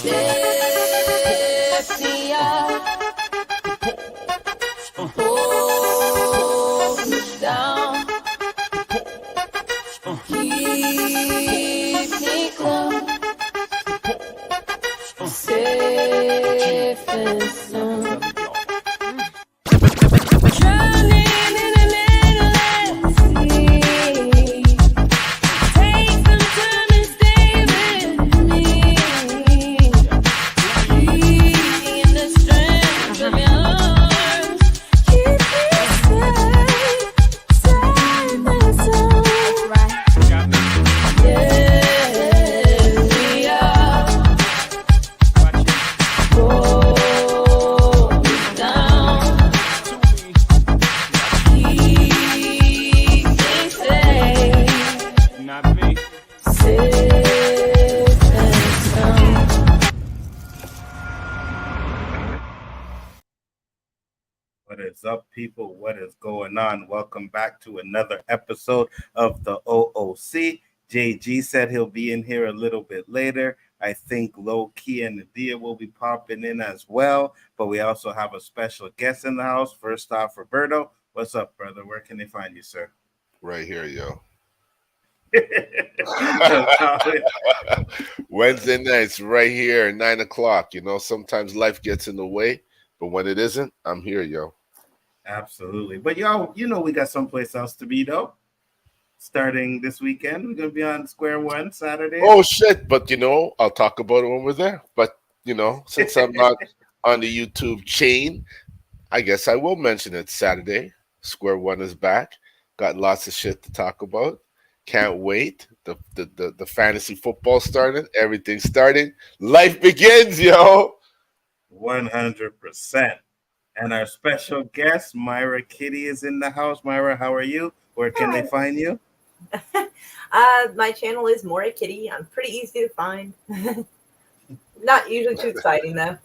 Lift me up, hold me down, keep me close, safe and sound. Drowning in an endless sea. Take some time and stay with me. Keep me in the strength of your arms. Keep me safe, safe and sound. Lift me up, hold me down, keep me safe, Not me. safe and sound. What is up, people? What is going on? Welcome back to another episode of the O.O.C. JG said he'll be in here a little bit later. I think Low Key and Nadia will be popping in as well. But we also have a special guest in the house. First off, Roberto. What's up, brother? Where can they find you, sir? Right here, yo. So, Wednesday nights, right here, 9 o'clock. You know, sometimes life gets in the way, but when it isn't, I'm here, yo. absolutely. But y'all, you know we got someplace else to be, though. Starting this weekend, we're going to be on Square One Saturday. Oh, shit. But, you know, I'll talk about it when we're there. But, you know, since I'm not on the YouTube chain, I guess I will mention it. Saturday, Square One is back. Got lots of shit to talk about. Can't wait. The fantasy football started. Everything's starting. Life begins, yo. 100%. And our special guest, Myra Kitty, is in the house. Myra, how are you? Where can they find you? My channel is Mora Kitty. I'm pretty easy to find. Not usually too exciting though.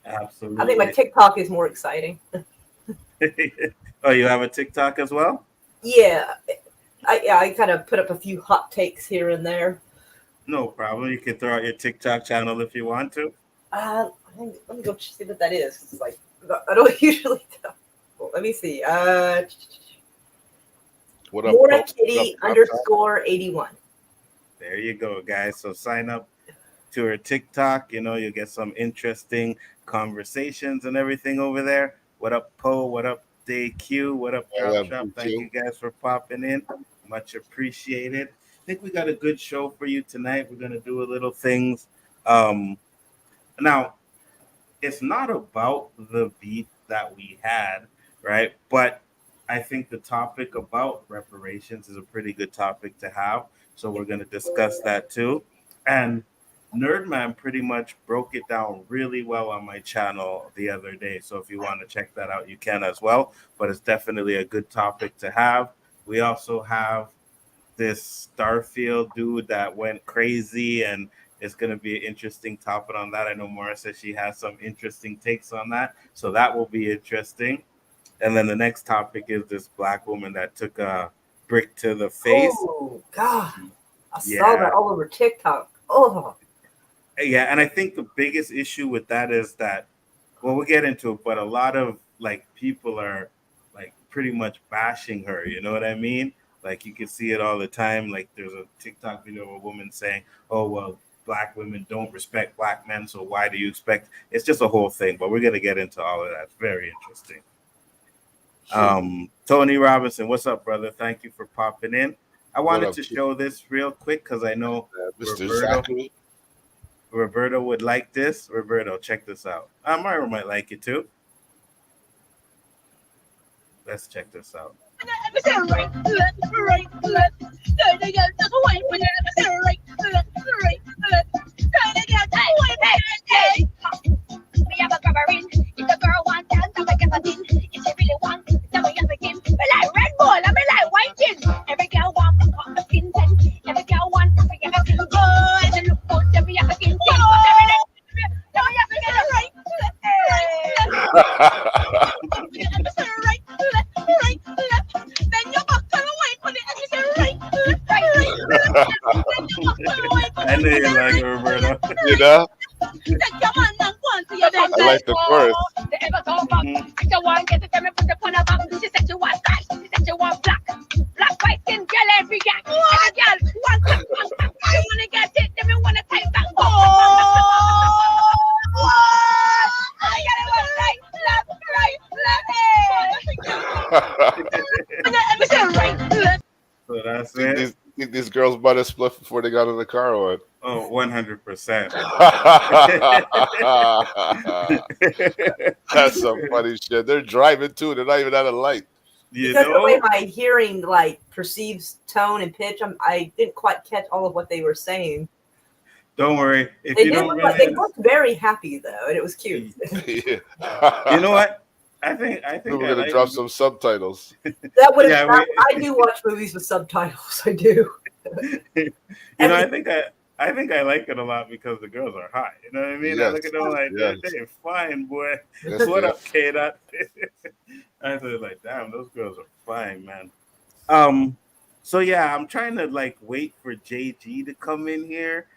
Absolutely. I think my TikTok is more exciting. Oh, you have a TikTok as well? Yeah, I kind of put up a few hot takes here and there. No problem. You can throw out your TikTok channel if you want to. Let me go see what that is. It's like I don't usually tell. Well, let me see. What up, Mora folks? Kitty What's up? _81. There you go, guys. So sign up to her TikTok. You know, you'll get some interesting conversations and everything over there. What up, Poe? What up, DayQ? What up, What Drop up, Shop? Thank DQ? you guys for popping in. Much appreciated. I think we got a good show for you tonight. We're going to do a little things. Now, it's not about the beat that we had, right? But I think the topic about reparations is a pretty good topic to have. So we're going to discuss that too. And Nerdman pretty much broke it down really well on my channel the other day. So if you want to check that out, you can as well. But it's definitely a good topic to have. We also have this Starfield dude that went crazy, and it's going to be an interesting topic on that. I know Mara says she has some interesting takes on that. So that will be interesting. And then the next topic is this black woman that took a brick to the face. Oh God, I Yeah. saw that all over TikTok. Oh, Yeah, and I think the biggest issue with that is that, well, we'll get into it, but a lot of like people are like pretty much bashing her. You know what I mean? Like you can see it all the time. Like there's a TikTok video of a woman saying, "Oh well, black women don't respect black men, so why do you expect?" It's just a whole thing. But we're gonna get into all of that. It's very interesting. Tony Robinson, what's up, brother? Thank you for popping in. I wanted up, to kid? show this real quick because I know Mr. Roberto. Zachary. Roberto would like this. Roberto, check this out. Myra might like it too. Let's check this out. I know you like it, Roberto. know. You know, He said, come on, now, go on to your bed. I like the chorus. They ever go back. Mhm. You want get it, tell me put the phone up. She said you want black. She said you want black. Black, white skin, girl, every girl. Every girl, one tap, one tap. You wanna get it, then you wanna taste that. I got it one right, left, left. So that's think it. these girls bought a spliff before they got in the car or what? Oh, 100%. That's some funny shit. They're driving too. They're not even at a light. You Because the way know? my hearing like perceives tone and pitch, I didn't quite catch all of what they were saying. Don't worry. If They you did don't look really they looked very happy though, and it was cute. Yeah. you know what? I think We're I gonna like drop some subtitles. That would have. Yeah, I do watch movies with subtitles. I do. you know, I think I like it a lot because the girls are hot. You know what I mean? I Yes, look at them like yes. they're fine, boy. Yes, What they up, K-Dot? I feel like, damn, those girls are fine, man. So yeah, I'm trying to like wait for JG to come in here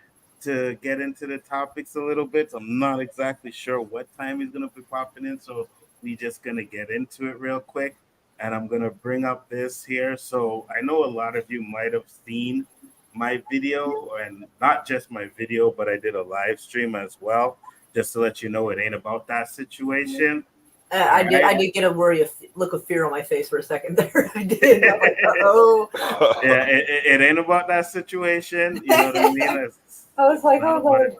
to get into the topics a little bit. So I'm not exactly sure what time he's gonna be popping in, so we just gonna get into it real quick. And I'm gonna bring up this here. So I know a lot of you might have seen my video, and not just my video, but I did a live stream as well, just to let you know it ain't about that situation. I did. I did get a look of fear on my face for a second there. I did. I'm like, oh. Yeah, it ain't about that situation. You know what I mean? I was like, oh Lord.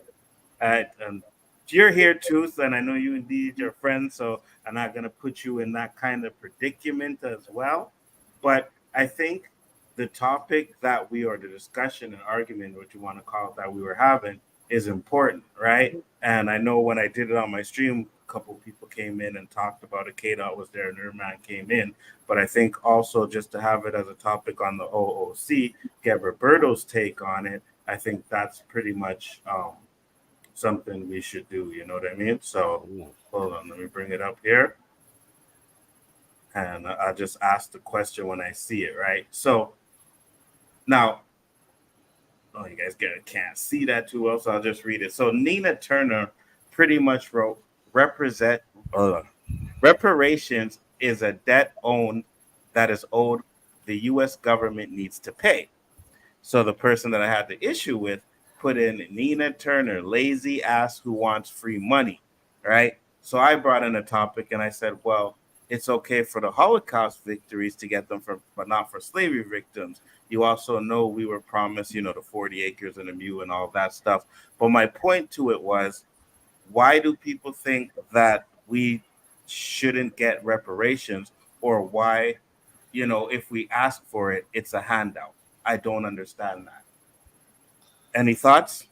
You're here too, so, and I know you indeed your friends, so I'm not gonna put you in that kind of predicament as well. But I think the topic that we or the discussion and argument, what you want to call it, that we were having is important, right? And I know when I did it on my stream, a couple of people came in and talked about it. K-Dot was there, Nerdman came in. But I think also just to have it as a topic on the O.O.C, get Roberto's take on it, I think that's pretty much something we should do. You know what I mean? So hold on, let me bring it up here. And I'll just ask the question when I see it, right? So now, oh, you guys can't see that too well, so I'll just read it. So Nina Turner pretty much wrote, reparations is a debt that is owed the U.S. government needs to pay. So the person that I had the issue with put in Nina Turner, lazy ass who wants free money, right? So I brought in a topic and I said, well, it's okay for the Holocaust victories to get them but not for slavery victims. You also know we were promised, the 40 acres and a mule and all that stuff. But my point to it was, why do people think that we shouldn't get reparations, or why, if we ask for it, it's a handout? I don't understand that. Any thoughts?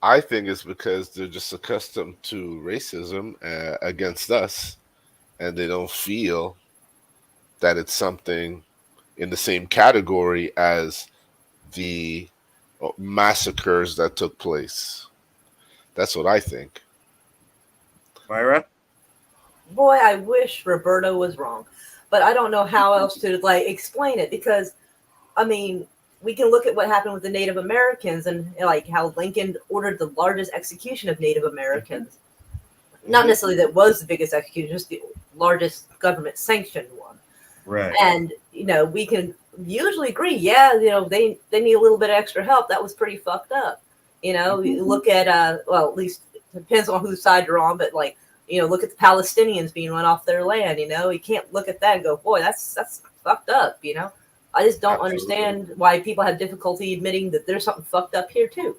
I think it's because they're just accustomed to racism against us, and they don't feel that it's something in the same category as the massacres that took place. That's what I think. Myra? Boy, I wish Roberto was wrong, but I don't know how else to explain it, because I mean, we can look at what happened with the Native Americans and like how Lincoln ordered the largest execution of Native Americans. Not necessarily that was the biggest execution, just the largest government sanctioned one. Right. And we can usually agree, yeah, they need a little bit of extra help. That was pretty fucked up. You look at well, at least it depends on whose side you're on, but look at the Palestinians being run off their land. You can't look at that and go, boy, that's fucked up. I just don't understand why people have difficulty admitting that there's something fucked up here too.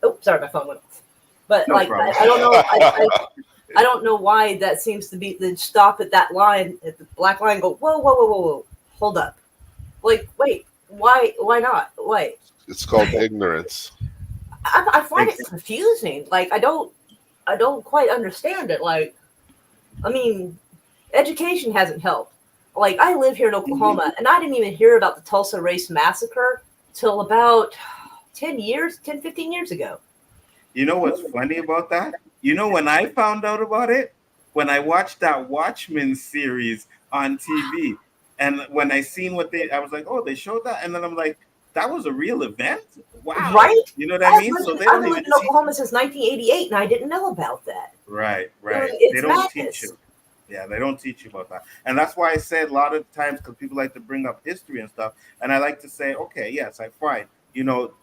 Oh, sorry, my phone went off. But No problem. I don't know. I don't know why that seems to be the stop at that line, at the black line. Go, whoa, hold up. Like, wait, why not? Wait. It's called ignorance. I find it confusing. Like, I don't quite understand it. Like, I mean, education hasn't helped. Like, I live here in Oklahoma, and I didn't even hear about the Tulsa Race Massacre till about 15 years ago. You know what's funny about that? When I found out about it, when I watched that Watchmen series on TV, and when I seen I was like, oh, they showed that, and then I'm like, that was a real event. Wow, Right? you know what I mean? So they don't I've even lived in teach. Oklahoma since 1988, and I didn't know about that. Right. They It's don't teach madness. you. Yeah, they don't teach you about that. And that's why I said a lot of times, because people like to bring up history and stuff, and I like to say, okay, yes, I find,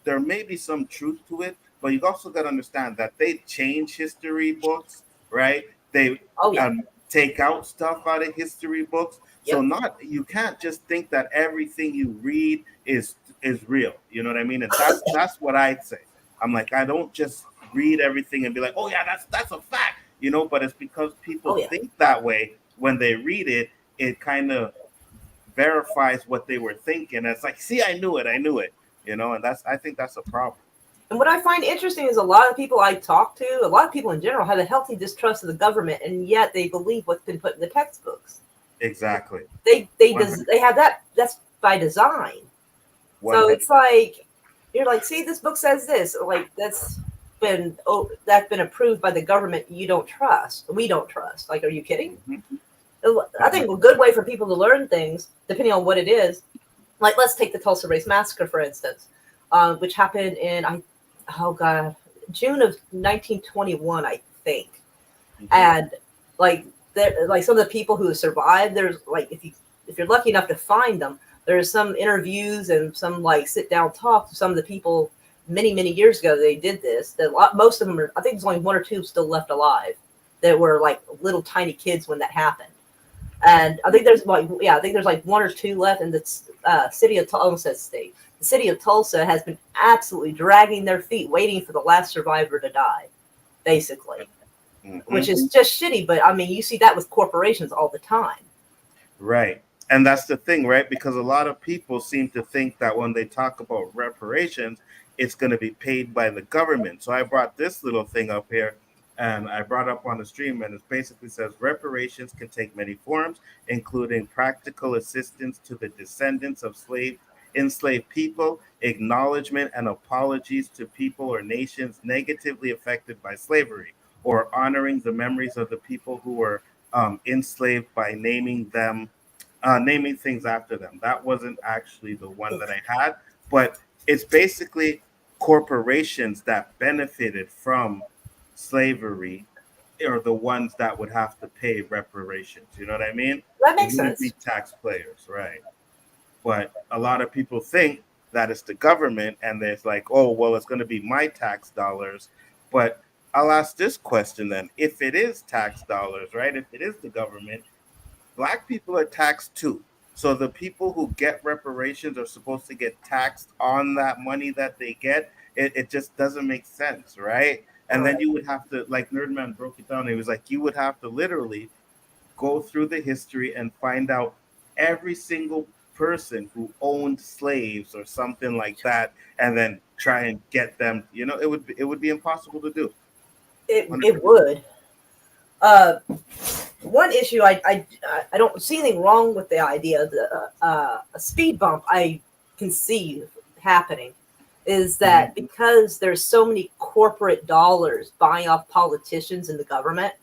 there may be some truth to it, but you also got to understand that they change history books, right? They Oh yeah. take out stuff out of history books. So Yep. you can't just think that everything you read is real. You know what I mean? And that's what I'd say. I'm like, I don't just read everything and be like, oh yeah, that's a fact, but it's because people Oh yeah. think that way when they read it. It kind of verifies what they were thinking. And it's like, see, I knew it, and I think that's a problem. And what I find interesting is a lot of people I talk to, a lot of people in general, have a healthy distrust of the government, and yet they believe what's been put in the textbooks. Exactly. They have that. That's by design. 100%. So it's like you're like, see, this book says this. Like that's been approved by the government. You don't trust. We don't trust. Like, are you kidding? Mm-hmm. I think a good way for people to learn things, depending on what it is, like let's take the Tulsa Race Massacre for instance, which happened in June of 1921, I think. Mm-hmm. And like some of the people who survived, there's like if you're lucky enough to find them, there's some interviews and some like sit down talks with some of the people many years ago. They did this. Most of them I think there's only one or two still left alive that were like little tiny kids when that happened. And I think there's like one or two left in the city of Tulsa state. The city of Tulsa has been absolutely dragging their feet, waiting for the last survivor to die, basically, which is just shitty. But I mean, you see that with corporations all the time. Right. And that's the thing, right? Because a lot of people seem to think that when they talk about reparations, it's going to be paid by the government. So I brought this little thing up here. And I brought up on the stream, and it basically says reparations can take many forms, including practical assistance to the descendants of enslaved people, acknowledgement and apologies to people or nations negatively affected by slavery, or honoring the memories of the people who were enslaved by naming things after them. That wasn't actually the one that I had, but it's basically corporations that benefited from slavery are the ones that would have to pay reparations. You know what I mean? That makes sense. Be taxpayers, right? But a lot of people think that it's the government, and it's like, oh, well, it's going to be my tax dollars. But I'll ask this question then: if it is tax dollars, right? If it is the government, Black people are taxed too. So the people who get reparations are supposed to get taxed on that money that they get. It just doesn't make sense, right? And then you would have to, like Nerdman broke it down. He was like, you would have to literally go through the history and find out every single person who owned slaves or something like that, and then try and get them. It would be impossible to do. It would. One issue I don't see anything wrong with the idea of a speed bump. I can see happening. Is that because there's so many corporate dollars buying off politicians in the government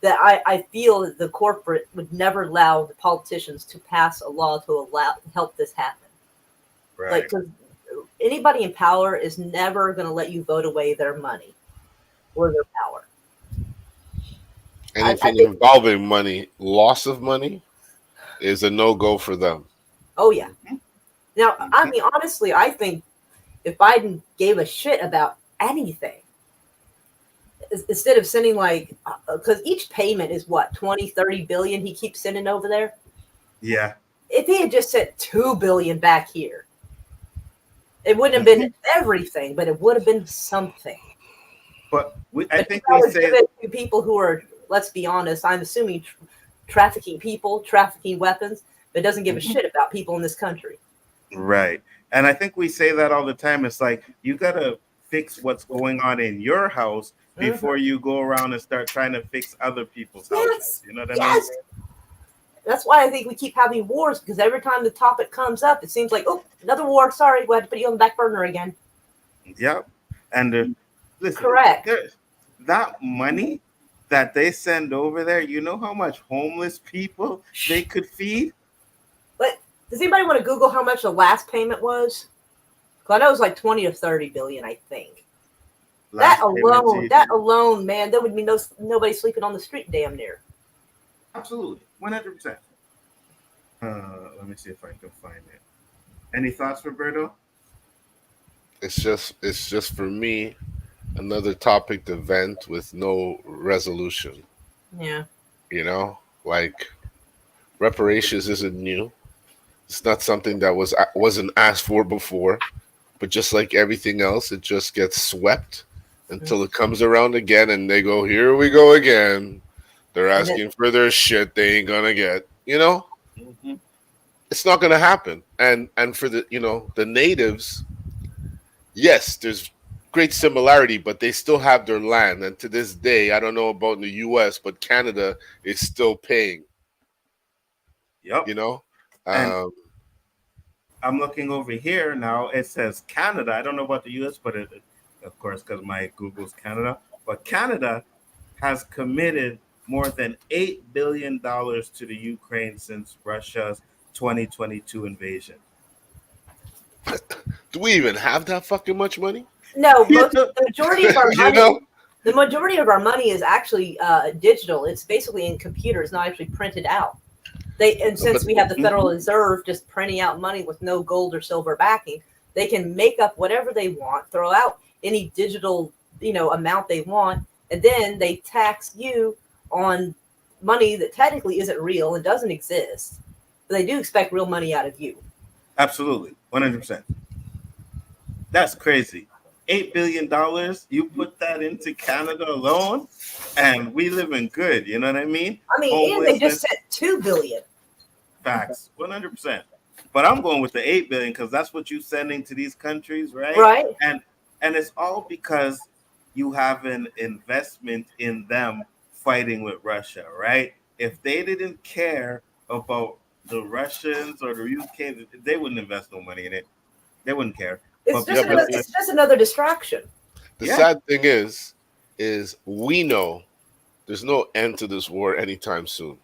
that I feel that the corporate would never allow the politicians to pass a law to help this happen. Right. Like, because anybody in power is never going to let you vote away their money or their power. Anything involving money, loss of money, is a no-go for them. Oh, yeah. Now, I mean, honestly, I think if Biden gave a shit about anything, instead of sending because each payment is what, 20, 30 billion he keeps sending over there? Yeah. If he had just sent 2 billion back here, it wouldn't have been everything, but it would have been something. But I think we say give it to people who are, let's be honest, I'm assuming trafficking people, trafficking weapons, but doesn't give a shit about people in this country. Right. And I think we say that all the time. It's like, you got to fix what's going on in your house before you go around and start trying to fix other people's houses. You know what I mean? That's why I think we keep having wars, because every time the topic comes up, it seems like, oh, another war. Sorry, we had to put you on the back burner again. Yep. And listen, correct. That money that they send over there, you know how much homeless people they could feed? But does anybody want to Google how much the last payment was? I know it was like 20 to 30 billion, I think. Last That payment alone, season. that alone, man, there would be nobody sleeping on the street damn near. Absolutely, 100%. Let me see if I can find it. Any thoughts, Roberto? It's just for me another topic to vent with no resolution. Yeah. You know, like reparations isn't new. It's not something that wasn't asked for before, but just like everything else, it just gets swept until it comes around again, and they go, "Here we go again." They're And then, asking for their shit they ain't gonna get. You know, Mm-hmm. it's not gonna happen. And for the the natives, yes, there's great similarity, but they still have their land. And to this day, I don't know about in the U.S., but Canada is still paying. Yep. You know. And Um, I'm looking over here now. It says Canada. I don't know about the U.S., but of course, because my Google's Canada. But Canada has committed more than $8 billion to the Ukraine since Russia's 2022 invasion. do we even have that fucking much money? no, the majority of our You money. know. The majority of our money is actually digital. It's basically in computers, not actually printed out. And since we have the Federal Reserve just printing out money with no gold or silver backing, they can make up whatever they want, throw out any digital, amount they want, and then they tax you on money that technically isn't real and doesn't exist. But they do expect real money out of you. Absolutely, 100%. That's crazy. $8 billion. You put that into Canada alone, and we living good. You know what I mean? I mean, and they just Homelessness, sent $2 billion. facts, 100%. But I'm going with the 8 billion because that's what you're sending to these countries, right? Right. And it's all because you have an investment in them fighting with Russia, right? If they didn't care about the Russians or the UK, they wouldn't invest no money in it. They wouldn't care. It's But just Yeah, but it's just another distraction. the Yeah. sad thing is we know there's no end to this war anytime soon.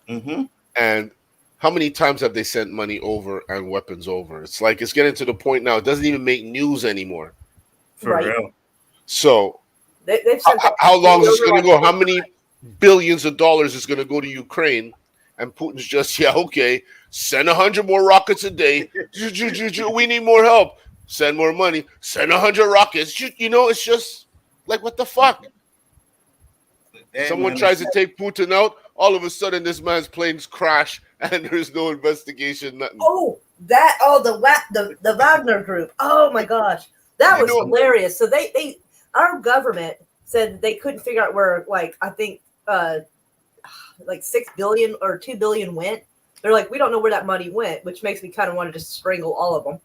Mm-hmm. And how many times have they sent money over and weapons over? It's like it's getting to the point now it doesn't even make news anymore. For Right. real. So They've sent how long is this going to go? How like many billions of dollars is going to go to Ukraine? And Putin's just, yeah, okay, send 100 more rockets a day. We need more help. Send more money. Send 100 rockets. It's just like, what the fuck? Hey, Someone man, tries to take Putin out. All of a sudden, this man's planes crash, and there's no investigation, nothing. The Wagner group. Oh my gosh, that was hilarious. So our government said they couldn't figure out where, like, I think like 6 billion or 2 billion went. They're like, we don't know where that money went, which makes me kind of want to just strangle all of them.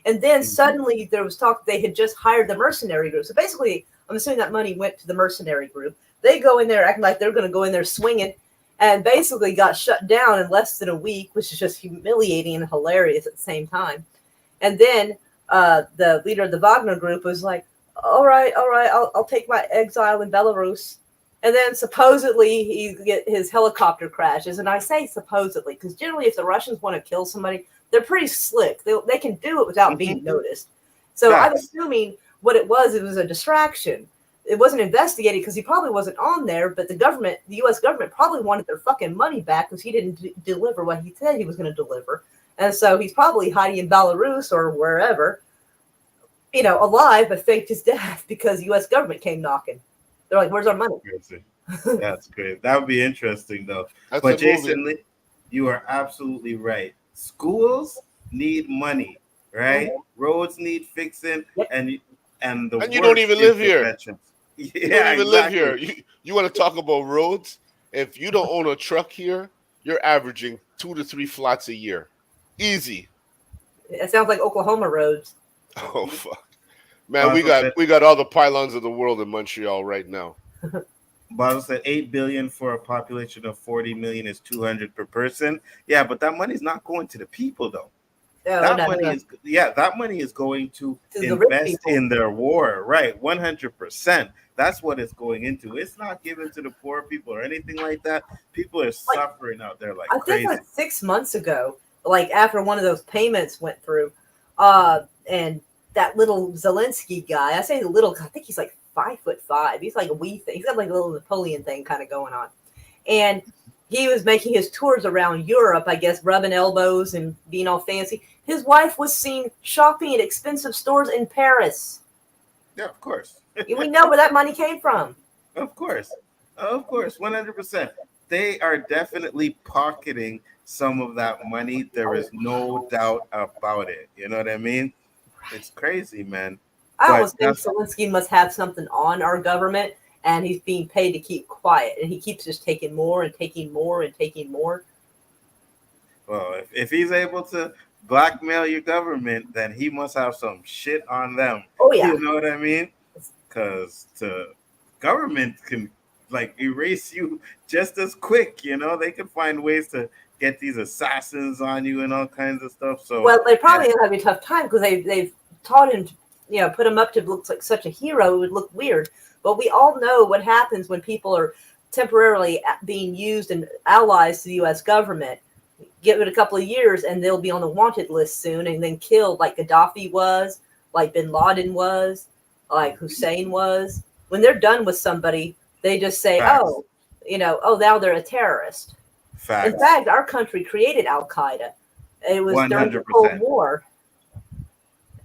And then suddenly there was talk they had just hired the mercenary group. So basically, I'm assuming that money went to the mercenary group. They go in there acting like they're going to go in there swinging, and basically got shut down in less than a week, which is just humiliating and hilarious at the same time. And then the leader of the Wagner group was like, all right, I'll take my exile in Belarus. And then supposedly his helicopter crashes. And I say supposedly because generally if the Russians want to kill somebody, they're pretty slick. They can do it without being noticed. So I'm assuming what it was a distraction. It wasn't investigated because he probably wasn't on there, but the U.S. government probably wanted their fucking money back because he didn't deliver what he said he was going to deliver. And so he's probably hiding in Belarus or wherever, alive, but faked his death because the U.S. government came knocking. They're like, where's our money? That's great. That would be interesting, though. That's but Jason, you are absolutely right. Schools need money, right? Roads need fixing, and you don't even live here. Yeah, you don't even live here. You want to talk about roads? If you don't own a truck here, you're averaging 2 to 3 flats a year. Easy. It sounds like Oklahoma roads. Oh fuck. Man, we got all the pylons of the world in Montreal right now. Basel said 8 billion for a population of 40 million is 200 per person. Yeah, but that money's not going to the people though. That money is going to invest in their war, right? 100%. That's what it's going into. It's not given to the poor people or anything like that. People are suffering out there like crazy. I think 6 months ago, like after one of those payments went through, and that little Zelensky guy. I say the little. I think he's like 5'5". He's like a wee thing. He's got like a little Napoleon thing kind of going on, and he was making his tours around Europe, I guess, rubbing elbows and being all fancy. His wife was seen shopping at expensive stores in Paris. Yeah, of course. We know where that money came from. Of course, 100%. They are definitely pocketing some of that money. There is no doubt about it. You know what I mean? It's crazy, man. I always think Zelensky must have something on our government, and he's being paid to keep quiet, and he keeps just taking more and taking more and taking more. Well, if he's able to blackmail your government, then he must have some shit on them. Oh, yeah. You know what I mean? Because the government can like erase you just as quick. You know, they can find ways to get these assassins on you and all kinds of stuff. So, well, they probably have a tough time because they've taught him to, put him up to look like such a hero. It would look weird. But we all know what happens when people are temporarily being used and allies to the U.S. government. Give it a couple of years, and they'll be on the wanted list soon, and then killed like Gaddafi was, like Bin Laden was, like Hussein was. When they're done with somebody, they just say, Facts. now they're a terrorist. Facts. In fact, our country created Al-Qaeda. It was during the 100%. Cold War.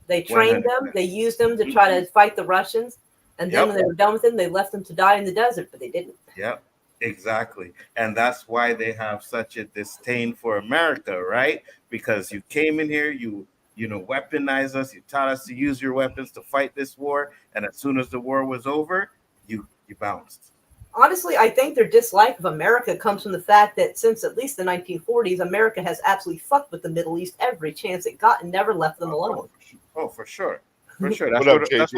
They trained 100%. them. They used them to try to fight the Russians. And then when they were done with them, they left them to die in the desert, but they didn't. Yep, exactly. And that's why they have such a disdain for America, right? Because you came in here, you weaponized us, you taught us to use your weapons to fight this war, and as soon as the war was over, you bounced. Honestly, I think their dislike of America comes from the fact that since at least the 1940s, America has absolutely fucked with the Middle East every chance it got and never left them alone. Oh, for sure. That's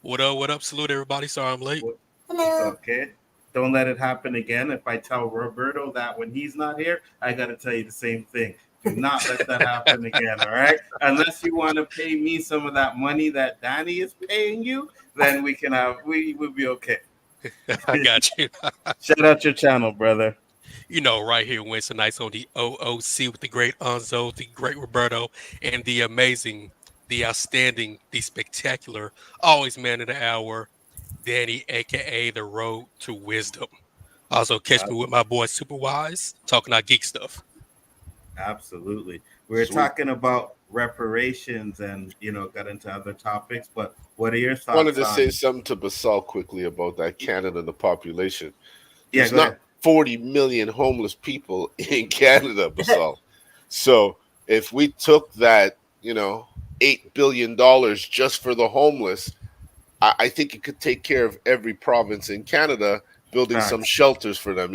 What up? Salute everybody. Sorry I'm late. Hello. Okay. Don't let it happen again. If I tell Roberto that when he's not here, I got to tell you the same thing. Do not let that happen again, all right? Unless you want to pay me some of that money that Danny is paying you, then we will be okay. I got you. Shout out your channel, brother. Right here Wednesday nights on the O.O.C with the great Nzo, the great Roberto, and the amazing, the outstanding, the spectacular, always man of the hour, Danny, aka the Road to Wisdom. Also catch me with my boy Superwise, talking our geek stuff. Absolutely. We're talking about reparations and got into other topics, but what are your thoughts? I wanted to say something to Basal quickly about that Canada, the population. There's not 40 million homeless people in Canada, Basal. So if we took that, $8 billion just for the homeless, I think it could take care of every province in Canada, building some shelters for them,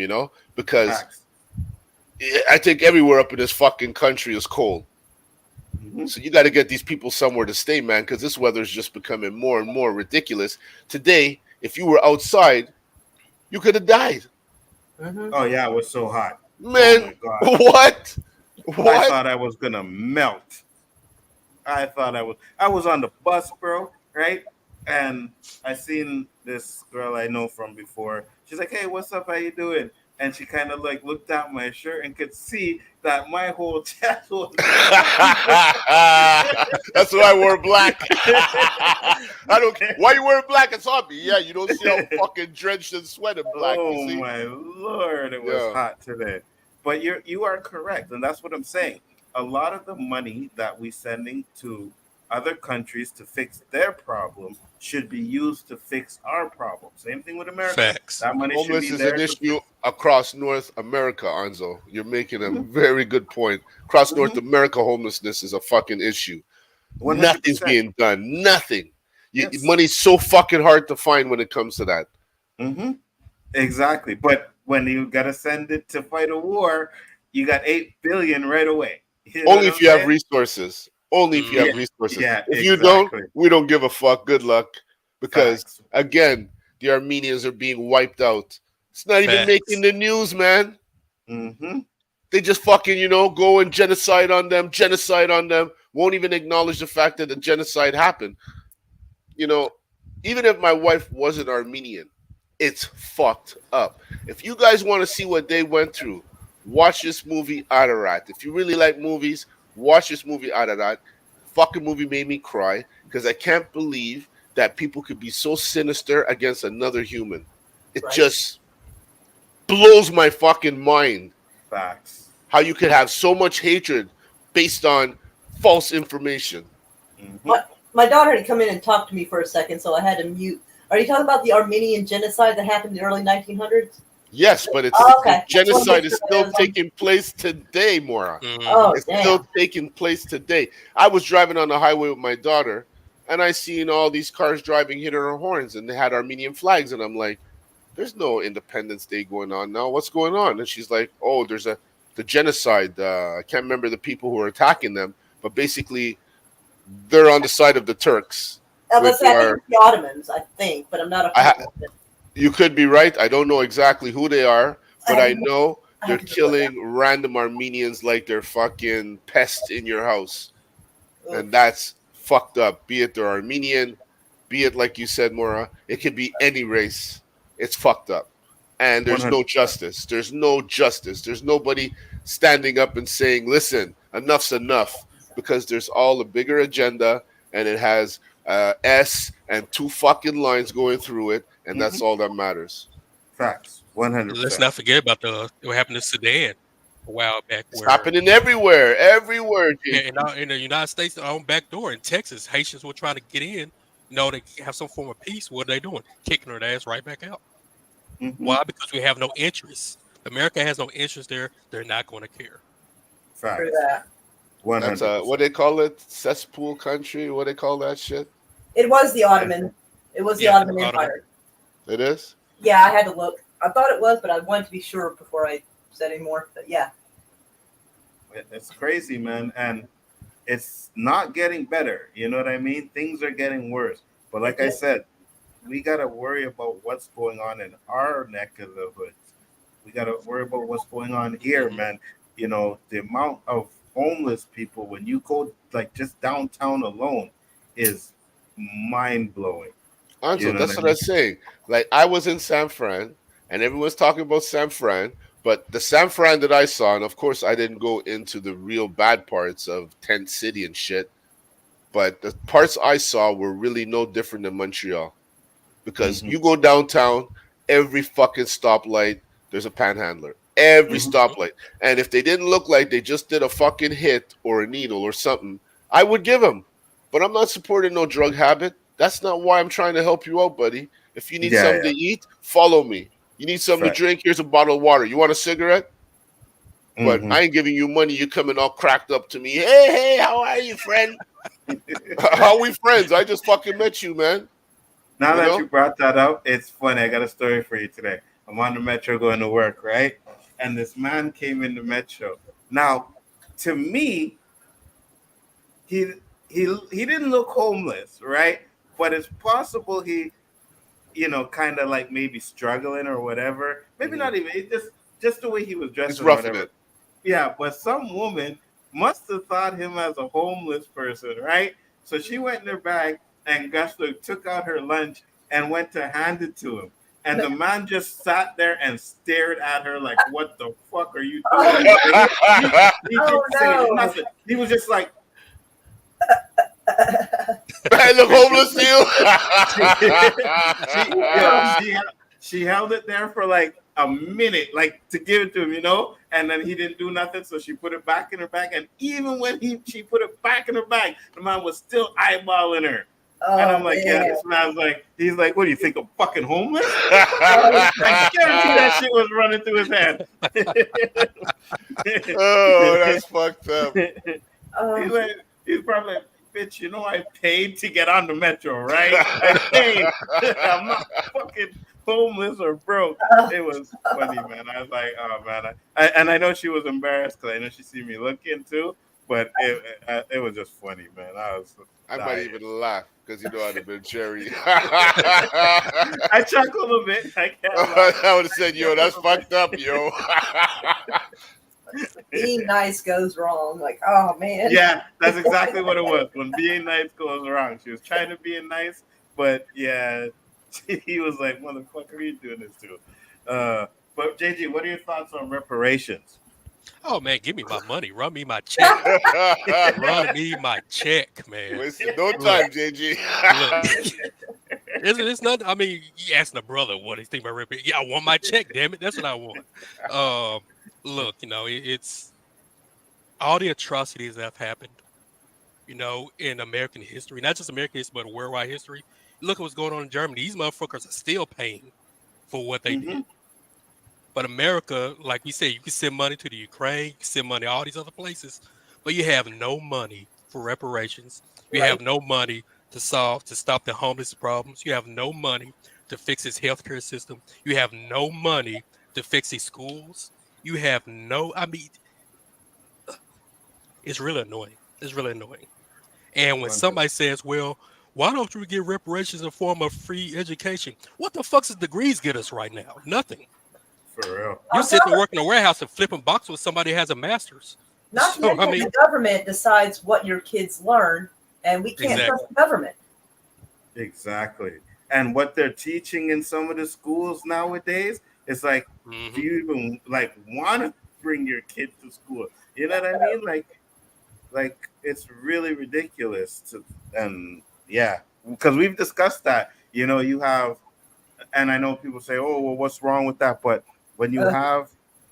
because I think everywhere up in this fucking country is cold. Mm-hmm. So you got to get these people somewhere to stay, man, because this weather is just becoming more and more ridiculous. Today, if you were outside, you could have died. Mm-hmm. Oh, yeah, it was so hot. Man, oh my God. What? I thought I was going to melt. I was on the bus, bro, right? And I seen this girl I know from before. She's like, hey, what's up? How you doing? And she kind of like looked at my shirt and could see that my whole chest was. That's why I wore black. I don't care. Why you wearing black? It's on me. Yeah, you don't see how fucking drenched in sweat and black. Oh you see? My Lord, it was hot today. But you are correct, and that's what I'm saying. A lot of the money that we're sending to other countries to fix their problem should be used to fix our problem. Same thing with America. Facts. That money Homeless should be is there an issue across North America, Anzo. You're making a very good point. Across North America, homelessness is a fucking issue. 100%. Nothing's being done. Nothing. Money's so fucking hard to find when it comes to that. Mm-hmm. Exactly. But when you got to send it to fight a war, you got $8 billion right away. Only if you have resources. Only if you have resources. Yeah, if you don't, we don't give a fuck. Good luck. Because, again, the Armenians are being wiped out. It's not even making the news, man. Mm-hmm. They just fucking, go and genocide on them. Won't even acknowledge the fact that the genocide happened. Even if my wife wasn't Armenian, it's fucked up. If you guys want to see what they went through, watch this movie, Ararat. If you really like movies, watch this movie, Ararat. Fucking movie made me cry. because I can't believe that people could be so sinister against another human. It Right. just blows my fucking mind Facts. how you could have so much hatred based on false information. Mm-hmm. My daughter had come in and talked to me for a second, so I had to mute. Are you talking about the Armenian genocide that happened in the early 1900s? Yes, but it's Okay. genocide is still taking place today, Mora. Mhm. Oh, It's damn. still taking place today. I was driving on the highway with my daughter, and I seen all these cars driving, hitting our horns, and they had Armenian flags, and I'm like, "There's no Independence Day going on now. What's going on?" And she's like, "Oh, there's the genocide. I can't remember the people who are attacking them, but basically, they're on the side of the Turks." I with think our- it's the Ottomans, I think, but I'm not I ha- 100%. You could be right. I don't know exactly who they are, but I know I they're have to look it up. killing random Armenians like they're fucking pests in your house. Oof. And that's fucked up. Be it they're Armenian, be it like you said, Mora, it could be any race. It's fucked up. And there's no 100%. justice. There's no justice. There's nobody standing up and saying, listen, enough's enough. Because there's all a bigger agenda and it has S and 2 fucking lines going through it, and that's all that matters. Facts. 100%. Let's not forget about what happened in Sudan a while back, It's where happening everywhere, Jay. in the United States, our own back door in Texas, Haitians were trying to get in. They have some form of peace. What are they doing? Kicking their ass right back out. Mm-hmm. Why? Because we have no interest. America has no interest there. They're not going to care. For Facts. that. 100%. That's what they call it, cesspool country. What they call that shit? It was the Ottoman. It was the Yeah, Ottoman Ottoman. Empire. It is. Yeah, I had to look. I thought it was, but I wanted to be sure before I said any more. But yeah. It's crazy, man, and it's not getting better. You know what I mean? Things are getting worse. But like I said, we got to worry about what's going on in our neck of the woods. We got to worry about what's going on here, man. You know, the amount of homeless people when you go like just downtown alone is mind blowing. Anzo, You know that's what I what I'm saying. Like, I was in San Fran, and everyone's talking about San Fran, but the San Fran that I saw, and of course I didn't go into the real bad parts of Tent City and shit, but the parts I saw were really no different than Montreal. Because you go downtown, every fucking stoplight, there's a panhandler. Every stoplight. And if they didn't look like they just did a fucking hit or a needle or something, I would give them. But I'm not supporting no drug habit. That's not why I'm trying to help you out, buddy. If you need something to eat, follow me. You need something to drink, here's a bottle of water. You want a cigarette? But I ain't giving you money. You coming all cracked up to me. Hey, how are you, friend? How we friends? I just fucking met you, man. Now that you brought that up, it's funny. I got a story for you today. I'm on the metro going to work, right? And this man came in the metro. Now, to me, he didn't look homeless, right? But it's possible he, kind of like maybe struggling or whatever. Maybe not even. It just the way he was dressed. It's roughing it. Yeah, but some woman must have thought him as a homeless person, right? So she went in her bag and Gessler took out her lunch and went to hand it to him. And the man just sat there and stared at her like, what the fuck are you doing? He didn't say nothing. He was just like, I look homeless to you. she held it there for like a minute, like to give it to him, and then he didn't do nothing. So she put it back in her bag. And even when she put it back in her bag, the man was still eyeballing her. And I'm like, this man's like, he's like, what do you think, I'm fucking homeless? I guarantee that shit was running through his head. Oh, that's fucked up. He's probably like, bitch, I paid to get on the metro, right? I paid. I'm not fucking homeless or broke. It was funny, man. I was like, oh, man. And I know she was embarrassed because I know she see me looking too, but it was just funny, man. I might even laugh because I'd have been cherry. I chuckled a bit. I would have said, yo, that's fucked up, yo. Being nice goes wrong. Like, oh, man. Yeah, that's exactly what it was. When being nice goes wrong. She was trying to be nice, but yeah, he was like, motherfucker, are you doing this to? But JG, what are your thoughts on reparations? Oh man, give me my money. Run me my check. Run me my check, man. Wasting no Look. time, JG. Look, it's not. I mean, you asking a brother what he think about ripping. Yeah, I want my check. Damn it, that's what I want. Look, it's all the atrocities that have happened. In American history, not just American history, but worldwide history. Look at what's going on in Germany. These motherfuckers are still paying for what they did. But America, like we said, you can send money to the Ukraine, you can send money to all these other places, but you have no money for reparations. You have no money to stop the homeless problems. You have no money to fix this healthcare system. You have no money to fix these schools. You have I mean, it's really annoying. It's really annoying. And when somebody says, well, why don't you get reparations in the form of free education? What the fuck does degrees get us right now? Nothing. For real. You sit there working in a warehouse and flipping boxes with somebody who has a master's. Not to mention the government decides what your kids learn, and we can't trust the government. Exactly. And what they're teaching in some of the schools nowadays, it's like, do you even want to bring your kid to school? You know what I mean? Like it's really ridiculous because we've discussed that. You have, and I know people say, "Oh, well, what's wrong with that?" But when you have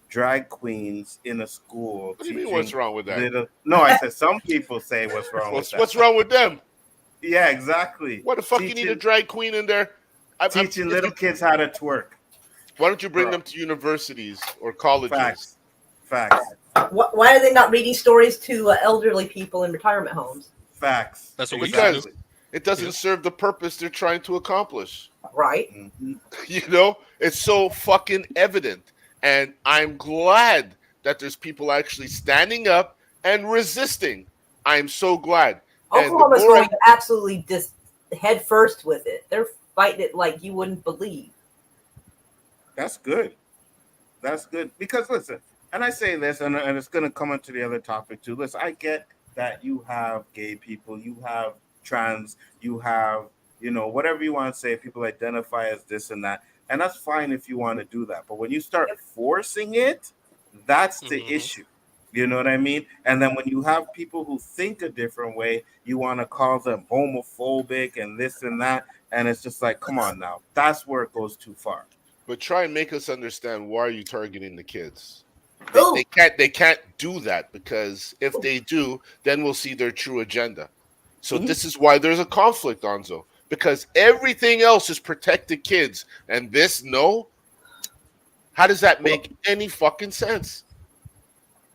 drag queens in a school, what do you mean? What's wrong with that? No, I said some people say, "What's wrong with that?" What's wrong with them? Yeah, exactly. What the fuck you need a drag queen in there? Teaching little kids how to twerk. Why don't you bring them to universities or colleges? Facts. Why are they not reading stories to elderly people in retirement homes? Facts. That's what because it doesn't serve the purpose they're trying to accomplish. Right. It's so fucking evident. And I'm glad that there's people actually standing up and resisting. I'm so glad. Oklahoma's going absolutely just head first with it. They're fighting it like you wouldn't believe. That's good. That's good. Because listen, and I say this, and it's going to come into the other topic too. Listen, I get that you have gay people, you have trans, you have, whatever you want to say, people identify as this and that. And that's fine if you want to do that. But when you start forcing it, that's the issue. You know what I mean? And then when you have people who think a different way, you want to call them homophobic and this and that. And it's just like, come on now. That's where it goes too far. But try and make us understand, why are you targeting the kids? They can't do that, because if they do, then we'll see their true agenda. So this is why there's a conflict, Nzo, because everything else is protect the kids, and this no. How does that make any fucking sense?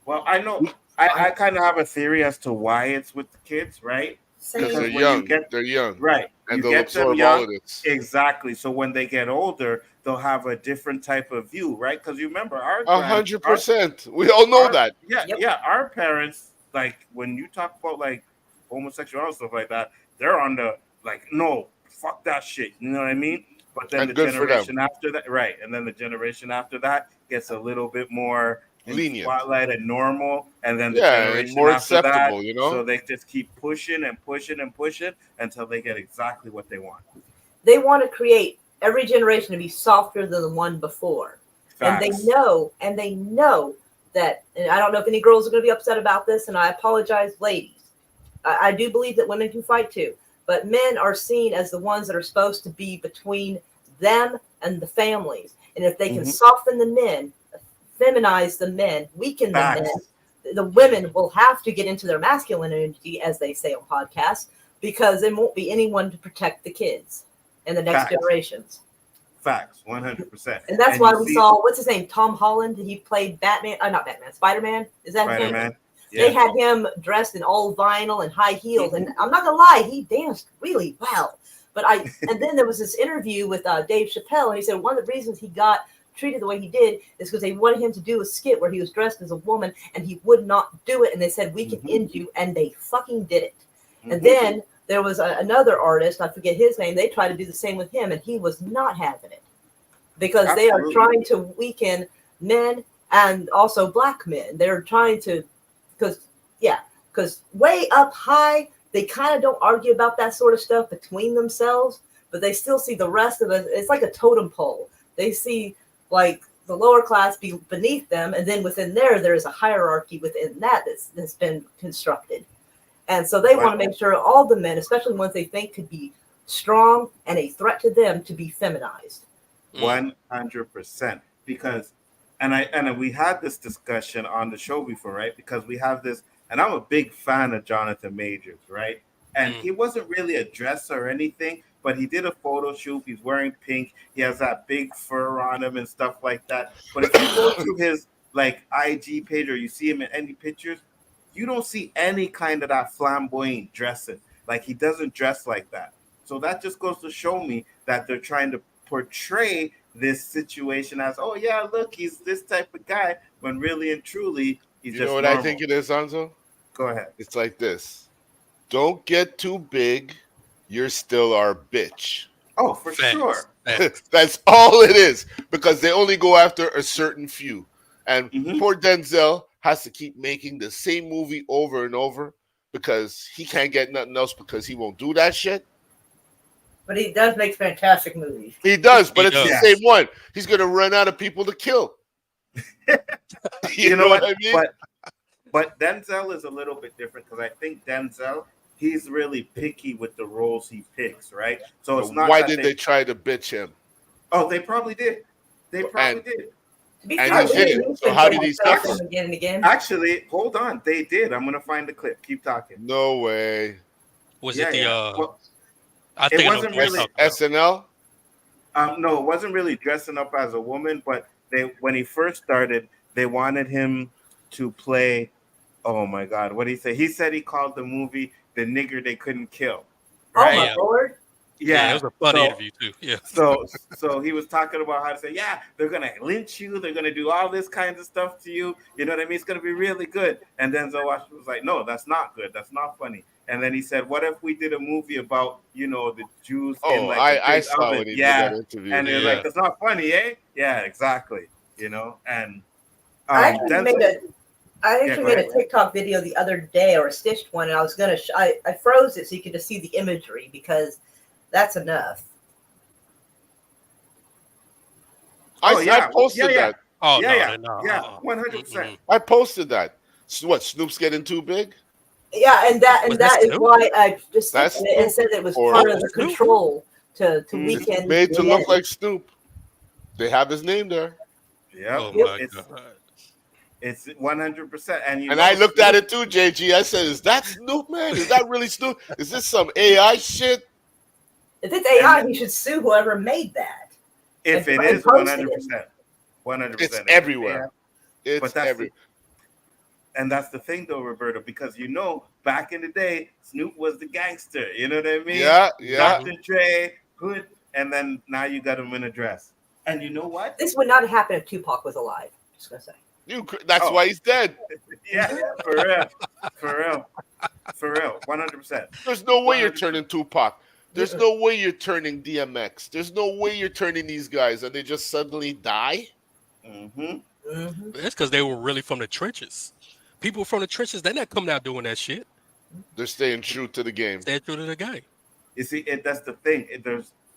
Well, I know I kind of have a theory as to why it's with the kids, right? Because they're young. They're young, right? And you they'll get them absorb young, all of this. Exactly. So when they get older, they'll have a different type of view, right? Because you remember 100%. We all know that. Yeah. Our parents, like when you talk about like homosexuality and stuff like that, they're on the like, no, fuck that shit. You know what I mean? But then the generation after that, right? And then the generation after that gets a little bit more lenient, spotlight and normal, and then the generation more after acceptable, that, so they just keep pushing and pushing and pushing until they get exactly what they want. They want to create every generation to be softer than the one before. Facts. And they know that, and I don't know if any girls are going to be upset about this, and I apologize, ladies. I do believe that women can fight too, but men are seen as the ones that are supposed to be between them and the families. And if they can soften the men, feminize the men, weaken the men, the women will have to get into their masculine energy, as they say on podcasts, because there won't be anyone to protect the kids and the next generations. Facts, 100%. And that's why we saw, what's his name, Tom Holland. He played Batman, not Batman, Spider-Man. Is that his name? Yeah. They had him dressed in all vinyl and high heels, and I'm not gonna lie, he danced really well. But and then there was this interview with Dave Chappelle, and he said one of the reasons he got treated the way he did is because they wanted him to do a skit where he was dressed as a woman, and he would not do it. And they said, we can end you, and they fucking did it. And then there was another artist, I forget his name. They tried to do the same with him, and he was not having it because they are trying to weaken men and also black men. They're trying to, because way up high, they kind of don't argue about that sort of stuff between themselves, but they still see the rest of it. It's like a totem pole. They see like the lower class be beneath them, and then within there is a hierarchy within that's been constructed. And so they want to make sure all the men, especially ones they think could be strong and a threat to them, to be feminized. 100%. Because, and we had this discussion on the show before, right? Because we have this, and I'm a big fan of Jonathan Majors, right? And he wasn't really a dresser or anything, but he did a photo shoot. He's wearing pink. He has that big fur on him and stuff like that. But if you go to his like IG page or you see him in any pictures, you don't see any kind of that flamboyant dressing. Like he doesn't dress like that. So that just goes to show me that they're trying to portray this situation as, oh yeah, look, he's this type of guy, when really and truly he's just. You know what normal. I think it is, Nzo? Go ahead. It's like this. Don't get too big. You're still our bitch. Oh, for sure. That's all it is. Because they only go after a certain few. And poor Denzel has to keep making the same movie over and over because he can't get nothing else because he won't do that shit. But he does make fantastic movies. He does, but it's the same one. He's going to run out of people to kill. you know what I mean? But Denzel is a little bit different because I think Denzel, he's really picky with the roles he picks, right? So it's not. Why did they try to bitch him? Oh, they probably did. They probably did. And he didn't. So how did he stop him? Again and again? Actually, hold on. They did. I'm going to find the clip. Keep talking. No way. Was it the? Well, I think it wasn't really SNL. No, it wasn't really dressing up as a woman. But when he first started, they wanted him to play. Oh my God, what did he say? He said he called the movie "The Nigger They Couldn't Kill." Right? Oh my Lord! Yeah, it was a funny interview too. Yeah. So he was talking about how to say, yeah, they're gonna lynch you, they're gonna do all this kinds of stuff to you. You know what I mean? It's gonna be really good. And then Nzo Hodges was like, no, that's not good. That's not funny. And then he said, what if we did a movie about, the Jews? Oh, I saw when he did that interview. And they're like, that's not funny, eh? Yeah, exactly. And I actually made a TikTok video the other day, or a stitched one, and I was gonna I froze it so you could just see the imagery because that's enough. I posted that. Oh yeah, no, 100%. I posted that. What, Snoop's getting too big? Yeah, and that is why I just said it was part of the control to weaken. Made to look like Snoop. They have his name there. Yeah, oh my God. It's 100%. And I looked at it too, JG. I said, is that Snoop, man? Is that really Snoop? Is this some AI shit? If it's AI, you should sue whoever made that. If it is 100%. 100%. It's everywhere. It's everywhere. And that's the thing, though, Roberto, because back in the day, Snoop was the gangster. You know what I mean? Yeah. Dr. Dre, Hood, and then now you got him in a dress. And you know what? This would not have happened if Tupac was alive. Just gonna say. That's why he's dead. Yeah, for real, 100%. There's no way you're turning Tupac. There's no way you're turning DMX. There's no way you're turning these guys, and they just suddenly die. That's because they were really from the trenches. People from the trenches, they're not coming out doing that shit. They're staying true to the game. Staying true to the game. You see, that's the thing.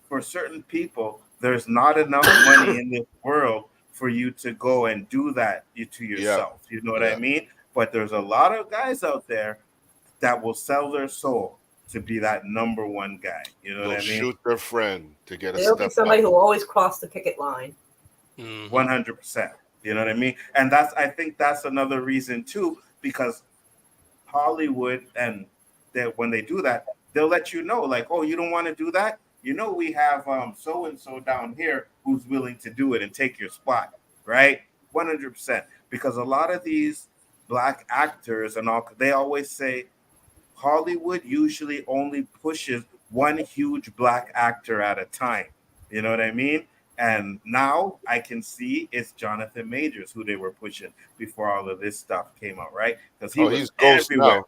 For certain people, there's not enough money in this world for you to go and do that to yourself. You know what I mean? But there's a lot of guys out there that will sell their soul to be that number one guy. You know what I mean? Shoot their friend to get a There'll step be somebody up. who will always cross the picket line. 100%. You know what I mean? And I think that's another reason too, because Hollywood and when they do that, they'll let you know, like, oh, you don't want to do that? We have so and so down here who's willing to do it and take your spot, right? 100%. Because a lot of these black actors and all, they always say Hollywood usually only pushes one huge black actor at a time. You know what I mean? And now I can see it's Jonathan Majors who they were pushing before all of this stuff came out, right? Because he's everywhere. Now.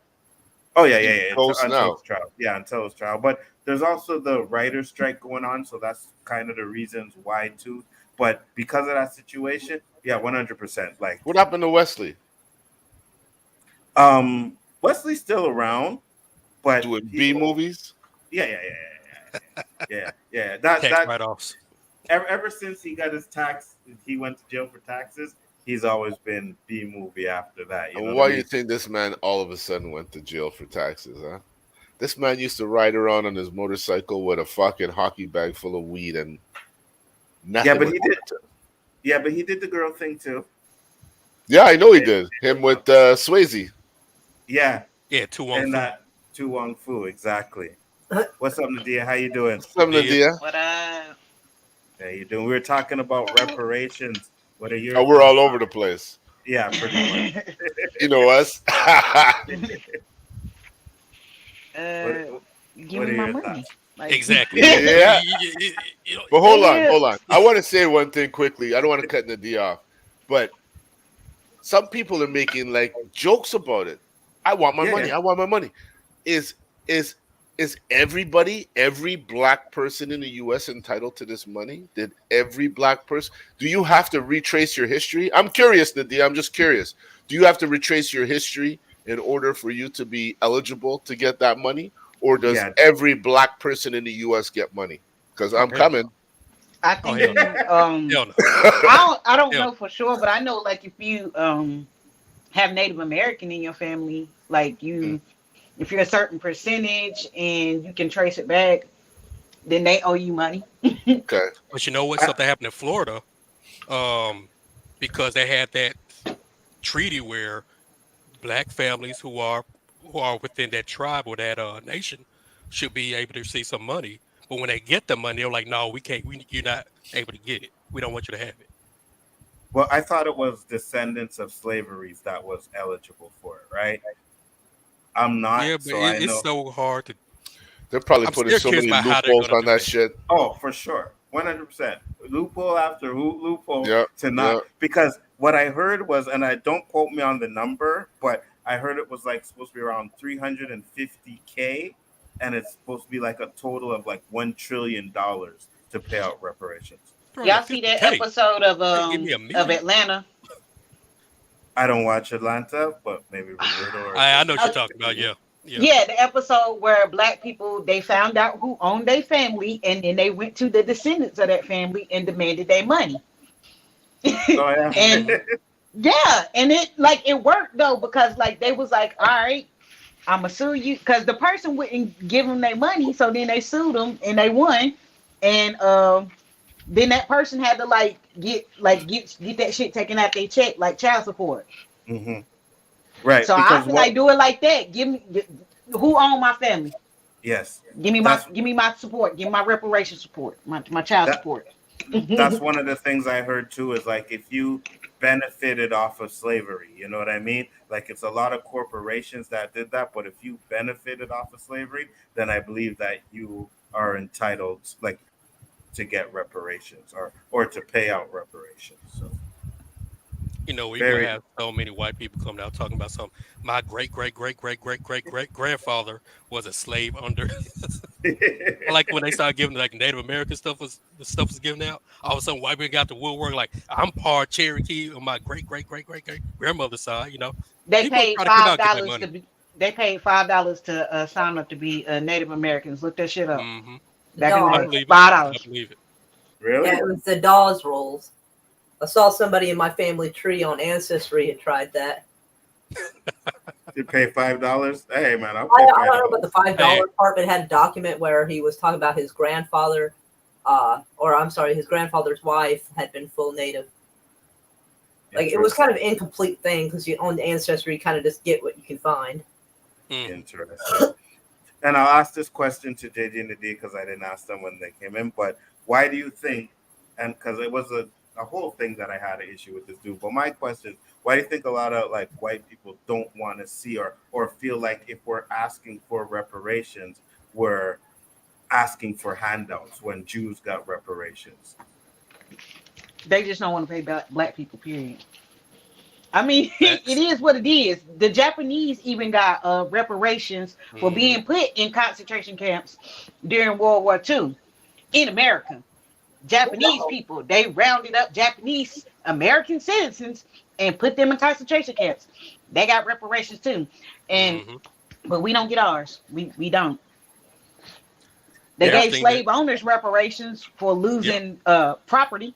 Oh yeah. Until his trial. Yeah, until his trial. But there's also the writer's strike going on, so that's kind of the reasons why too. But because of that situation, 100%. Like, what happened to Wesley? Wesley's still around, but doing B movies. Yeah. That write-offs. ever since he got his tax, he went to jail for taxes. He's always been B movie after that. You know And what why I do you mean? think this man all of a sudden went to jail for taxes, huh? This man used to ride around on his motorcycle with a fucking hockey bag full of weed and Yeah, nothing but would he happen did. to him. Yeah, but he did the girl thing too. Yeah, I know he did. Him with Swayze. Yeah, Yeah, Tu Wong and Fu. that Tu Wong Fu exactly. What's up, Nadia? How you doing? Something, Did. Dia. What up? How you doing? We were talking about reparations. What are your Oh, we're all thoughts over on the it? place. Yeah, pretty much. You know us. What Give What me are my your money. thoughts? Like, Exactly. Yeah. You know, But hold on, Yeah. hold on. I want to say one thing quickly. I don't want to cut Nadia off, but some people are making like jokes about it. I want my Yeah, money. yeah. I want my money. Is is is everybody, every black person in the U.S. entitled to this money? Did every black person? Do you have to retrace your history? I'm curious, Nadia. I'm just curious. Do you have to retrace your history in order for you to be eligible to get that money, or does Yeah. every black person in the U.S. get money? Because oh I'm hell coming. no. I Oh think hell no. you Hell no. I don't Hell know for sure, but I know like if you have Native American in your family, like Mm. you if you're a certain percentage and you can trace it back, then they owe you money. Okay. But you know what? I, Something happened in Florida. Um, because they had that treaty where black families who are within that tribe or that nation should be able to receive some money. But when they get the money, they're like, "No, we can't. You're not able to get it. We don't want you to have it." well, I thought it was descendants of slaveries that was eligible for it, right? I'm Yeah, not, but so I it's know. so hard to. They're probably I'm putting still so curious many about how they're loopholes gonna on do that that. shit. Oh, for sure, 100%. Loophole after loophole Yeah, to yeah. not, because what I heard was, and I don't quote me on the number, but I heard it was like supposed to be around 350K, and it's supposed to be like a total of like $1 trillion to pay out reparations. Y'all see that 350K. episode Hey, give me a of million. Atlanta? I don't watch Atlanta, but maybe Roberto or I know David what you're Uh, talking about. Yeah, yeah. yeah, the episode where black people they found out who owned their family and then they went to the descendants of that family and demanded their money. Oh yeah. And Hmm. yeah, and it like it worked though because like they was like, all right, I'ma sue you because the person wouldn't give them their money, so then they sued them and they won, and then that person had to get that shit taken out their check like child support. Hmm. Right, So I because feel what? like do it like that. Who own my family? Yes, that's Give me my support. Give me my reparation support. My child that. support. That's one of the things I heard too. Is like if you benefited off of slavery, you know what I mean? Like it's a lot of corporations that did that, but if you benefited off of slavery, then I believe that you are entitled, like, to get reparations or to pay out reparations. So You know, we're gonna very. have so many white people coming out talking about something. My great grandfather was a slave under. I like when they started giving like Native American stuff was the stuff was given out. All of a sudden, white people got the woodwork. Like I'm part Cherokee on my great grandmother's side. You know, they people are paid trying to come five out and get their dollars money. to be. They paid $5 to sign up to be Native Americans. Look that shit up. Hmm. Back in the I Dawes. day, believe it. I $5. believe it. Really? Yeah, it was the Dawes rolls. I saw somebody in my family tree on Ancestry had tried that. You pay $5? Hey man, I'll I, pay I don't know about $5. the $5 Hey, part, but it had a document where he was talking about his grandfather, or I'm sorry, his grandfather's wife had been full Native. Like it was kind of an incomplete thing because you on the Ancestry, you kind of just get what you can find. Interesting. And I'll ask this question to JJ and the D because I didn't ask them when they came in. But why do you think? And because it was a whole thing that I had an issue with this dude. But my question is, why do you think a lot of like white people don't want to see or feel like if we're asking for reparations, we're asking for handouts when Jews got reparations? They just don't want to pay black people. Period. I mean, it facts. is what it is. The Japanese even got reparations for Hmm. being put in concentration camps during World War II in America. Japanese people, they rounded up Japanese American citizens and put them in concentration camps. They got reparations too. And Hmm. but we don't get ours. We don't. They Yeah, I gave think slave that. owners reparations for losing property.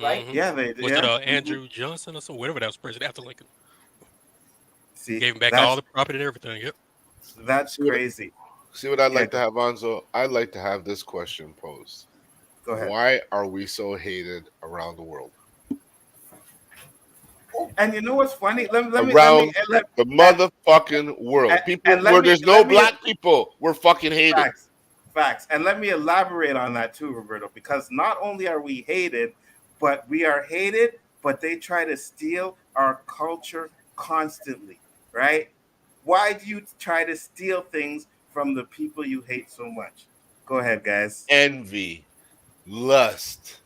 Right. Mhm. Yeah, they Was it yeah. Andrew Johnson or something? Whatever that was president after Lincoln. See, Gave him back all the property and everything. Yep. that's crazy. See what I'd Yeah, like to have, Anzo? I'd like to have this question posed. go ahead. Why are we so hated around the world? And you know what's funny? Around the and, motherfucking world. People and where there's no black people, we're fucking hated. facts. And let me elaborate on that too, Roberto, because not only are we hated, but we are hated, but they try to steal our culture constantly, right? Why do you try to steal things from the people you hate so much? Go ahead, guys. Envy, lust,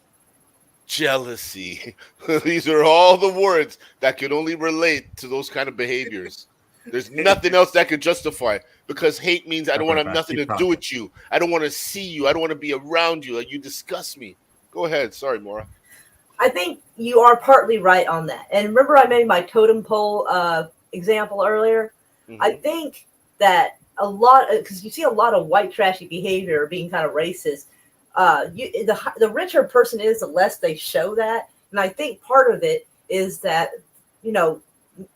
jealousy. These are all the words that can only relate to those kind of behaviors. There's nothing else that can justify, because hate means I don't want to have nothing to do with you. I don't want to see you. I don't want to be around you. Like, you disgust me. Go ahead. Sorry, Maura. I think you are partly right on that. And remember, I made my totem pole example earlier. Mm-hmm. I think that a lot, because you see a lot of white trashy behavior being kind of racist. The richer a person is, the less they show that. And I think part of it is that,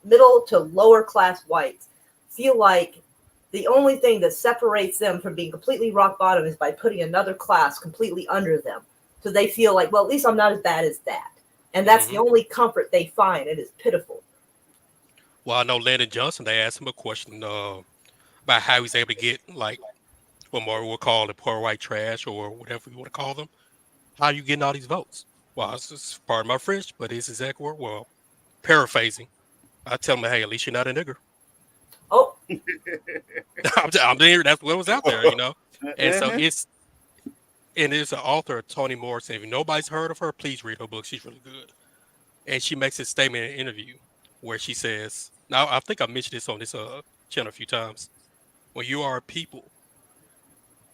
middle to lower class whites feel like the only thing that separates them from being completely rock bottom is by putting another class completely under them. So they feel like, well, at least I'm not as bad as that. And that's the only comfort they find. It is pitiful. Well, I know Landon Johnson, they asked him a question about how he's able to get, like, what Mario will call the poor white trash or whatever you want to call them. How are you getting all these votes? Well, it's just part of my French, but it's exact word. Well, paraphrasing. I tell them, hey, at least you're not a nigger. Oh. I'm there. That's what was out there, And so it's an author, Toni Morrison. If nobody's heard of her, please read her book. She's really good. And she makes a statement in an interview where she says, now I think I mentioned this on this channel a few times. When you are a people,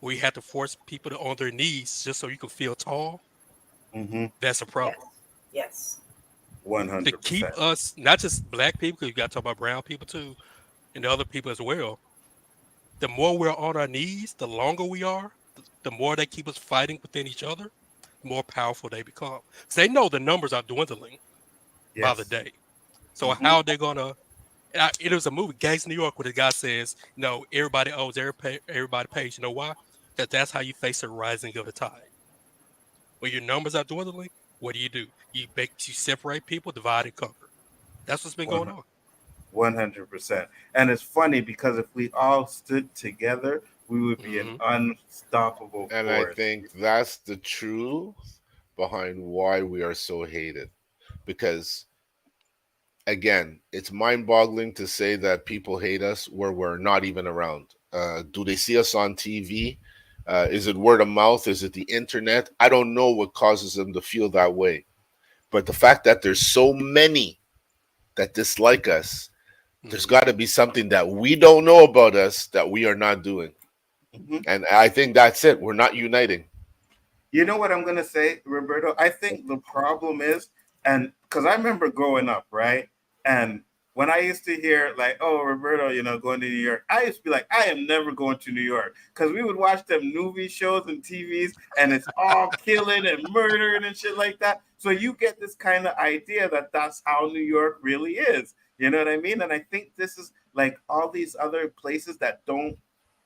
where you have to force people to on their knees just so you can feel tall, that's a problem. Yes. 100%. To keep us, not just black people, because you got to talk about brown people too, and the other people as well. The more we're on our knees, the longer we are, the more they keep us fighting within each other, the more powerful they become. Because they know the numbers are dwindling by the day. So how are they going to... It was a movie, Gangs of New York, where the guy says, everybody owes, everybody pays. You know why? That's how you face the rising of the tide. When your numbers are dwindling, what do? You separate people, divide and conquer. That's what's been going on. 100%. And it's funny because if we all stood together, we would be an unstoppable and force. I think that's the truth behind why we are so hated. Because, again, it's mind-boggling to say that people hate us where we're not even around. Do they see us on TV? Is it word of mouth? Is it the internet? I don't know what causes them to feel that way. But the fact that there's so many that dislike us, there's got to be something that we don't know about us that we are not doing. And I think that's it. We're not uniting. You know what I'm going to say, Roberto? I think the problem is, and because I remember growing up, right? And when I used to hear like, oh, Roberto, going to New York, I used to be like, I am never going to New York, because we would watch them movie shows and TVs and it's all killing and murdering and shit like that. So you get this kind of idea that that's how New York really is. You know what I mean? And I think this is like all these other places that don't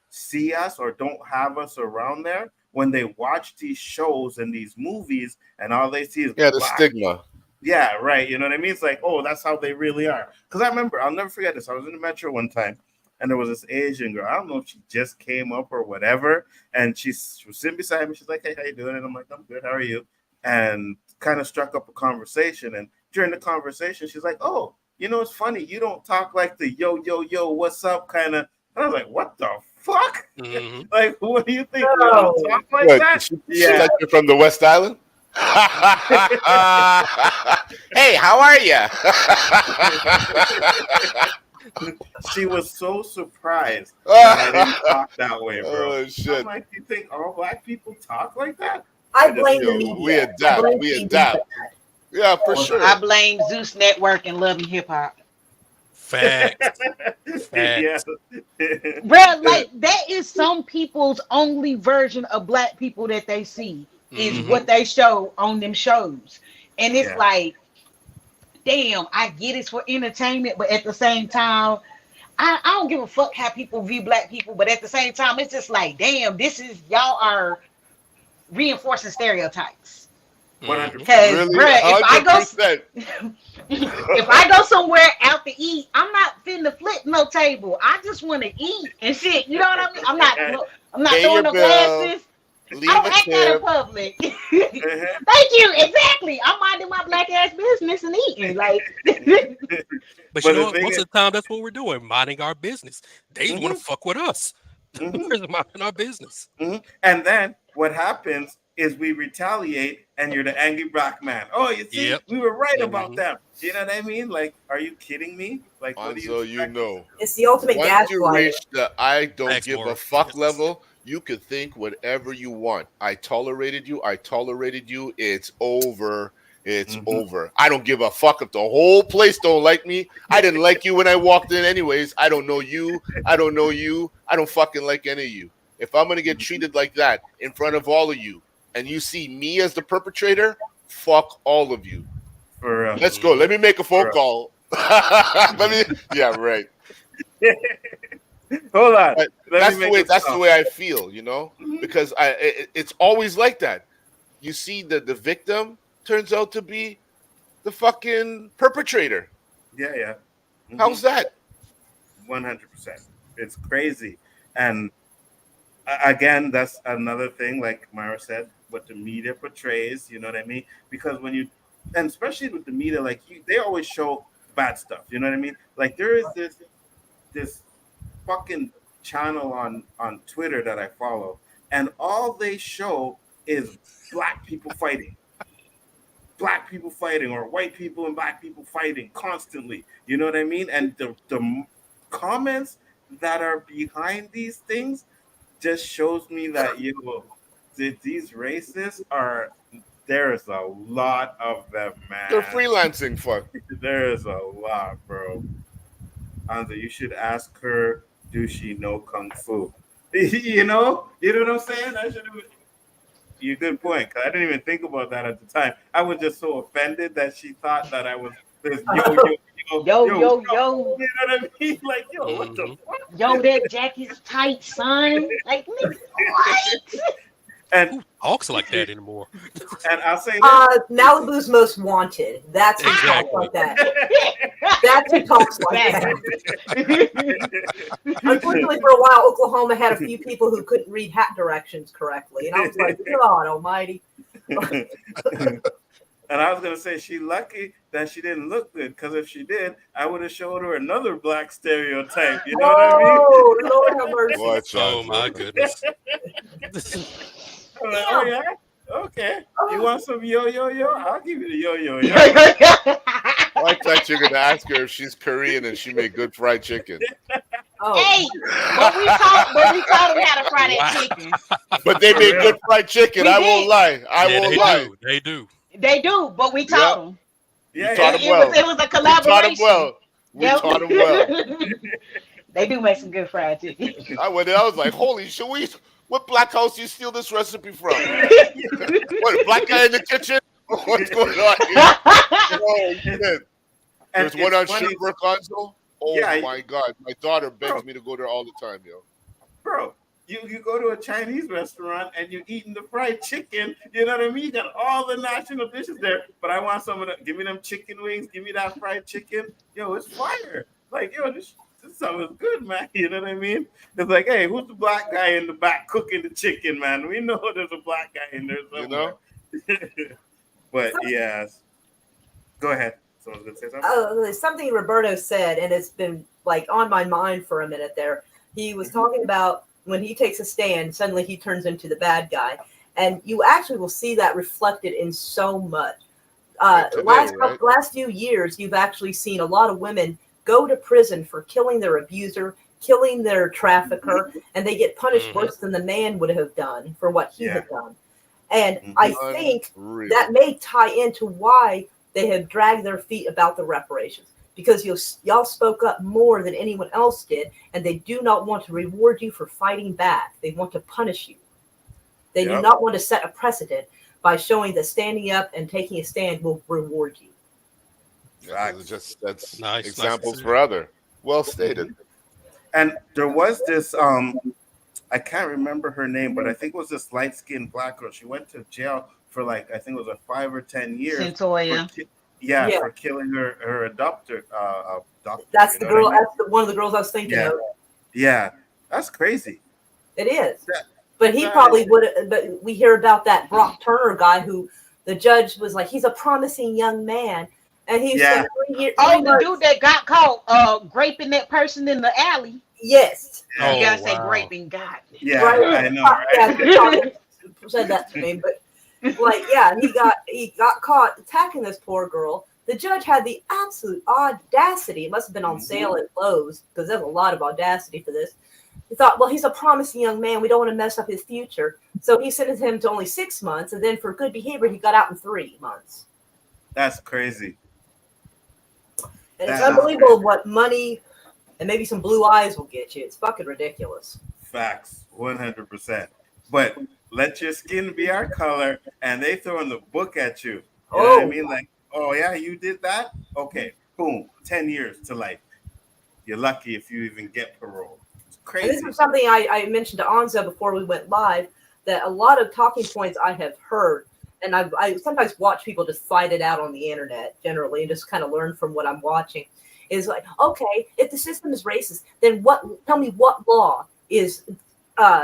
see us or don't have us around there. When they watch these shows and these movies and all they see is the stigma. Yeah, right. You know what I mean? It's like, oh, that's how they really are. Because I remember, I'll never forget this. I was in the metro one time and there was this Asian girl. I don't know if she just came up or whatever. And she was sitting beside me. She's like, hey, how you doing? And I'm like, I'm good. How are you? And kind of struck up a conversation. And during the conversation, she's like, oh, it's funny. You don't talk like the yo, what's up kind of. And I was like, what the fuck? Like, what do you think? You don't talk like that? She's like you're from the West Island? Hey, how are you? She was so surprised that I didn't talk that way, bro. Oh, shit. I'm like, you think all black people talk like that? I blame the media. We adapt. Yeah, for sure. I blame Zeus Network and Love and Hip Hop. Facts. Yeah. Facts. Bruh, like that is some people's only version of black people that they see is Mhm. what they show on them shows. And it's Yeah. like, damn, I get it's for entertainment, but at the same time, I don't give a fuck how people view black people, but at the same time, it's just like, damn, this is y'all are reinforcing stereotypes. Mhm. 100%. Cause Really, bruh, 100%. if I go somewhere out to eat, I'm not finna flip no table. I just want to eat and shit. You know what I mean? I'm not Pay your throwing no bill, glasses. I leave don't a act out in tip. public. Uh-huh. Thank you. Exactly. I'm minding my black ass business and eating. Like, But you But know the what? thing Most is, of the time, that's what we're doing, minding our business. They want mhm, to fuck with us. mhm, We're minding our business. and then what happens is we retaliate, and you're the angry black man. Oh, you see, Yep. we were right about Mhm. them. You know what I mean? Like, are you kidding me? Like, what do you Anzo, you expect me to know. It's the ultimate Once you gaslighting. reach the I don't Thanks, give a Laura. fuck level, you can think whatever you want. I tolerated you. I tolerated you. It's over. It's do? over. I don't give a fuck if the whole place don't like me. I didn't like you when I walked in anyways. I don't know you. I don't know you. I don't fucking like any of you. If I'm gonna get treated like that in front of all of you and you see me as the perpetrator, fuck all of you. For Let's go. Let Mhm. me make a phone for call. Let me yeah, right. hold on. But Let me make a that's the call. way I feel, you know, Mhm. because it's always like that. You see the victim turns out to be the fucking perpetrator. Yeah, yeah. How's that? 100%. It's crazy. And again, that's another thing, like Myra said, what the media portrays, you know what I mean? Because when you, and especially with the media, like they always show bad stuff, you know what I mean? Like there is this fucking channel on Twitter that I follow, and all they show is black people fighting, or white people and black people fighting constantly. You know what I mean? And the comments that are behind these things just shows me that these racists are, there's a lot of them, They're man. freelancing fuck. There's a lot, bro. Anza, you should ask her, do she know kung fu? You know what I'm saying? I should have. You good point. 'Cause I didn't even think about that at the time. I was just so offended that she thought that I was this yo, yo. yo, yo, You know what I mean? Like, yo, what the Mhm. yo, that jacket's tight, son. Like, nigga, what? and Who talks like that anymore? and I'll say this. Malibu's most wanted. That's who talks Exactly. like that. That's who talks like that. Unfortunately, for a while, Oklahoma had a few people who couldn't read hat directions correctly, and I was like, God Almighty! And I was gonna say she lucky that she didn't look good, because if she did, I would have showed her another black stereotype. You know what I mean? Oh, Lord have mercy! Watch Oh out. my goodness. I'm like, oh yeah, okay. You want some yo? I'll give you the yo. I thought you were gonna ask her if she's Korean and she made good fried chicken. Oh, Hey, but we taught them how to fry that Wow. chicken. But they For made real. good fried chicken. We I did. won't lie. I Yeah, won't they lie. do. They do. They do, but we taught Yep. them. Yeah, taught yeah. him well. It was a We taught collaboration. him well. We Yep. taught him well. They do make some good fried chicken. I went in, I was like, holy shit, what black house you steal this recipe from? What, black guy in the kitchen? What's going on here? Oh, shit. And There's one on it's funny, Schuberg console. Oh Yeah, my God. My daughter begs Bro. me to go there all the time, yo. bro. You go to a Chinese restaurant and you're eating the fried chicken. You know what I mean? You got all the national dishes there, but I want some of the. Give me them chicken wings. Give me that fried chicken. Yo, it's fire. Like, yo, this stuff is good, man. You know what I mean? It's like, hey, who's the black guy in the back cooking the chicken, man? We know there's a black guy in there You somewhere. know? But yes, go ahead. Someone's gonna say something. something Roberto said, and it's been like on my mind for a minute there. He was talking about when he takes a stand, suddenly he turns into the bad guy. And you actually will see that reflected in so much. Today, right? Last few years, you've actually seen a lot of women go to prison for killing their abuser, killing their trafficker, and they get punished Mhm. worse than the man would have done for what he Yeah. had done. And I think Unreal. that may tie into why they have dragged their feet about the reparations. because y'all spoke up more than anyone else did, and they do not want to reward you for fighting back. They want to punish you. They do not want to set a precedent by showing that standing up and taking a stand will reward you. Yeah, that's Nice, examples nice. for other. Well stated. And there was this I can't remember her name, but I think it was this light-skinned black girl. She went to jail for like, I think it was a 5 or 10 years. Centoya. For killing her adopter. That's you the know girl. what I mean? That's one of the girls I was thinking of. Yeah, that's crazy. It is. That- But he probably would. But we hear about that Brock Turner guy who the judge was like, he's a promising young man, and he said 3 years. The dude that got caught raping that person in the alley. Yes. Oh, You gotta say wow. raping, God. Yeah, Right. I know, right? Yeah, he said that to me, but like, yeah, he got caught attacking this poor girl. The judge had the absolute audacity. It must have been on sale at Lowe's because there's a lot of audacity for this. He thought, well, he's a promising young man. We don't want to mess up his future. So he sentenced him to only 6 months. And then for good behavior, he got out in 3 months. That's crazy. And it's unbelievable what money and maybe some blue eyes will get you. It's fucking ridiculous. Facts, 100%. But let your skin be our color, and they throwing the book at you. You know what I mean? Like, oh, yeah, you did that? Okay, boom, 10 years to life. You're lucky if you even get parole. Crazy. And this is something I mentioned to Nzo before we went live, that a lot of talking points I have heard, and I sometimes watch people just fight it out on the internet generally and just kind of learn from what I'm watching, is like, okay, if the system is racist, then tell me what law is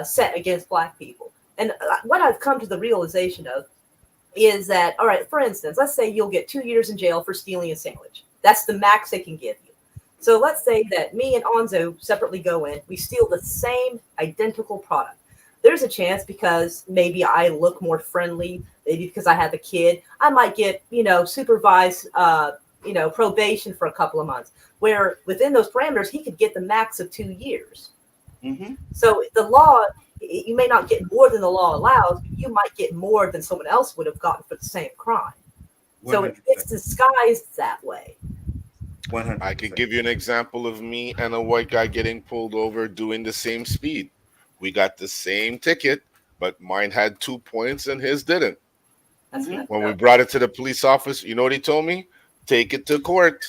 set against black people. And what I've come to the realization of is that, all right, for instance, let's say you'll get 2 years in jail for stealing a sandwich. That's the max they can give you. So let's say that me and Nzo separately go in, we steal the same identical product. There's a chance because maybe I look more friendly, maybe because I have a kid, I might get, supervised, probation for a couple of months, where within those parameters, he could get the max of 2 years. Mm-hmm. So the law, you may not get more than the law allows, but you might get more than someone else would have gotten for the same crime. 100%. So it's disguised that way. 100%. I can give you an example of me and a white guy getting pulled over doing the same speed. We got the same ticket, but mine had 2 points and his didn't. When we brought it to the police office, you know what he told me? Take it to court.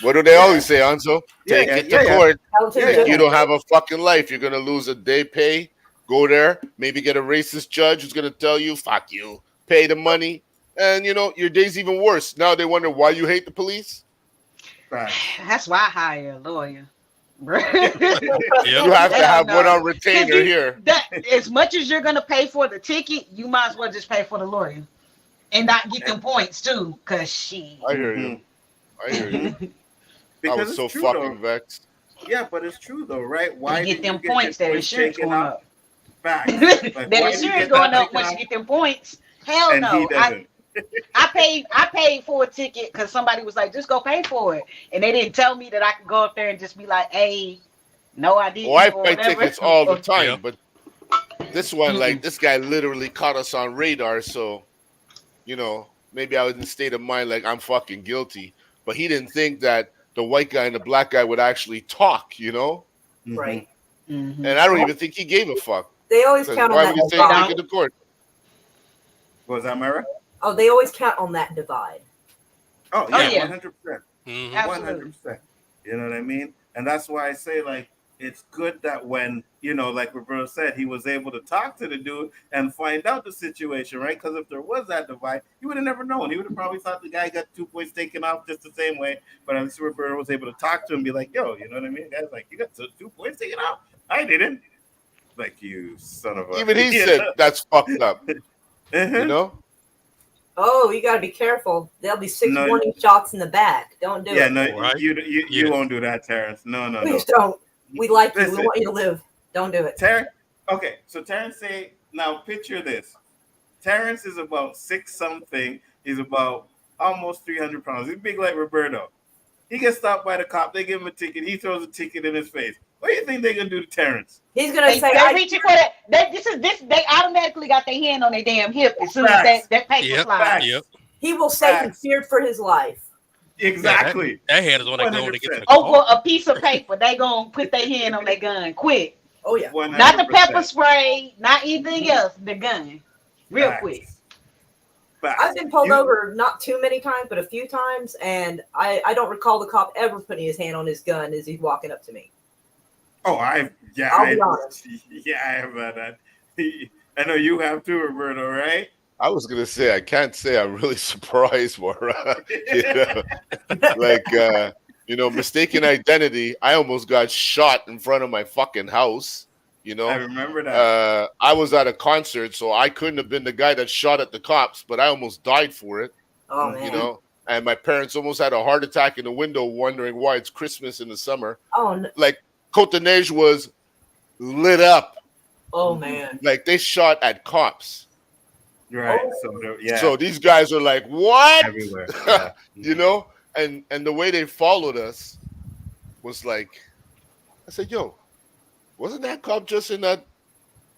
What do they always say, Nzo? Take it to court. If you don't have a fucking life, you're going to lose a day pay. Go there, maybe get a racist judge who's going to tell you, fuck you, pay the money. And, your day's even worse. Now they wonder why you hate the police. Right. That's why I hire a lawyer. You have to have one on retainer here. As much as you're gonna pay for the ticket, you might as well just pay for the lawyer, and not get them points too. Cause I hear you. I was so true, fucking vexed. Yeah, but it's true though, right? Why you get them points? That insurance going up. Back. That insurance going up once you get them points. Hell and no. He doesn't. I paid for a ticket because somebody was like, just go pay for it. And they didn't tell me that I could go up there and just be like, hey, no, I didn't. Well, I pay tickets all the time, but this one, like, this guy literally caught us on radar. So, maybe I was in a state of mind like I'm fucking guilty. But he didn't think that the white guy and the black guy would actually talk, Right. Mm-hmm. And I don't even think he gave a fuck. They always count on why that would you say divide. take it to court? Was that Myra? Oh, they always count on that divide. Oh yeah, 100%. 100%. You know what I mean? And that's why I say, like, it's good that when, like Roberto said, he was able to talk to the dude and find out the situation, right? Because if there was that divide, he would have never known. He would have probably thought the guy got 2 points taken off just the same way. But at least Roberto was able to talk to him and be like, yo, you know what I mean? The guy's like, you got 2 points taken off? I didn't. Like, you son of a... Even he said that's fucked up. Oh, you got to be careful. There'll be 6 warning shots in the back. Don't do it. Yeah, no, you won't do that, Terrence. No. Please don't. We like you. We want you to live. Don't do it. Terrence, okay, so Terrence say, now picture this. Terrence is about 6 something. He's about almost 300 pounds. He's big like Roberto. He gets stopped by the cop. They give him a ticket. He throws a ticket in his face. What do you think they're going to do to Terrence? He's going to say, they reaching for that. They automatically got their hand on their damn hip as soon as that paper flies. He will say he feared for his life. Exactly. That hand is on that gun to get to 100%. the Over car. a piece of paper, they gonna put their hand on their gun quick. Oh yeah. 100%. Not the pepper spray, not anything else. The gun, real quick. Facts. Facts. I've been pulled You- over not too many times, but a few times, and I don't recall the cop ever putting his hand on his gun as he's walking up to me. Oh, I'll be honest. Yeah, I have that. I know you have too, Roberto, right? I was gonna say I can't say I'm really surprised, Maura. You know, like mistaken identity. I almost got shot in front of my fucking house. You I know, remember that. I was at a concert, so I couldn't have been the guy that shot at the cops, but I almost died for it. Oh man. You know, and my parents almost had a heart attack in the window, wondering why it's Christmas in the summer. Oh no. Like Côte de Neige was lit up. Oh man. Like they shot at cops. Right. Oh. So these guys are like, what? Everywhere. Yeah. You know, and the way they followed us was like, I said, yo, wasn't that cop just in that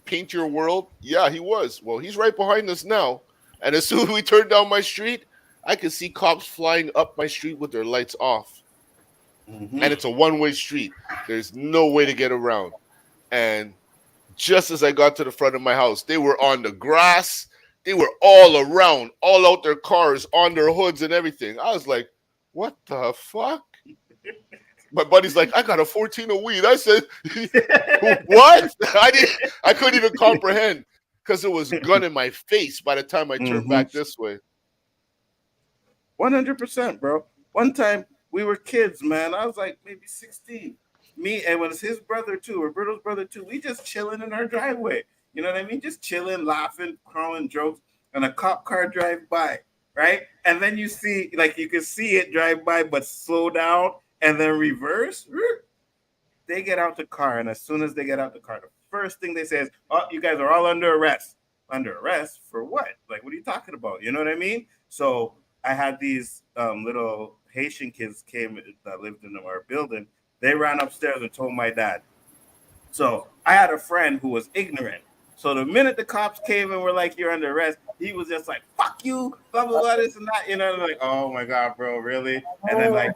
Paint Your World? Yeah, he was. Well, he's right behind us now. And as soon as we turned down my street, I could see cops flying up my street with their lights off. Mhm. And it's a one-way street. There's no way to get around. And just as I got to the front of my house, they were on the grass. They were all around, all out their cars, on their hoods and everything. I was like, what the fuck? My buddy's like, I got a 14 of weed. I said, what? I couldn't even comprehend because it was gun in my face by the time I turned back this way. 100%, bro. One time we were kids, man. I was like maybe 16. Me and it was his brother too, Roberto's brother too. We just chilling in our driveway. You know what I mean? Just chilling, laughing, crawling jokes, and a cop car drive by, right? And then you see, like you can see it drive by, but slow down and then reverse. They get out the car, and as soon as they get out the car, the first thing they say is, "Oh, you guys are all under arrest." Under arrest for what? Like, what are you talking about? You know what I mean? So I had these little Haitian kids came that lived in our building. They ran upstairs and told my dad. So I had a friend who was ignorant. So the minute the cops came and were like, "You're under arrest," he was just like, "Fuck you," blah blah blah, this and that. You know, like, oh my god, bro, really? And then like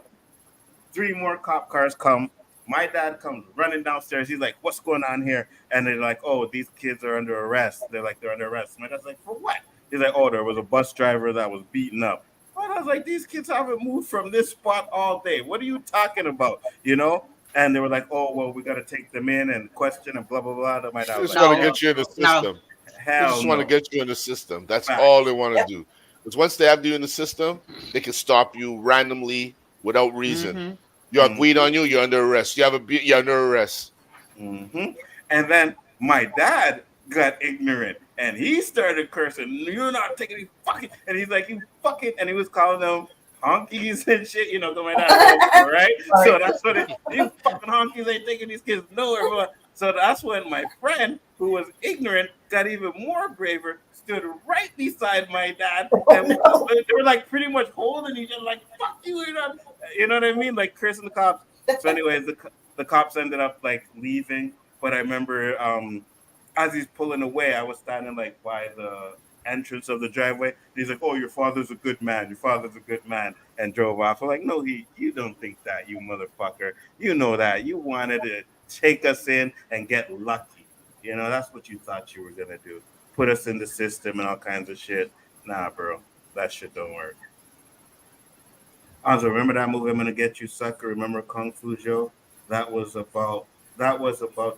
3 more cop cars come. My dad comes running downstairs. He's like, "What's going on here?" And they're like, "Oh, these kids are under arrest." They're under arrest. My dad's like, "For what?" He's like, "Oh, there was a bus driver that was beaten up." And I was like, "These kids haven't moved from this spot all day. What are you talking about?" You know? And they were like, "Oh, well, we got to take them in and question and blah, blah, blah." My dad They was just like, want to get you in the system. They hell just want to no. get you in the system. That's Facts. all they want to do. Because once they have you in the system, they can stop you randomly without reason. You have weed on you, you're under arrest. You have a beer, you're under arrest. Mm-hmm. And then my dad got ignorant and he started cursing. "You're not taking any fucking," and he's like, "You fucking," and he was calling them honkies and shit. You know, my dad knows, right? So that's what these fucking honkies ain't taking these kids nowhere. But so that's when my friend, who was ignorant, got even more braver, stood right beside my dad, and they were like pretty much holding each other, like, "Fuck you," you know what I mean? Like cursing the cops. So, anyways, the cops ended up like leaving. But I remember as he's pulling away, I was standing like by the entrance of the driveway. He's like, "Oh, your father's a good man. Your father's a good man," and drove off. I'm like, "No, you don't think that, you motherfucker. You know that. You wanted to take us in and get lucky. You know, that's what you thought you were gonna do. Put us in the system and all kinds of shit. Nah, bro, that shit don't work." Also, remember that movie, "I'm Gonna Get You, Sucker"? Remember Kung Fu Joe? That was about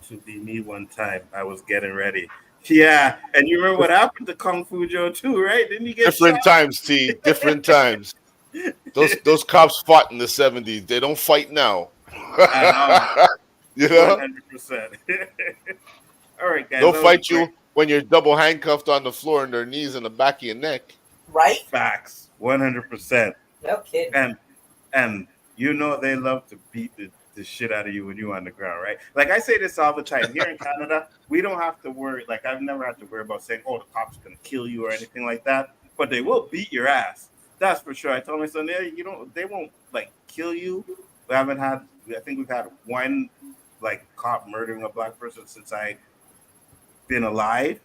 to be me one time. I was getting ready. Yeah, and you remember what happened to Kung Fu Joe too, right? Didn't he get Different shot? times, T. Different times. Those cops fought in the 70s. They don't fight now. You know? 100%. All right, guys. They'll that was fight great. you when you're double handcuffed on the floor and their knees in the back of your neck. Right? Facts. 100%. No kidding. And you know they love to beat the shit out of you when you're on the ground, right? Like I say this all the time. Here in Canada, we don't have to worry. Like I've never had to worry about saying, "Oh, the cops are gonna kill you" or anything like that. But they will beat your ass. That's for sure. I told my son, they won't like kill you. I think we've had one like cop murdering a black person since I've been alive.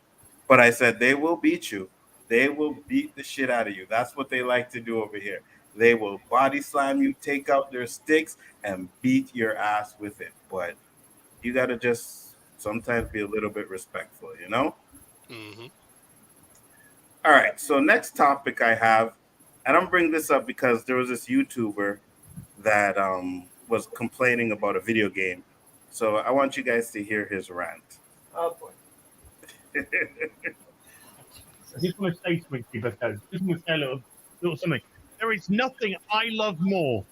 But I said they will beat you. they will beat the shit out of you. That's what they like to do over here. They will body slam you, take out their sticks, and beat your ass with it. But you got to just sometimes be a little bit respectful, you know? Mm-hmm. All right. So next topic I have, and I'm bringing this up because there was this YouTuber that was complaining about a video game. So I want you guys to hear his rant. Oh boy. I just want to say something to you, but I just want to say a little something. There is nothing I love more.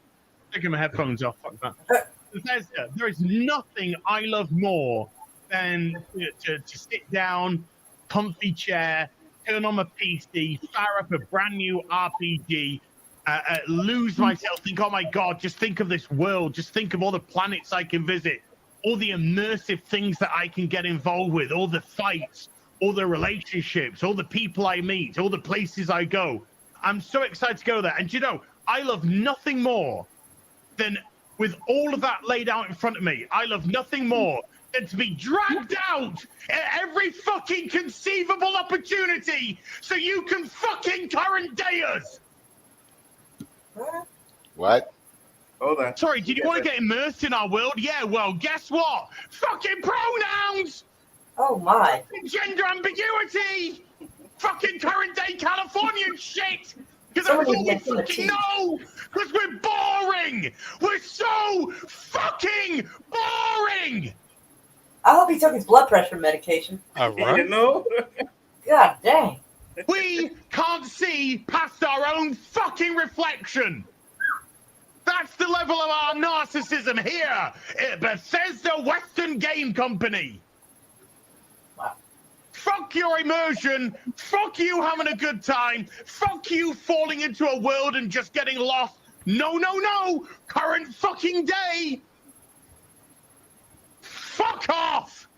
Taking my headphones off. Fuck that. There is nothing I love more than to sit down, comfy chair, turn on my PC, fire up a brand new RPG, lose myself, think, oh my God, just think of this world, just think of all the planets I can visit, all the immersive things that I can get involved with, all the fights, all the relationships, all the people I meet, all the places I go. I'm so excited to go there. And you know, I love nothing more than, with all of that laid out in front of me, I love nothing more than to be dragged out at every fucking conceivable opportunity so you can fucking current day us. What? Hold on. Sorry, did you want to get immersed in our world? Yeah, well, guess what? Fucking pronouns! Oh my. Gender ambiguity! Fucking current day Californian shit! Because that's Somebody all we get some fucking tea. know! Because we're boring! We're so fucking boring! I hope he took his blood pressure medication. All You right. know? God dang. We can't see past our own fucking reflection! That's the level of our narcissism here at Bethesda Western Game Company! Wow. Fuck your immersion. Fuck you having a good time. Fuck you falling into a world and just getting lost. No, no, no. Current fucking day. Fuck off.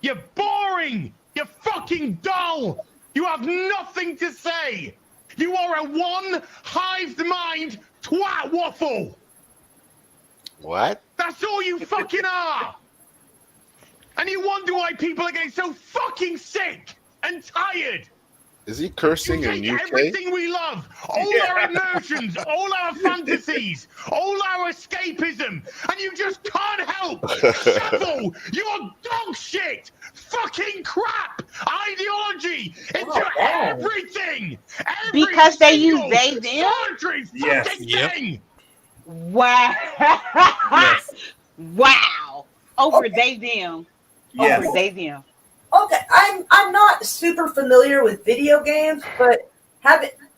You're boring. You're fucking dull. You have nothing to say. You are a one-hived mind twat waffle. What? That's all you fucking are. And you wonder why people are getting so fucking sick and tired. Is he You cursing take in UK? everything we love, all our immersions, all our fantasies, all our escapism, and you just can't help shovel your dog shit, fucking crap ideology into Oh, damn. everything. Every Because they use single they, them? solitary Yes. fucking Yep. thing. Wow. Yes. Wow. Over Okay. they them. Yes. Over they them. Okay, I'm not super familiar with video games, but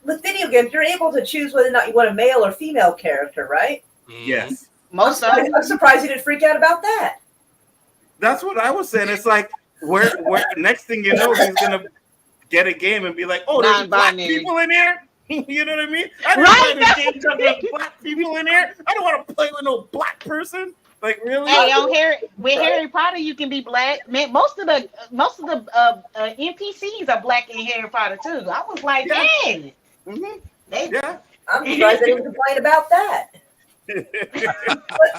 with video games, you're able to choose whether or not you want a male or female character, right? Mhm. Yes. Most of them. I'm surprised you didn't freak out about that. That's what I was saying. It's like, where next thing you know, he's going to get a game and be like, oh, there's black Non-binary. people in here? You know what I mean? I didn't Right, play this game because there's black people in here. I don't want to play with no black person. Like, really? Hey, on Harry Potter, you can be black. Man, most of the NPCs are black in Harry Potter too. I was like, Yeah. dang. Mhm. They, Yeah. I'm surprised they didn't complain about that.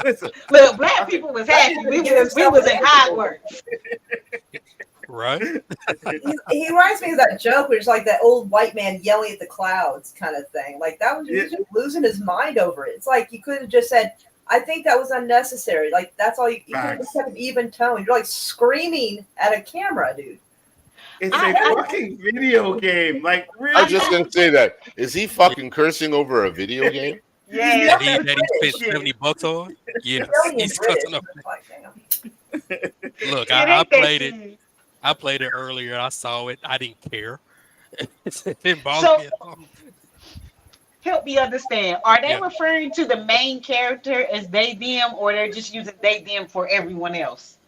Listen, Look, black people was happy. We was in Hogwarts. Right. He reminds me of that joke where it's like that old white man yelling at the clouds kind of thing. Like that was Yeah. just losing his mind over it. It's like you could have just said, I think that was unnecessary. Like that's all you could have just kept an even tone. You're like screaming at a camera, dude. it's a fucking video game. Like, really? I just didn't say that. Is he fucking cursing over a video game? Yeah. That he spent $70 on? Yes. Yelling in He's British. cussing up. It's like, damn. Look, It I ain't that played it. serious. I played it earlier. I saw it. I didn't care. It didn't bother So- me at all. Help me understand. Are they Yeah. referring to the main character as they them, or they're just using they them for everyone else?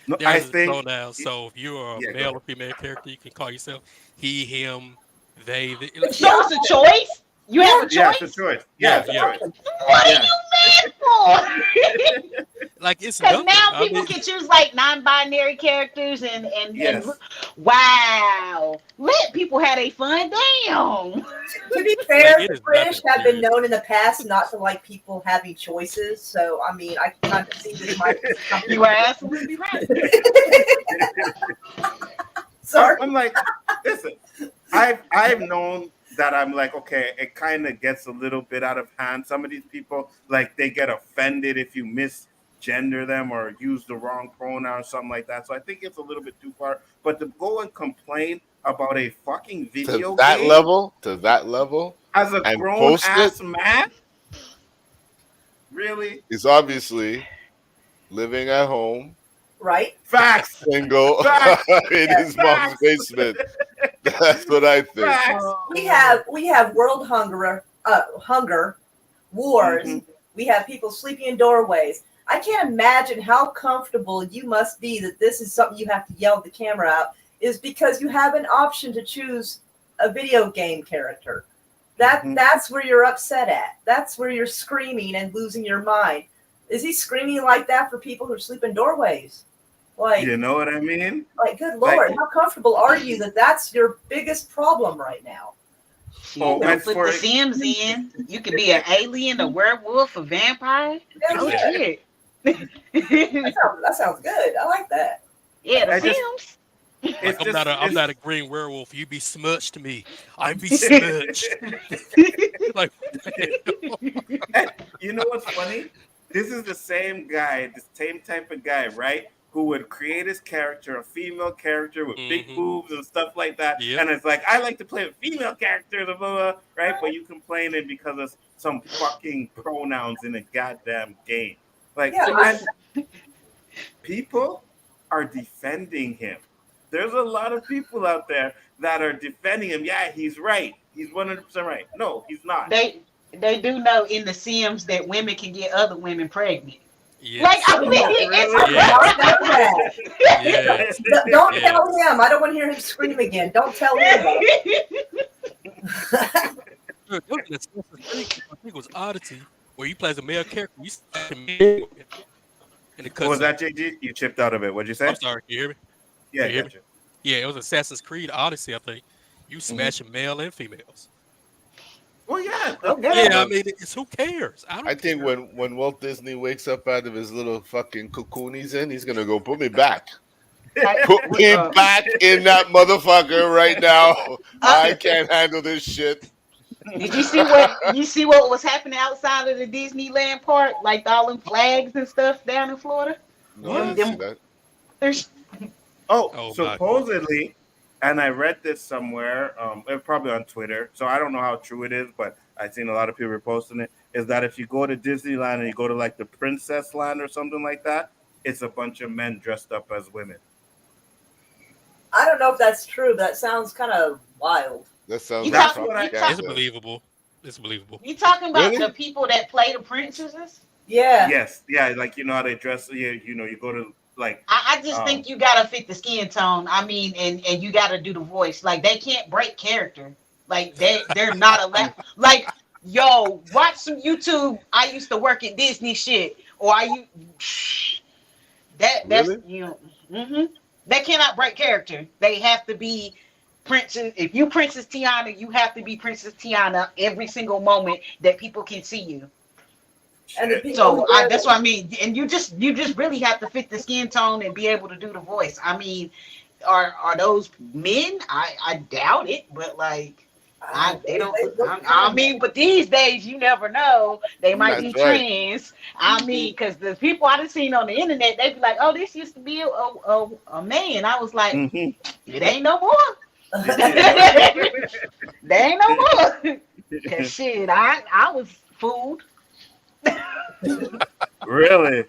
No, I There's a think pronoun. So if you're a Yeah, go male ahead. or female character, you can call yourself he, him, they. So it's a choice. You have a yeah, choice. it's a choice. Yeah, it's a Yeah. choice. What Yeah. are you mad for? Like it's Because nothing. now I people mean, can choose like non-binary characters and Yes. wow, let people have a fun. Damn. To be fair, Like, it the is British nothing have been serious. known in the past not to like people having choices. So I mean, I can kind of see this might be something. You are absolutely right. Sorry. I'm like, listen, I've known that I'm like, okay, it kind of gets a little bit out of hand. Some of these people, like, they get offended if you misgender them or use the wrong pronoun or something like that. So I think it's a little bit too far. But to go and complain about a fucking video To that game level, as a and grown post it, ass man, really? he's obviously living at home, Right? Facts. single, Facts. in his mom's Facts. basement. That's what I think. Facts. We have world hunger, wars. Mhm. We have people sleeping in doorways. I can't imagine how comfortable you must be that this is something you have to yell at the camera out, is because you have an option to choose a video game character. That's where you're upset at. That's where you're screaming and losing your mind. Is he screaming like that for people who are sleeping in doorways? Like, You know what I mean? like, good Lord, how comfortable are you that that's your biggest problem right now? Oh, Don't and put for the Sims in. You could be an alien, a werewolf, a vampire. Oh Yeah, shit. that sounds good. I like that. Yeah, the I just- Sims. it's I'm just, I'm not a green werewolf. You be smudged to me. I be smudged. Like, what the hell? you know what's funny? This is the same guy, the same type of guy, right? Who would create his character, a female character with big Mhm. boobs and stuff like that. Yep. And it's like, I like to play with female characters, blah, blah, blah, right? But you complaining because of some fucking pronouns in a goddamn game. Like, Yeah, and people are defending him. There's a lot of people out there that are defending him. Yeah, he's right. He's 100% right. No, he's not. They do know in the Sims that women can get other women pregnant. Yes. Like, I mean, Really? Yeah. Mark that down. Yes. Don't Yeah. tell him. I don't want to hear him scream again. Don't tell him. Look, there was an Assassin's Creed, I think it was Odyssey, where he plays a male character. You smash a male in the What was cutscene. that, JG? You chipped out of it. What'd you say? I'm sorry, can you hear me? Yeah, you hear gotcha. Yeah, it was Assassin's Creed Odyssey, I think. You smashing male and females. Well, yeah. Okay. Yeah, I mean, it's who cares? I think care. when Walt Disney wakes up out of his little fucking cocoon he's in, he's gonna go put me back. Put me back in that motherfucker right now. I can't handle this shit. Did you see what was happening outside of the Disneyland park? Like all them flags and stuff down in Florida? No, I didn't see that. There's Oh, my supposedly, and I read this somewhere, probably on Twitter, so I don't know how true it is, but I've seen a lot of people reposting it, is that if you go to Disneyland and you go to like the Princess Land or something like that, it's a bunch of men dressed up as women. I don't know if that's true. That sounds kind of wild. That sounds You like talk- you propaganda. It's believable. It's believable. you talking about Really? the people that play the princesses? Yeah. Yes, yeah, like you know how they dress, you know, you go to like, I just think you gotta fit the skin tone. I mean, and you gotta do the voice. Like they can't break character. Like they're not allowed. Like, yo, watch some YouTube. I used to work at Disney shit, or that's Really? you know. They cannot break character. They have to be Princess. If you Princess Tiana, you have to be Princess Tiana every single moment that people can see you. And the shit. people So who wear that's what I mean. And you just really have to fit the skin tone and be able to do the voice. I mean, are those men? I doubt it, but like they don't. I mean, but these days you never know. They might be That's right. trans. I mean, because the people I've seen on the internet, they be like, "Oh, this used to be a man." I was like, Mhm. "It ain't no more. They ain't no more." Cause shit, I was fooled. Really?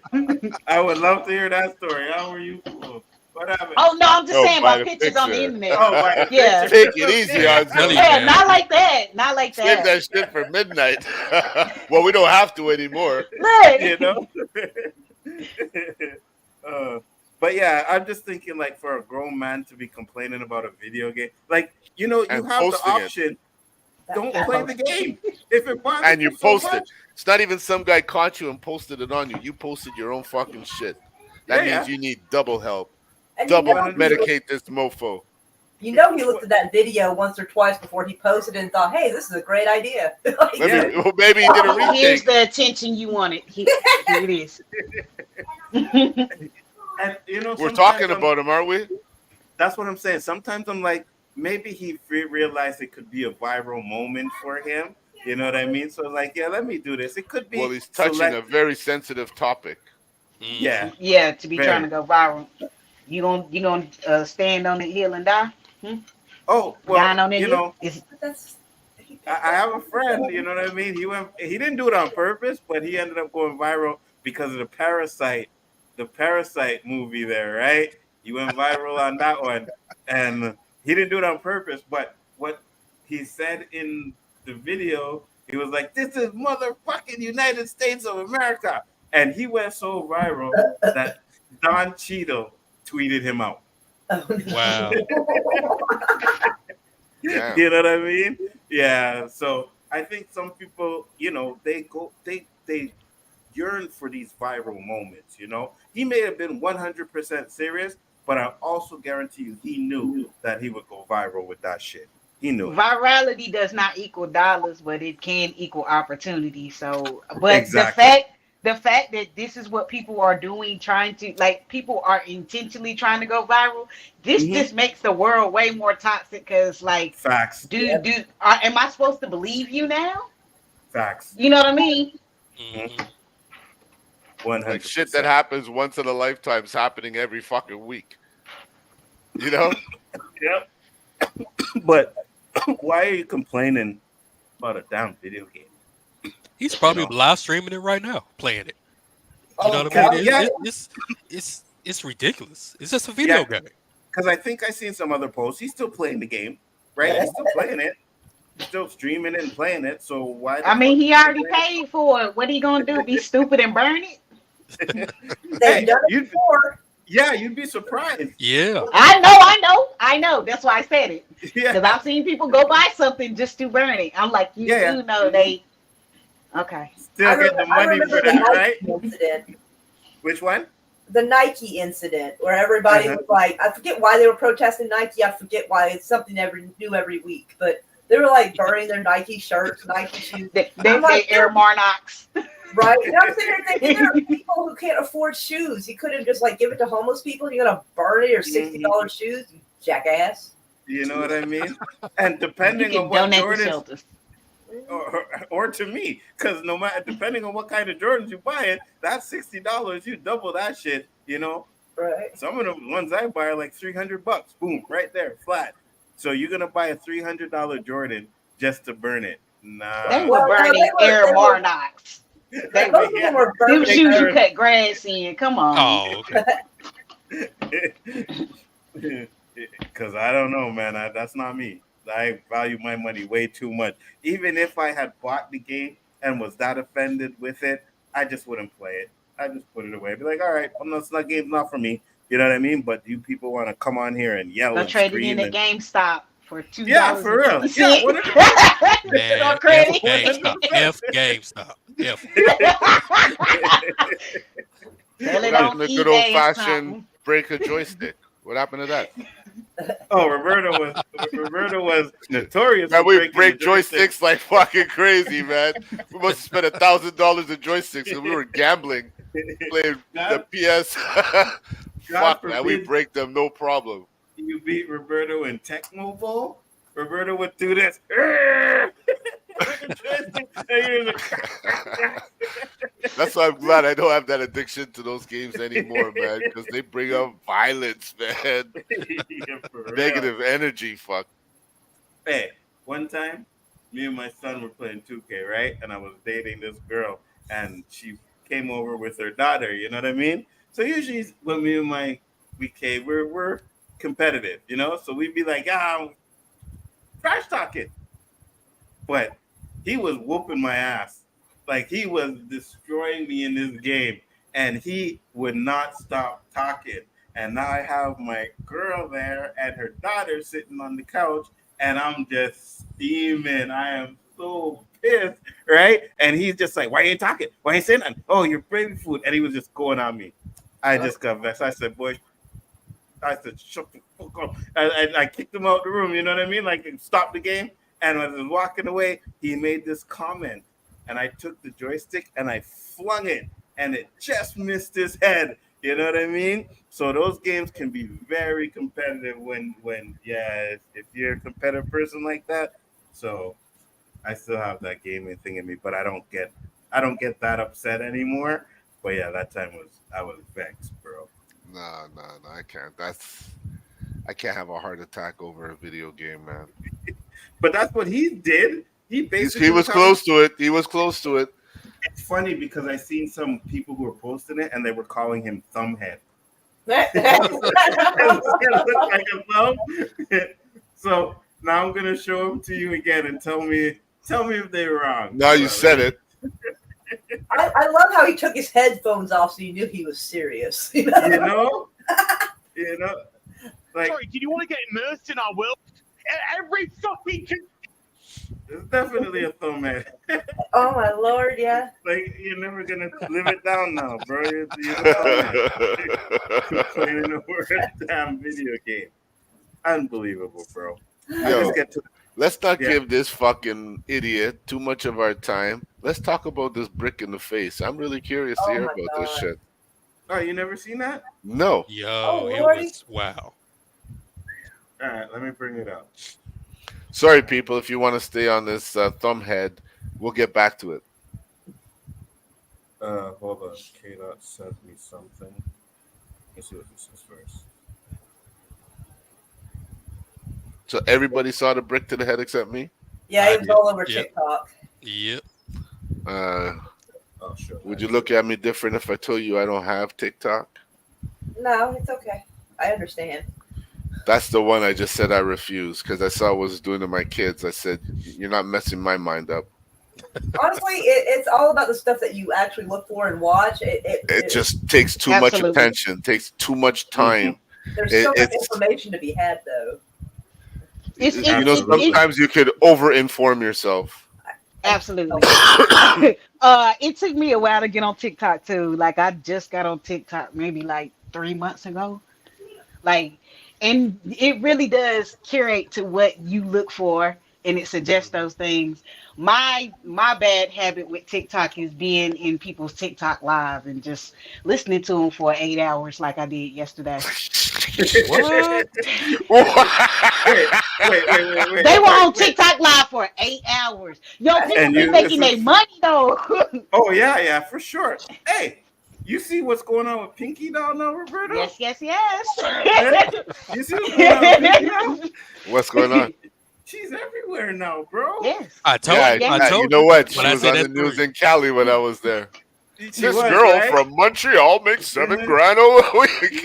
I would love to hear that story. How were you fooled? What happened? Oh no, I'm just No, saying by about the pictures on the picture. internet. Oh, my Yeah. Take it easy on Tell you, Yeah, man. not like that. Not like Save that. that shit for midnight. Well, we don't have to anymore. Look. You know? But yeah, I'm just thinking like for a grown man to be complaining about a video game, like, you know, you And have the posting it. option. Don't play the game. If it bothers And you so post it. much, It's not even some guy caught you and posted it on you. You posted your own fucking shit. That Yeah, means you need double help. And Double know he medicate this mofo. you know he looked at that video once or twice before he posted it and thought, "Hey, this is a great idea." Like, Maybe, Yeah. well, maybe he did a Here's retake. the attention you wanted. Here it is. and you know, We're sometimes talking I'm- about him, aren't we? That's what I'm saying. Sometimes I'm like, maybe he realized it could be a viral moment for him. You know what I mean? So like, yeah, let me do this. It could be Well, he's touching a select. very sensitive topic. Yeah, Yeah, to be trying very. to go viral. You gonna stand on the hill and die? Oh Dying well, on the you hill? know, But that's I have a friend. You know what I mean? He didn't do it on purpose, but he ended up going viral because of the Parasite movie. There, right? He went viral on that one, and he didn't do it on purpose. But what he said in the video, he was like, "This is motherfucking United States of America," and he went so viral that Don Cheadle tweeted him out. Wow. Damn. You know what I mean? Yeah. So I think some people, they yearn for these viral moments. He may have been 100% serious, but I also guarantee you, he knew that he would go viral with that shit. He knew it. Virality does not equal dollars, but it can equal opportunity. So, but Exactly. the fact that this is what people are doing, trying to like people are intentionally trying to go viral. This Hmm. just makes the world way more toxic. Because like, Facts. am I supposed to believe you now? Facts. You know what I mean? Mhm. 100%. Like shit that happens once in a lifetime is happening every fucking week. You know? Yep. But why are you complaining about a damn video game? He's You probably know? live streaming it right now, playing it. You know oh, what I mean? God. Yeah. It's ridiculous. It's just a Yeah. video game. Because I think I seen some other posts. He's still playing the game, right? Yeah. He's still playing it. He's still streaming it and playing it. So why the I mean, fuck he you already complaining? paid for it. What are you gonna do? Be stupid and burn it? They've Hey, done it before. you'd be surprised. Yeah. I know. That's why I said it. Yeah, Because I've seen people go buy something just to burn it. I'm like, you Yeah. do know they. Okay. still get the I money remember for the that, Nike right? incident. Which one? The Nike incident where everybody Uh-huh. was like, I forget why they were protesting Nike. I forget why. It's something new every week, but they were like burning their Nike shirts, Nike shoes. They I'm like, Air Marnox. right? And I'm sitting there thinking there are people who can't afford shoes. You couldn't just like give it to homeless people. You're gonna burn it or $60 shoes, you jackass. You know what I mean? And You depending can on what donate to Jordans, shelters. or to me, because no matter depending on what kind of Jordans you buy it, that's $60. You double that shit. Right. Some of the ones I buy are like $300. Boom, right there, flat. So you're gonna buy a $300 Jordan just to burn it? Nah. They were Well, no, burning Air Marnox. They Most of them were Them burning. shoes you cut grass in. Come on. Oh, okay. Because I don't know, man. That's not me. I value my money way too much. Even if I had bought the game and was that offended with it, I just wouldn't play it. I just put it away. Be like, all right, that game's not for me. You know what I mean? But you people want to come on here and yell Go and trade it in scream. at GameStop for $2. Yeah, for real. Yeah, what Man, On F credit. GameStop. F GameStop. F. Sell it What on happened to good eBay old or fashioned something. break a joystick? What happened to that? Oh, Roberto was notorious. Man, for we breaking break the joystick. joysticks like fucking crazy, man. We must have spent $1,000 in joysticks because we were gambling, playing the God, PS. God Fuck, man, we forbid break them no problem. you beat Roberto in Tecmo Bowl. Roberto would do this. That's why I'm glad I don't have that addiction to those games anymore, man, because they bring up violence, man. Yeah, for real. Negative energy, fuck. Hey, one time, me and my son were playing 2K, right? And I was dating this girl, and she came over with her daughter. You know what I mean? So usually, when me and we're competitive, So we'd be like, trash talking. But he was whooping my ass. Like he was destroying me in this game. And he would not stop talking. And now I have my girl there and her daughter sitting on the couch, and I'm just steaming. I am so pissed, right? And he's just like, why you ain't talking? Why you ain't saying nothing? Oh, you're baby food. And he was just going on me. I just got vexed. I said, boy, shut the fuck up. I kicked him out the room, you know what I mean? Like, stop the game. And as I was walking away, he made this comment. And I took the joystick and I flung it. And it just missed his head. You know what I mean? So those games can be very competitive when if you're a competitive person like that. So I still have that gaming thing in me, but I don't get that upset anymore. But yeah, that time I was vexed, bro. No, no, no, I can't have a heart attack over a video game, man. But that's what he did. He He basically was was having. close to it. He was close to it. It's funny because I seen some people who were posting it and they were calling him Thumbhead. It looked like a thumb. So now I'm gonna show them to you again and tell me if they're wrong. Now you said it. I love how he took his headphones off so you knew he was serious. You know, like Sorry, did you want to get immersed in our world? Every fucking. it's definitely a Thumbhead. Oh my lord, yeah. Like you're never gonna live it down now, bro. You're a Thumbhead. Complaining over a damn video game. Unbelievable, bro. Yo, Let's get to let's not Yeah. give this fucking idiot too much of our time. Let's talk about this brick in the face. I'm really curious to Oh hear my about this God. shit. Oh, you never seen that? No. Yo, Oh, it Lordy. was wow. All right, let me bring it up. Sorry, people. If you want to stay on this thumbhead, we'll get back to it. Hold on. K-Dots sent me something. Let's see what this is first. So everybody saw the brick to the head except me. Yeah, he was all over Yep. TikTok. Yep. Oh, sure. Would you look at me different if I told you I don't have TikTok? No, it's okay. I understand. That's the one I just said I refuse because I saw what it was doing to my kids. I said, "You're not messing my mind up." Honestly, it's all about the stuff that you actually look for and watch. It just takes too much Absolutely. attention, takes too much time. There's it- so much it's- information to be had, though. Sometimes you could over-inform yourself. Absolutely. It took me a while to get on TikTok too. Like I just got on TikTok maybe like 3 months ago. Like, and it really does curate to what you look for, and it suggests those things. My bad habit with TikTok is being in people's TikTok live and just listening to them for 8 hours, like I did yesterday. What? Wait. They were on TikTok live for 8 hours. Yo, people And be you- making their money though. Oh yeah, for sure. Hey, you see what's going on with Pinky Doll now, Roberto? Yes. You see what's going on with Pinky Doll? What's going on? She's everywhere now, bro. Yes. I told Yeah, I told you know what? She when I was said on the that news story. in Cali when I was there. She This was, girl right? from Montreal makes $7 Mhm. grand a week.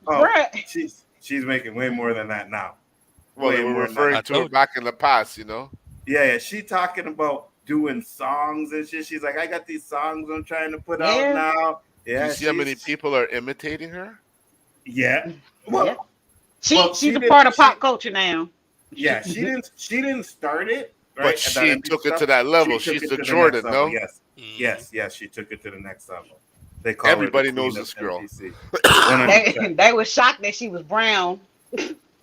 Oh, Bruh. she's making way more than that now. Well, they Way were more than that. referring I to her told you. back in the past, you know. Yeah. She talking about doing songs and shit. She's like, I got these songs I'm trying to put out Yeah. now. Do Yeah. you see how many people are imitating her? Yeah. Well, Yeah. Well, She's a did- part of pop culture now. yeah. She didn't start it, right? But she took it to that level. She took She's it the to Jordan, next level. no? Yes. She took it to the next level. They call Everybody her the queen knows of this girl. MPC. They, 100%. they were shocked that she was brown.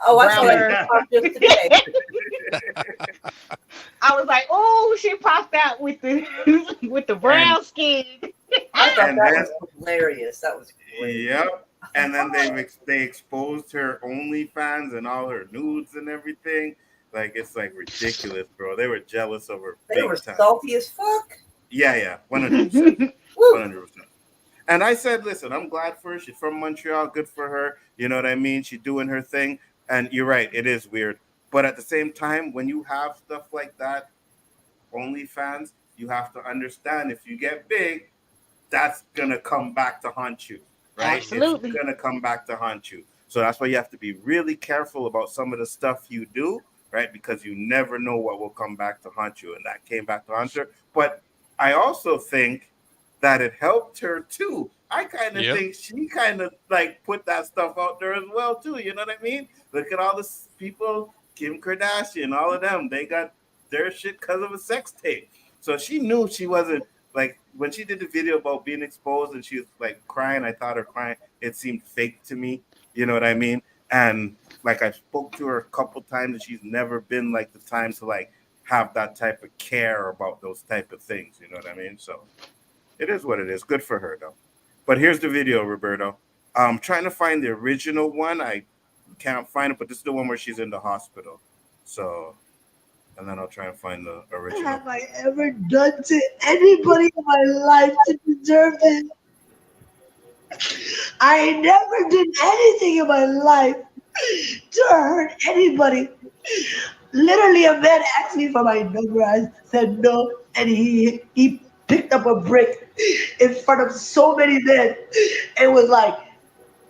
Oh, I saw Browner. that TikTok just today. I was like, oh, she popped out with the with the brown skin. I thought And that then- was hilarious. That was great. Yep. And then they exposed her OnlyFans and all her nudes and everything. Like it's like ridiculous, bro. They were jealous of her. They big were time. salty as fuck. Yeah, 100%. Woo. 100%. And I said, listen, I'm glad for her. She's from Montreal. Good for her. You know what I mean? She's doing her thing. And you're right. It is weird. But at the same time, when you have stuff like that, OnlyFans, you have to understand if you get big, that's going to come back to haunt you. Right? Absolutely. It's going to come back to haunt you. So that's why you have to be really careful about some of the stuff you do, right? Because you never know what will come back to haunt you. And that came back to haunt her. But I also think that it helped her too. I kind of Yep. think she kind of like put that stuff out there as well too. You know what I mean? Look at all the people, Kim Kardashian, all of them. They got their shit because of a sex tape. So she knew she wasn't like when she did the video about being exposed and she was like crying. I thought her crying. It seemed fake to me. You know what I mean? And like I spoke to her a couple times, and she's never been like the time to like have that type of care about those type of things. You know what I mean? So it is what it is. Good for her though. But here's the video, Roberto. I'm trying to find the original one. I can't find it, but this is the one where she's in the hospital. So, and then I'll try and find the What original. have I ever done to anybody in my life to deserve this? I never did anything in my life to hurt anybody. Literally, a man asked me for my number. I said no, and he picked up a brick in front of so many men and was like,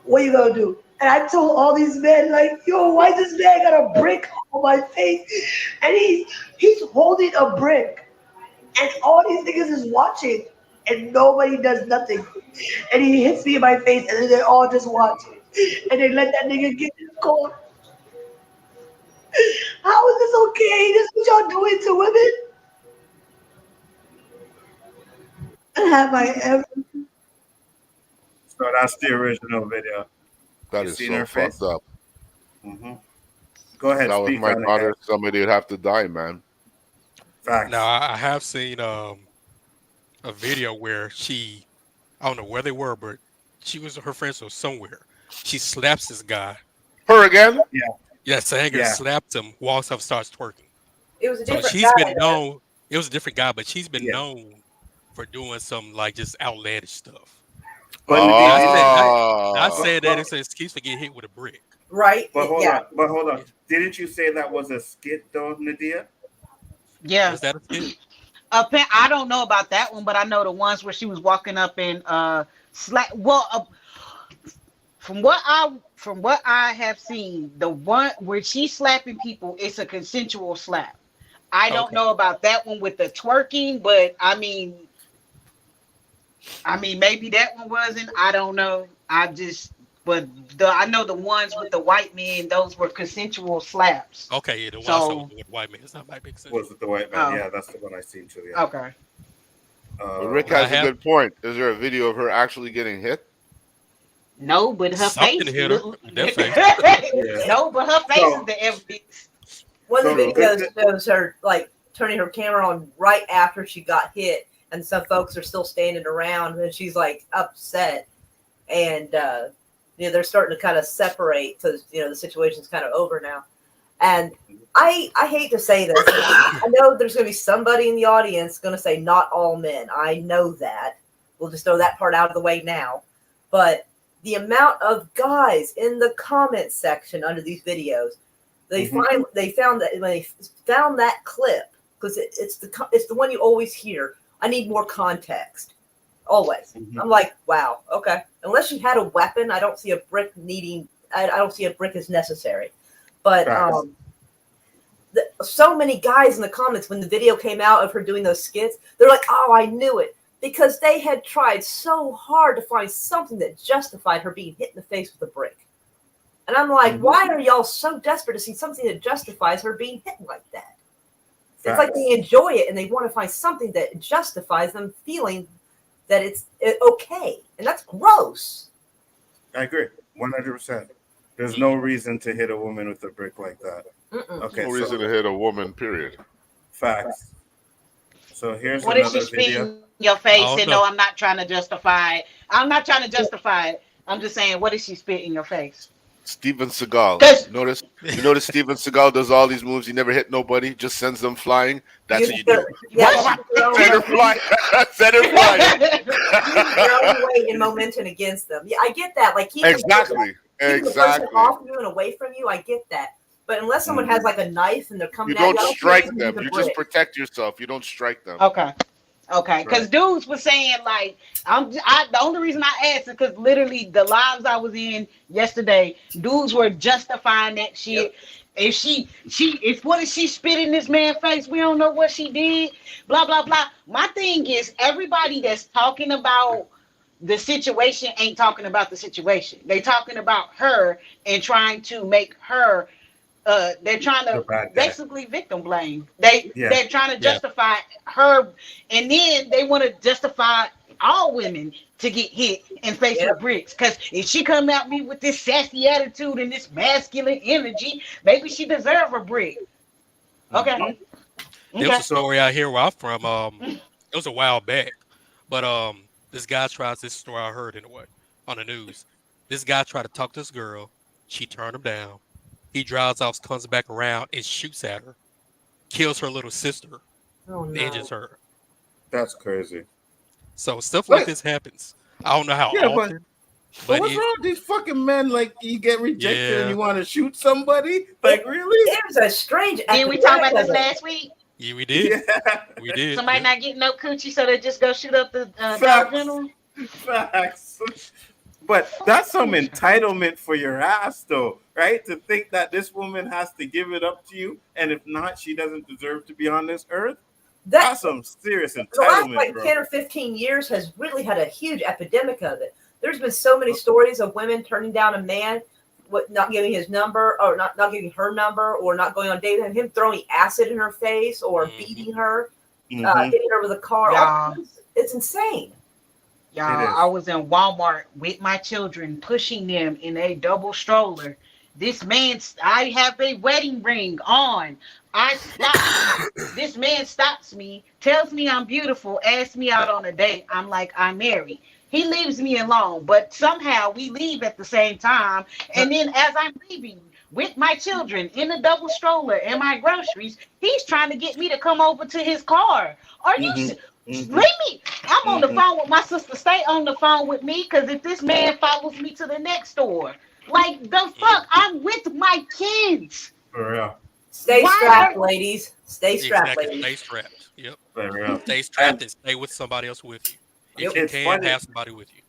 "What you gonna do?" And I told all these men, like, "Yo, why this man got a brick on my face?" And he's holding a brick, and all these niggas is watching, and nobody does nothing. And he hits me in my face, and then they all just watch, and they let that nigga get his car. How is this okay? This is what y'all doing to women? Have I ever? So that's the original video. That You is seen so her face? fucked up. Mm-hmm. Go ahead, That was speak my on it. daughter. Ed. Somebody would have to die, man. Facts. Now I have seen a video where I don't know where they were, but her friends were somewhere. She slaps this guy. Her again? Yeah, Sanger Yeah. slapped him, walks up, starts twerking. It was a So different she's guy. been known. It was a different guy, but she's been Yeah. known for doing some like just outlandish stuff. But Not Oh, saying that it's an excuse for getting hit with a brick. Right? But hold Yeah. on. But hold on. Didn't you say that was a skit, though, Nadia? Yeah. Was that a skit? I don't know about that one, but I know the ones where she was walking up and slap. Well, from what I have seen, the one where she's slapping people, it's a consensual slap. I don't Okay. know about that one with the twerking, but I mean, maybe that one wasn't. I don't know. But I know the ones with the white men; those were consensual slaps. Okay, yeah, the one I So- saw with the white man. It's not my big sense. Was it the white man? Oh. Yeah, that's the one I seen too. Yeah. Okay. But Rick I has a have- good point. Is there a video of her actually getting hit? No, but her Something face. hit her. That face. Yeah. No, but her face So- is the evidence. One of the So, videos shows her like turning her camera on right after she got hit, and some folks are still standing around, and she's like upset, and they're starting to kind of separate because the situation's kind of over now. And I hate to say this, I know there's going to be somebody in the audience going to say not all men. I know that. We'll just throw that part out of the way now. But the amount of guys in the comment section under these videos, they found that when they found that clip, because it's the one you always hear. I need more context. Always. Mhm. I'm like, wow, okay. Unless she had a weapon, I don't see a brick needing. I don't see a brick as necessary. But Facts. so many guys in the comments when the video came out of her doing those skits, they're like, "Oh, I knew it," because they had tried so hard to find something that justified her being hit in the face with a brick. And I'm like, Mhm. why are y'all so desperate to see something that justifies her being hit like that? It's like Facts. they enjoy it and they want to find something that justifies them feeling that it's okay, and that's gross. I agree, 100%. There's no reason to hit a woman with a brick like that. Mm-mm. Okay, No so reason to hit a woman, period. facts. So here's What if another she spit video. in your face Oh, and no. no, I'm not trying to justify it. I'm not trying to justify it. I'm just saying, what if she spit in your face? Steven Seagal. 'Cause- You notice Steven Seagal does all these moves. He never hit nobody, just sends them flying. That's what you do. Yeah, Send her flying. Send her flying. your own weight and momentum against them. Yeah, I get that. Like keeping Exactly. keeping the person Exactly. off you and away from you, I get that. But unless someone has like a knife and they're coming You at don't you, I strike think them. use a You just brick. protect yourself. You don't strike them. Okay. Because dudes were saying like, the only reason I asked is because literally the lives I was in yesterday, dudes were justifying that shit. If if what if she spit in this man's face? We don't know what she did. Blah blah blah. My thing is, everybody that's talking about the situation ain't talking about the situation. They talking about her and trying to make her. They're trying The to bad guy. basically victim blame. They're trying to Yeah. justify her, and then they want to justify all women to get hit and face with bricks. Because if she come at me with this sassy attitude and this masculine energy, maybe she deserve a brick. Okay. There was a story out here where I'm from. It was a while back, but This guy tries this story I heard anyway on the news. This guy tried to talk to this girl. She turned him down. He drives off, comes back around, and shoots at her. Kills her little sister. Oh And no. injures her. That's crazy. So stuff like But this happens. I don't know how yeah, but often, but but what's it wrong with these fucking men? Like, you get rejected and yeah, you want to shoot somebody? Like, really? It was a strange. Did we talk about epidemic this of it. last week? yeah, we did. Yeah. We did. Somebody Yeah. not getting no coochie, so they just go shoot up the Dollar Facts. General. Facts. But that's some entitlement for your ass, though, right? To think that this woman has to give it up to you, and if not, she doesn't deserve to be on this earth. That That's some serious the last entitlement, like bro. 10 or 15 years has really had a huge epidemic of it. There's been so many stories of women turning down a man, not giving his number, or not giving her number, or not going on dates, and him throwing acid in her face, or beating her, Mhm. hitting her with a car. Yeah. It's insane. Y'all, It is. I was in Walmart with my children, pushing them in a double stroller. This man, I have a wedding ring on. I stop. This man stops me, tells me I'm beautiful, asks me out on a date. I'm like, I'm married. He leaves me alone, but somehow we leave at the same time. And then as I'm leaving with my children in a double stroller and my groceries, he's trying to get me to come over to his car. Are you Mhm. leave Mhm. me? I'm on the Mhm. phone with my sister. Stay on the phone with me, because if this man follows me to the next door, like the fuck, I'm with my kids. For real. Stay Why strapped, are- ladies. Stay strapped, Exactly. ladies. Stay strapped. Yep. For real. Stay strapped and stay with somebody else with you. If you It's can, funny. have somebody with you.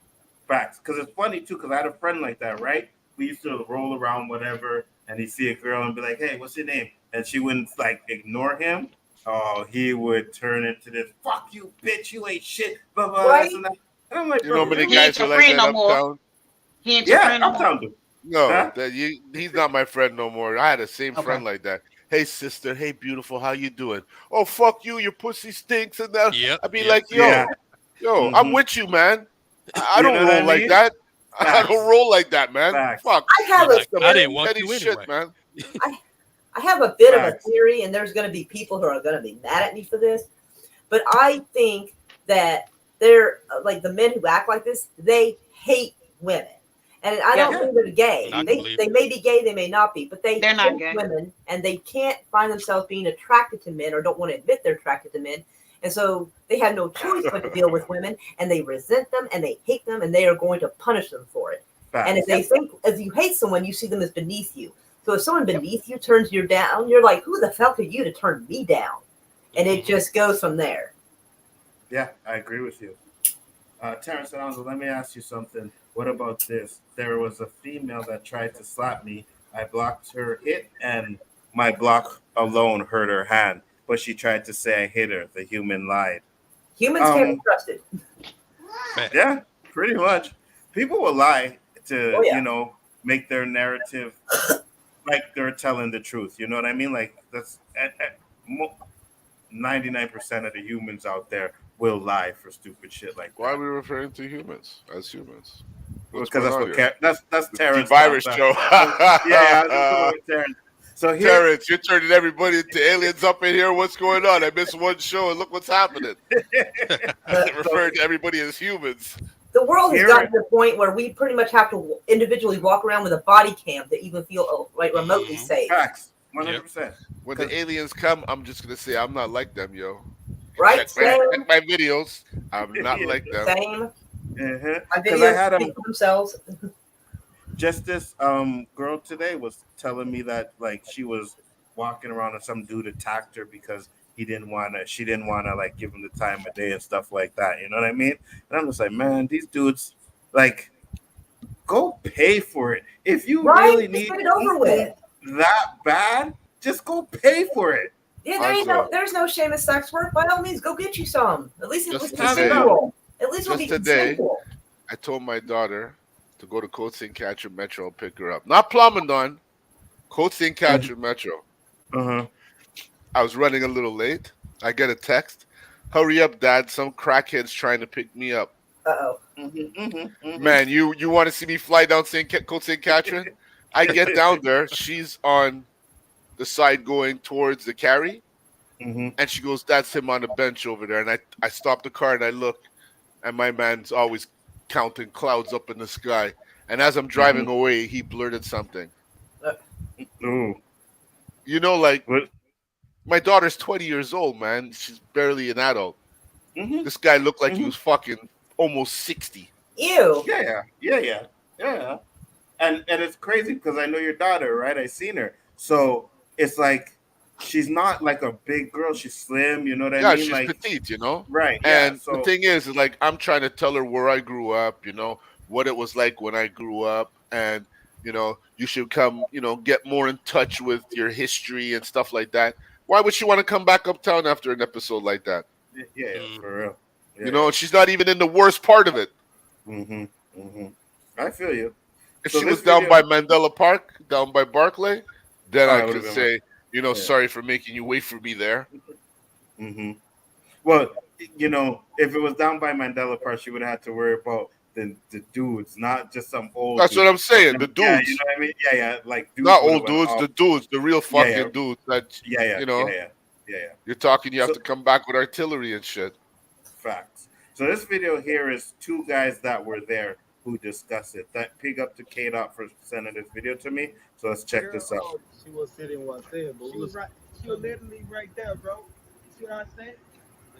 Facts. Because it's funny, too, because I had a friend like that, right? We used to roll around, whatever, and he'd see a girl and be like, hey, what's your name? And she wouldn't, like, ignore him. Oh, he would turn into this, fuck you, bitch, you ain't shit, blah, blah, Right? this and that. And I'm like, You know, bro, many really? He ain't guys are your like friend that no more. uptown. He ain't your Yeah, friend no more. uptown dude. No, Huh? he's not my friend no more. I had the same Okay. friend like that. Hey sister, hey beautiful, how you doing? Oh fuck you, your pussy stinks and that. Yep. I'd be Yep. like, Yeah. yo, I'm Mhm. with you, man. I You don't know what I roll like mean? that. I Facts. don't roll like that, man. Facts. Fuck. I have You're a like, I Some didn't want petty you shit, anyway. man. I have a bit of a Facts. theory, and there's going to be people who are going to be mad at me for this, but I think that they're like the men who act like this. They hate women, and I don't Yeah. think they're gay. I can They believe they may be gay, they may not be, but They're not hate gay. women, and they can't find themselves being attracted to men or don't want to admit they're attracted to men. And so they have no choice but to deal with women, and they resent them, and they hate them, and they are going to punish them for it. Facts. And if they think, if you hate someone, you see them as beneath you. So if someone beneath you turns you down, you're like, who the fuck are you to turn me down? And it Mhm. just goes from there. Yeah, I agree with you. Terrence Alonso, let me ask you something. What about this? There was a female that tried to slap me. I blocked her hit, and my block alone hurt her hand. But she tried to say I hit her. The human lied. Humans can't be trusted. Fact. Yeah, pretty much. People will lie to, Oh, yeah. make their narrative like they're telling the truth. You know what I mean? Like, that's 99% of the humans out there will lie for stupid shit like Why are that. we referring to humans as humans? What's Because going that's on what here? that's The Terrence virus stuff. show. Yeah, I was just going with Terrence. So here, Terrence, you're turning everybody into aliens up in here. What's going on? I missed one show and look what's happening. Referring to everybody as humans. The world has Here- gotten to the point where we pretty much have to individually walk around with a body cam to even feel like remotely Mhm. safe. facts, 100%. When the aliens come, I'm just gonna say I'm not like them, yo. Right? Check Same. my videos. I'm not like them. Same. Uh-huh. My 'Cause I videos had speak for themselves. just this girl today was telling me that like she was walking around and some dude attacked her because she didn't wanna like give him the time of day and stuff like that. You know what I mean? And I'm just like, man, these dudes like go pay for it. If you Right? really Just need get it over with. that bad, just go pay for it. Yeah, Also- there's no shame in sex work. By all means, go get you some. At least it Just was today- consensual. At least it'll be just today- consensual. I told my daughter to go to Cold St. Catherine Metro and pick her up. Not Plumberdon, Cold St. Catherine Metro. Uh-huh. I was running a little late. I get a text. Hurry up, Dad. Some crackhead's trying to pick me up. Uh-oh. Man, you want to see me fly down Cold St. Catherine? I get down there. She's on the side going towards the carry. Mhm. And she goes, that's him on the bench over there. And I stop the car and I look. and my man's always counting clouds up in the sky. And as I'm driving Mhm. away, he blurted something. Ooh. You know, like What? my daughter's 20 years old, man. She's barely an adult. Mhm. This guy looked like he Mhm. was fucking almost 60. Ew. Yeah. And it's crazy because I know your daughter, right? I seen her. So it's like she's not like a big girl. She's slim. You know what I Yeah, mean? she's Like, petite, you know? right? Yeah. And the So thing is like, I'm trying to tell her where I grew up, you know, what it was like when I grew up. And, you know, you should come, you know, get more in touch with your history and stuff like that. Why would she want to come back uptown after an episode like that? yeah, Mm. for real. You Yeah. know, she's not even in the worst part of it. Mm-hmm. Mm-hmm. I feel you. If So she this was down video, by Mandela Park, down by Barclay, then I it would have could been one. say, you know, Yeah. sorry for making you wait for me there. Mm-hmm. Well, you know, if it was down by Mandela Park, she would have had to worry about the dudes, not just some old That's dude. what I'm But saying. The yeah, you dudes, know what I mean? Yeah, like dudes not would have old went dudes, off. the dudes, the real Yeah, fucking dudes that, yeah, you know, yeah. you're talking, you have So to come back with artillery and shit. facts. So this video here is two guys that were there who discuss it. That pig up to K-Dot for sending this video to me. So let's check this out. She was sitting one saying, but She was right. She was literally right there, bro. You see what I'm saying?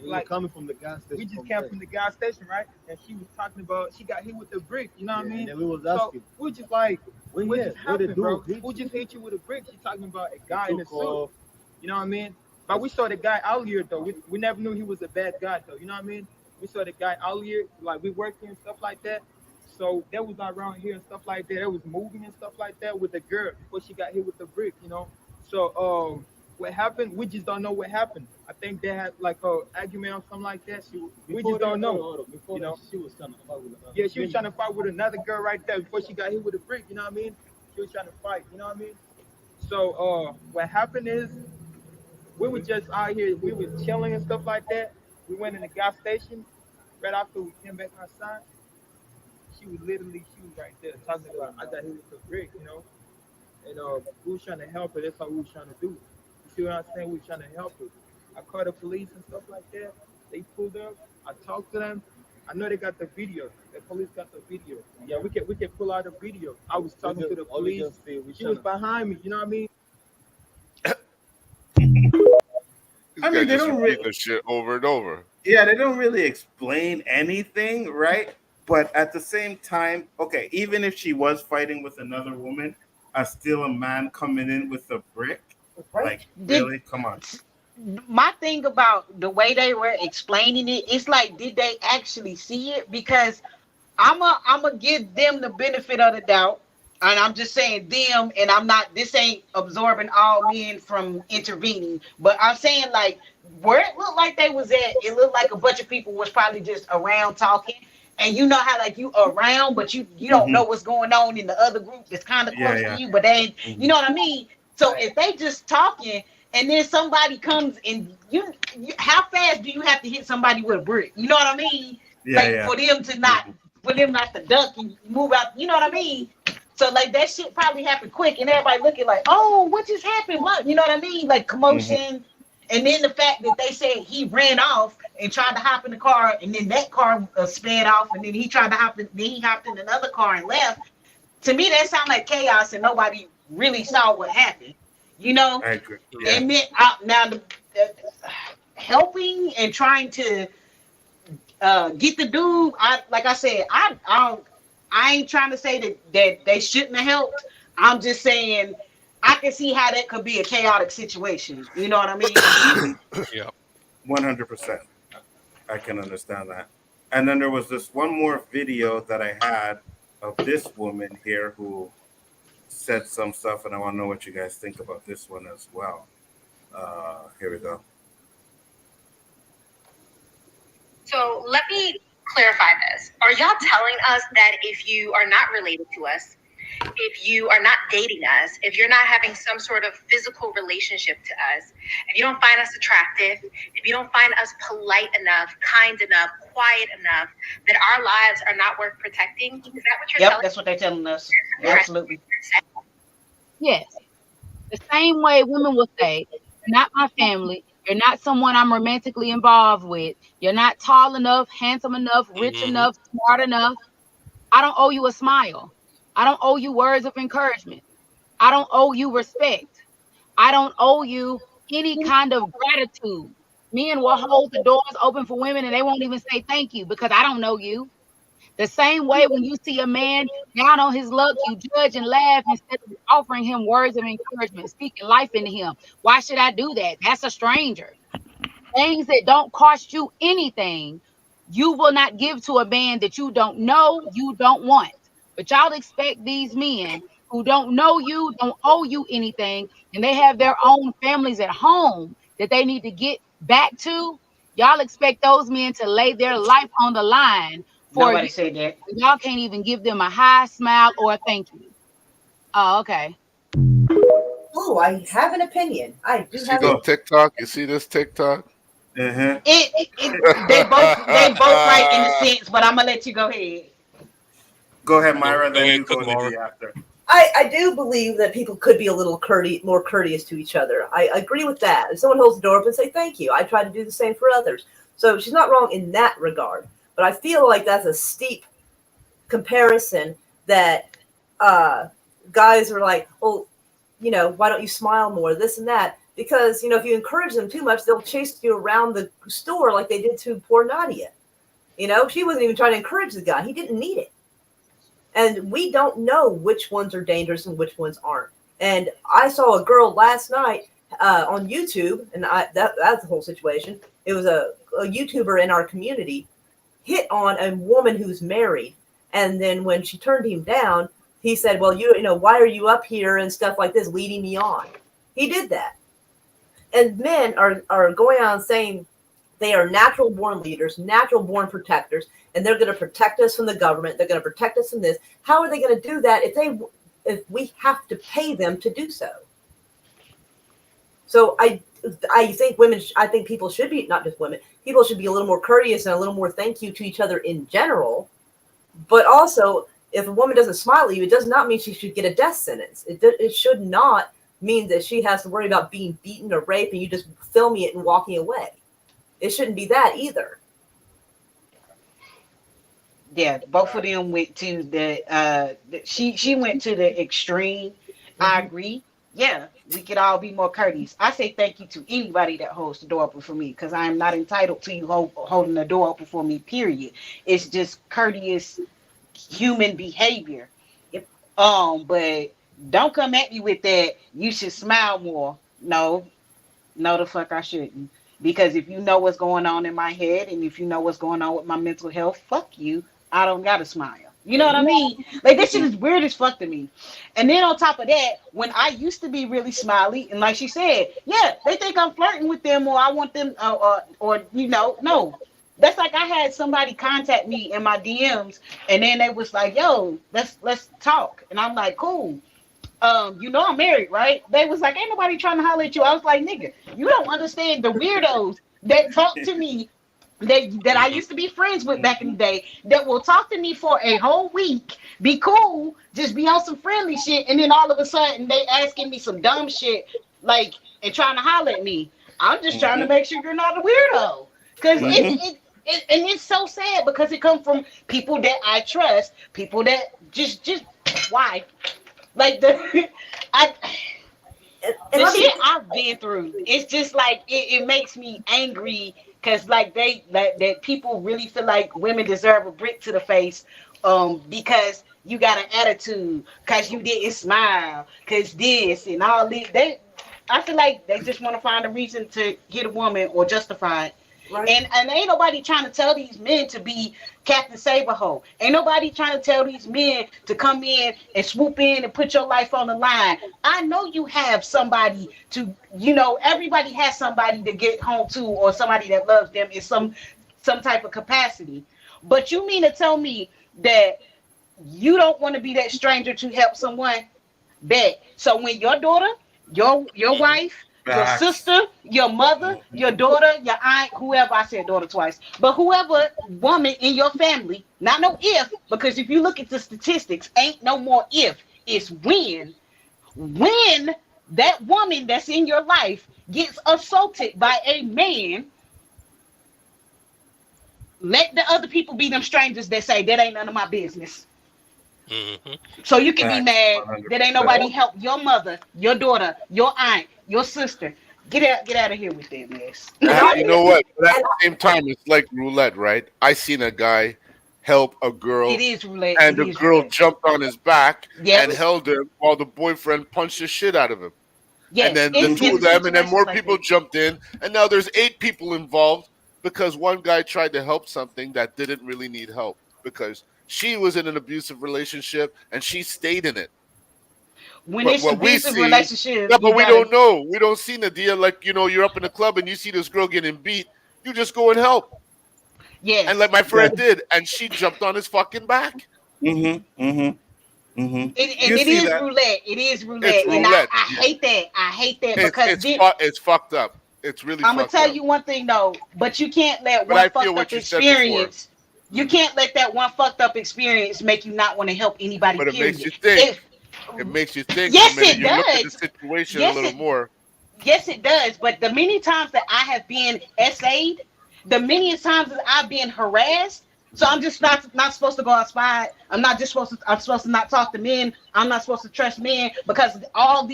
we like- were coming from the gas station. We just came from the gas station, right? And she was talking about she got hit with the brick. You know what I mean? And then we was So asking, we just like, where what he just at? Where the happened, bro? dude? Who just hit you with a brick? She talking about a guy He in a took suit. off. You know what I mean? But we saw the guy out here though. We never knew he was a bad guy though. You know what I mean? We saw the guy out here, like we worked here and stuff like that. So that was around here and stuff like that. That was moving and stuff like that with the girl before she got hit with the brick. You know. So what happened? We just don't know what happened. I think they had like a argument or something like that. We just don't know. Before You know? that, she was trying to fight with another. Yeah, she was trying to fight with another girl right there before she got hit with a brick. You know what I mean? She was trying to fight. You know what I mean? So what happened is we were just out here. We were chilling and stuff like that. We went in the gas station. Right after we came back outside, she was right there talking about I got hit with the brick. You know, and we was trying to help her. That's all we was trying to do. You see what I'm saying? We was trying to help her. I called the police and stuff like that. They pulled up. I talked to them. I know they got the video. The police got the video. Yeah, we can pull out the video. I was talking to the police. She was behind me. You know what I mean? This I guy mean, they just don't repeat the shit over and over. Yeah, they don't really explain anything, right? But at the same time, okay, even if she was fighting with another woman, still a man coming in with a brick, like really, come on. My thing about the way they were explaining it, it's like, did they actually see it? Because I'm a give them the benefit of the doubt, and I'm just saying them, and I'm not. This ain't absorbing all men from intervening, but I'm saying like where it looked like they was at, it looked like a bunch of people was probably just around talking. And you know how like you around, but you don't know what's going on in the other group that's kind of close to you, but they, you know what I mean? So if they just talking and then somebody comes and you how fast do you have to hit somebody with a brick? You know what I mean? For them to not, for them not to duck and move out. You know what I mean? So like that shit probably happened quick, and everybody looking like, oh, what just happened? What? You know what I mean? Like commotion. And then the fact that they said he ran off and tried to hop in the car, and then that car sped off, and then he tried to hop in, then he hopped in another car and left. To me, that sounded like chaos, and nobody really saw what happened. You know? I agree. Yeah. And then now helping and trying to get the dude. Like I said, I ain't trying to say that they shouldn't have helped. I'm just saying I can see how that could be a chaotic situation. You know what I mean? Yeah. 100%. I can understand that. And then there was this one more video that I had of this woman here who said some stuff, and I want to know what you guys think about this one as well. Here we go. So let me clarify this. Are y'all telling us that if you are not related to us, if you are not dating us, if you're not having some sort of physical relationship to us, if you don't find us attractive, if you don't find us polite enough, kind enough, quiet enough, that our lives are not worth protecting? Is that what you're telling us? That's what they're telling us. Absolutely. Yes. The same way women will say, not my family, You're not someone I'm romantically involved with. You're not tall enough, handsome enough, rich Mhm. enough, smart enough. I don't owe you a smile. I don't owe you words of encouragement. I don't owe you respect. I don't owe you any kind of gratitude. Men will hold the doors open for women and they won't even say thank you because I don't know you. The same way when you see a man down on his luck, you judge and laugh instead of offering him words of encouragement, speaking life into him. Why should I do that? That's a stranger. Things that don't cost you anything, you will not give to a man that you don't know, you don't want. But y'all expect these men who don't know you, don't owe you anything, and they have their own families at home that they need to get back to. Y'all expect those men to lay their life on the line for Nobody you. said that. Y'all can't even give them a hi, smile, or a thank you. Oh, okay. Oh, I have an opinion. I You do see have this an TikTok? You see this TikTok? Uh-huh. They both right in a sense, but I'm gonna let you go ahead. Go ahead, Myra. Go Then ahead, you go, Kamara. Nikki, after. I do believe that people could be a little more courteous to each other. I agree with that. If someone holds the door open, say thank you. I try to do the same for others. So she's not wrong in that regard. But I feel like that's a steep comparison that guys are like, well, why don't you smile more, this and that? Because, if you encourage them too much, they'll chase you around the store like they did to poor Nadia. She wasn't even trying to encourage the guy. He didn't need it. And we don't know which ones are dangerous and which ones aren't. And I saw a girl last night on YouTube, and that's the whole situation. It was a YouTuber in our community hit on a woman who's married. And then when she turned him down, he said, well, why are you up here and stuff like this, leading me on? He did that. And men are going on saying they are natural born leaders, natural born protectors, and they're going to protect us from the government. They're going to protect us from this. How are they going to do that if we have to pay them to do so? So I think I think people should be, not just women, people should be a little more courteous and a little more thank you to each other in general. But also, if a woman doesn't smile at you, it does not mean she should get a death sentence. It should not mean that she has to worry about being beaten or raped and you just filming it and walking away. It shouldn't be that either. Yeah, both of them went to she went to the extreme. I agree. Yeah, we could all be more courteous. I say thank you to anybody that holds the door open for me because I am not entitled to you holding the door open for me, period. It's just courteous human behavior. But don't come at me with that. You should smile more. No, the fuck I shouldn't. Because if you know what's going on in my head and if you know what's going on with my mental health, fuck you. I don't gotta smile. You know what I mean? Like, this shit is weird as fuck to me. And then on top of that, when I used to be really smiley, and like she said, yeah, they think I'm flirting with them or I want them, or no. That's like I had somebody contact me in my DMs, and then they was like, "Yo, let's talk," and I'm like, "Cool." I'm married, right? They was like, ain't nobody trying to holler at you. I was like, nigga, you don't understand the weirdos that talk to me that I used to be friends with back in the day that will talk to me for a whole week, be cool, just be on some friendly shit, and then all of a sudden they asking me some dumb shit, like, and trying to holler at me. I'm just trying to make sure you're not a weirdo. Because it's so sad because it comes from people that I trust, people that just why? Like the shit I've been through, it's just like it makes me angry because like that people really feel like women deserve a brick to the face because you got an attitude, because you didn't smile, because this and all this. I feel like they just want to find a reason to hit a woman or justify it. Right. And ain't nobody trying to tell these men to be Captain Saberho. Ain't nobody trying to tell these men to come in and swoop in and put your life on the line. I know you have somebody to, everybody has somebody to get home to or somebody that loves them in some type of capacity. But you mean to tell me that you don't want to be that stranger to help someone? Bet. So when your daughter, your wife, your sister, your mother, your daughter, your aunt, whoever, I said daughter twice, but whoever woman in your family, not no if, because if you look at the statistics, ain't no more if, it's when that woman that's in your life gets assaulted by a man, let the other people be them strangers that say that ain't none of my business. Mm-hmm. So you can be Facts, mad that ain't 100%. nobody help your mother, your daughter, your aunt, your sister. Get out of here with that mess. You know what? But at the same time, it's like roulette, right? I seen a guy help a It girl, is roulette. and It the is girl roulette. jumped on his back and Yes, held him while the boyfriend punched the shit out of him. And yes. then the It's two of been Mhm. them, and then situations more like people that. jumped in, and now there's 8 people involved because one guy tried to help something that didn't really need help because she was in an abusive relationship and she stayed in it. When But it's what we abusive see, relationship, yeah, you but we gotta don't know. We don't see Nadia like you're up in a club and you see this girl getting beat. You just go and help, and like yes. my Yeah. friend did, and she jumped on his fucking back. Mhm. Mhm. Mhm. And You it see is that? roulette. It is It's roulette. And roulette. I hate that. I hate that It's because it's then fu- it's fucked up. It's really I'm gonna fucked tell up. you one thing though, but you can't let But one I feel fucked what up you said before. experience. You can't let that one fucked up experience make you not want to help anybody. But it makes Period. you think. If It makes you think the yes, minute it you look at the does. situation a Yes, little it more. yes, it does. But the many times that I have been essayed, the many times that I've been harassed, so I'm just not supposed to go outside. I'm not just supposed to. I'm supposed to not talk to men. I'm not supposed to trust men because all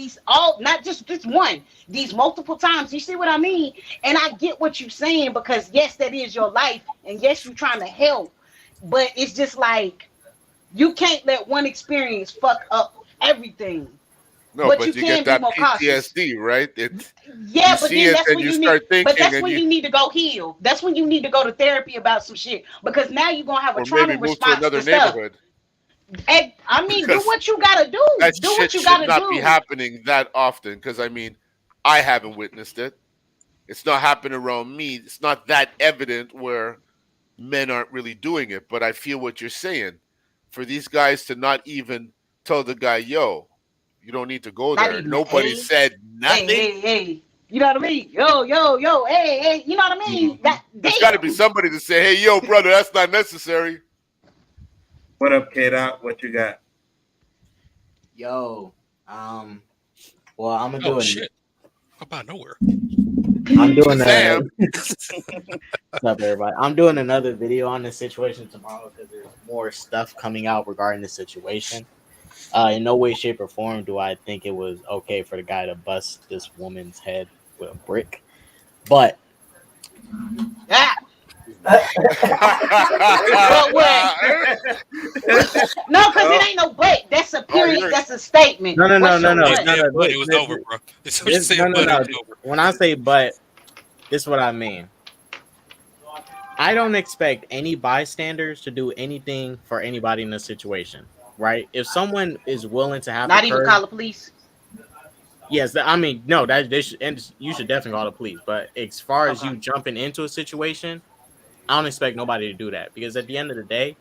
not just one, these multiple times. You see what I mean? And I get what you're saying because yes, that is your life, and yes, you're trying to help, but it's just like you can't let one experience fuck up everything. No, But you but you get can be that more cautious. PTSD, right? It's you Yeah, but see then it that's and when you you need, start but thinking that's and when you you need to go heal. That's when you need to go to therapy about some shit because now you're gonna have a or trauma maybe move to response another to stuff. neighborhood And I mean, do because what you gotta do. that Do what shit you should gotta not be do. happening that often. Because I mean, I haven't witnessed it. It's not happening around me. It's not that evident where men aren't really doing it. But I feel what you're saying. For these guys to not even tell the guy, "Yo, you don't need to go Not there." even the Nobody A. said Hey, nothing. hey, hey. You know what I mean? Yo, yo, yo, hey, hey. You know what I mean? Mhm. That There's got to be damn. somebody to say, "Hey, yo, brother, that's not necessary." What up, K-Dot? What you got? Yo, well, Oh shit! About nowhere. I'm doing a, Shazam! what's up, everybody? I'm doing another video on this situation tomorrow because there's more stuff coming out regarding the situation. In no way, shape, or form do I think it was okay for the guy to bust this woman's head with a brick, but Yeah. But what? No, because Oh, it ain't no but. That's a Oh, period. you're That's a statement. no, no, no, What's no, your no, You what? no, said, no. but it was over, bro. As soon as you This, no, said, no, but it no. was over. When I say but, this is what I mean. I don't expect any bystanders to do anything for anybody in this situation, right? If someone is willing to have the Not even courage, call the police. yes, I mean, no, that they should, and you should definitely call the police. But as far as Okay. you jumping into a situation, I don't expect nobody to do that because at the end of the day,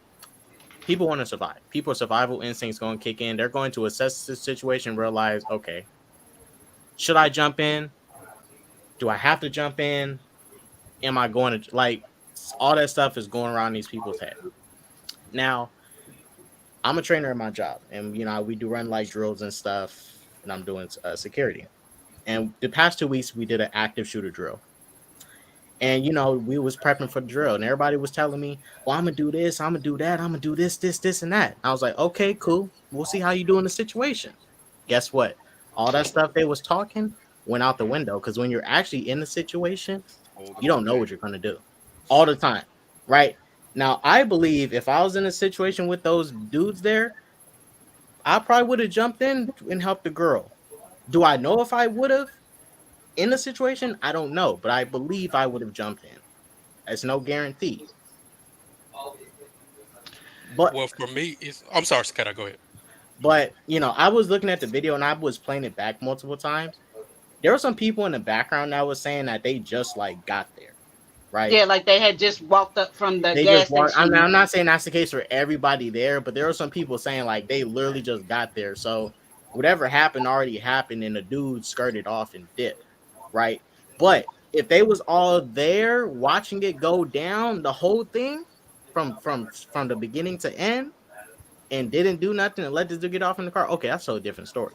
people want to survive. People's survival instincts going to kick in. They're going to assess the situation, realize, okay, should I jump in? Do I have to jump in? Am I going to like all that stuff is going around these people's head now? I'm a trainer at my job, and we do run like drills and stuff, and I'm doing security. And the past 2 weeks, we did an active shooter drill, and we was prepping for the drill, and everybody was telling me, "Well, I'm gonna do this, I'm gonna do that, I'm gonna do this, and that." I was like, "Okay, cool. We'll see how you do in the situation." Guess what? All that stuff they was talking went out the window because when you're actually in the situation, holding you the don't know what thing. you're gonna do all the time, right? Now, I believe if I was in a situation with those dudes there, I probably would have jumped in and helped the girl. Do I know if I would have in the situation? I don't know, but I believe I would have jumped in. That's no guarantee. But Well, for me, it's. I'm sorry, Scott. Go ahead. I was looking at the video and I was playing it back multiple times. There were some people in the background that was saying that they just like got there, right? Yeah, like they had just walked up from the They just gas walk. I mean, station. I'm not saying that's the case for everybody there, but there were some people saying like they literally just got there. So whatever happened already happened, and the dude skirted off and dipped, right? But if they was all there watching it go down, the whole thing from the beginning to end, and didn't do nothing and let this dude get off in the car, okay, that's a different story.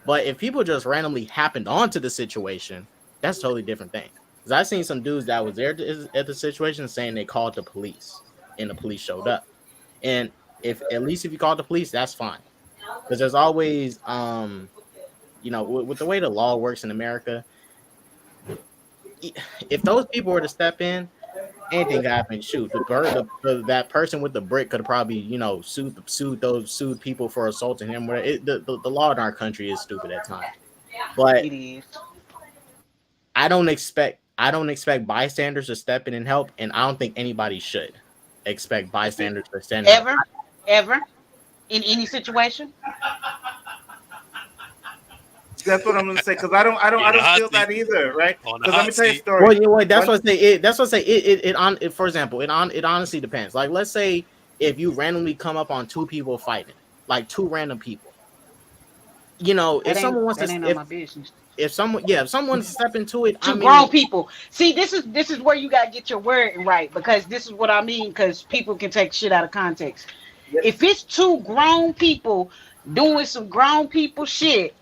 But if people just randomly happened onto the situation, that's a totally different thing. Because I've seen some dudes that was there at the situation saying they called the police and the police showed up. And if at least if you call the police, that's fine. Because there's always with the way the law works in America, if those people were to step in, anything could happen. Shoot, that person with the brick could have probably sued people for assaulting him. The law in our country is stupid at times, but It is. I don't expect bystanders to step in and help, and I don't think anybody should expect bystanders to stand in. Ever in any situation. That's what I'm gonna say because I don't feel that either, right? On the Because let hot me tell you a seat. story. Well, that's what I say. That's what I say. For example, it honestly depends. Like, let's say if you randomly come up on two people fighting, like two random people, if someone wants That to, ain't none of my business. if someone step into it, To grown people. See, this is where you gotta get your word right, because this is what I mean, because people can take shit out of context. If it's two grown people doing some grown people shit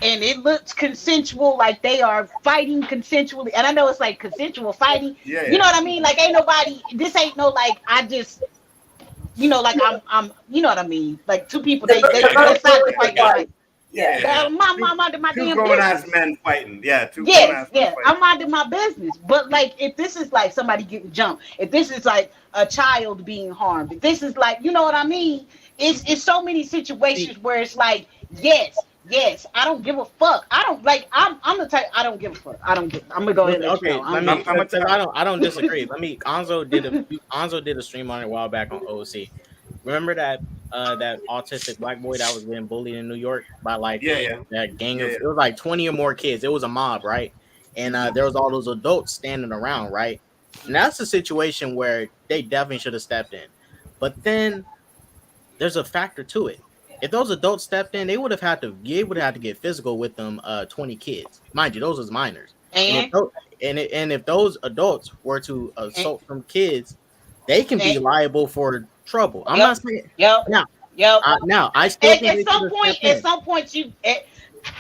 and it looks consensual, like they are fighting consensually, and I know it's like consensual fighting, Yeah, you know yeah. what I mean? Like ain't nobody, this ain't no like I just, like I'm you know what I mean? Like two people they decide to fight, they Yeah. fight. Yeah. I'm minding my Two damn grown ass business. men fighting. Yeah, two grown Yes, ass men yeah, fighting. I'm minding my business. But like, if this is like somebody getting jumped, if this is like a child being harmed, if this is like, you know what I mean? It's so many situations where it's like, yes, I don't give a fuck. I don't like. I'm the type. I don't give a fuck. I don't give. I'm gonna go ahead and let you Okay, know. let me. I'm a Because I don't disagree. Let me. Anzo did a stream on it a while back on O.O.C. Remember that autistic black boy that was getting bullied in New York by like Yeah, yeah. that gang Yeah, of, yeah. it was like 20 or more kids. It was a mob, right? And there was all those adults standing around, right? And that's a situation where they definitely should have stepped in. But then there's a factor to it. If those adults stepped in, they would have had to get physical with them 20 kids. Mind you, those was minors. And if And those, and if those adults were to and, assault some kids, they can be and liable for trouble. I'm yep, not saying yep, now. yep. Now I still think At they should some have point, stepped in.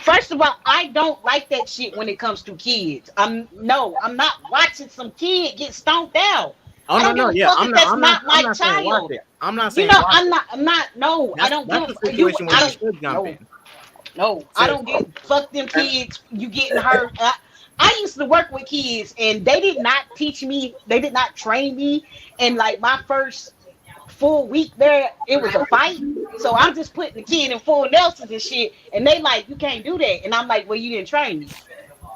first of all, I don't like that shit when it comes to kids. I'm not watching some kid get stomped out. Oh I no, don't give no, a yeah, fuck if that's not I'm my not saying watch child. it. I'm not You saying know, watch it. I'm not. No, I don't give That's a a you. situation where I you don't. should jump No, in. no, I So don't get fuck them and kids. You getting hurt. I used to work with kids, and they did not teach me. They did not train me. And like my first full week there, it was a fight. So I'm just putting the kid in full Nelsons and shit, and they like, you can't do that. And I'm like, well, you didn't train me,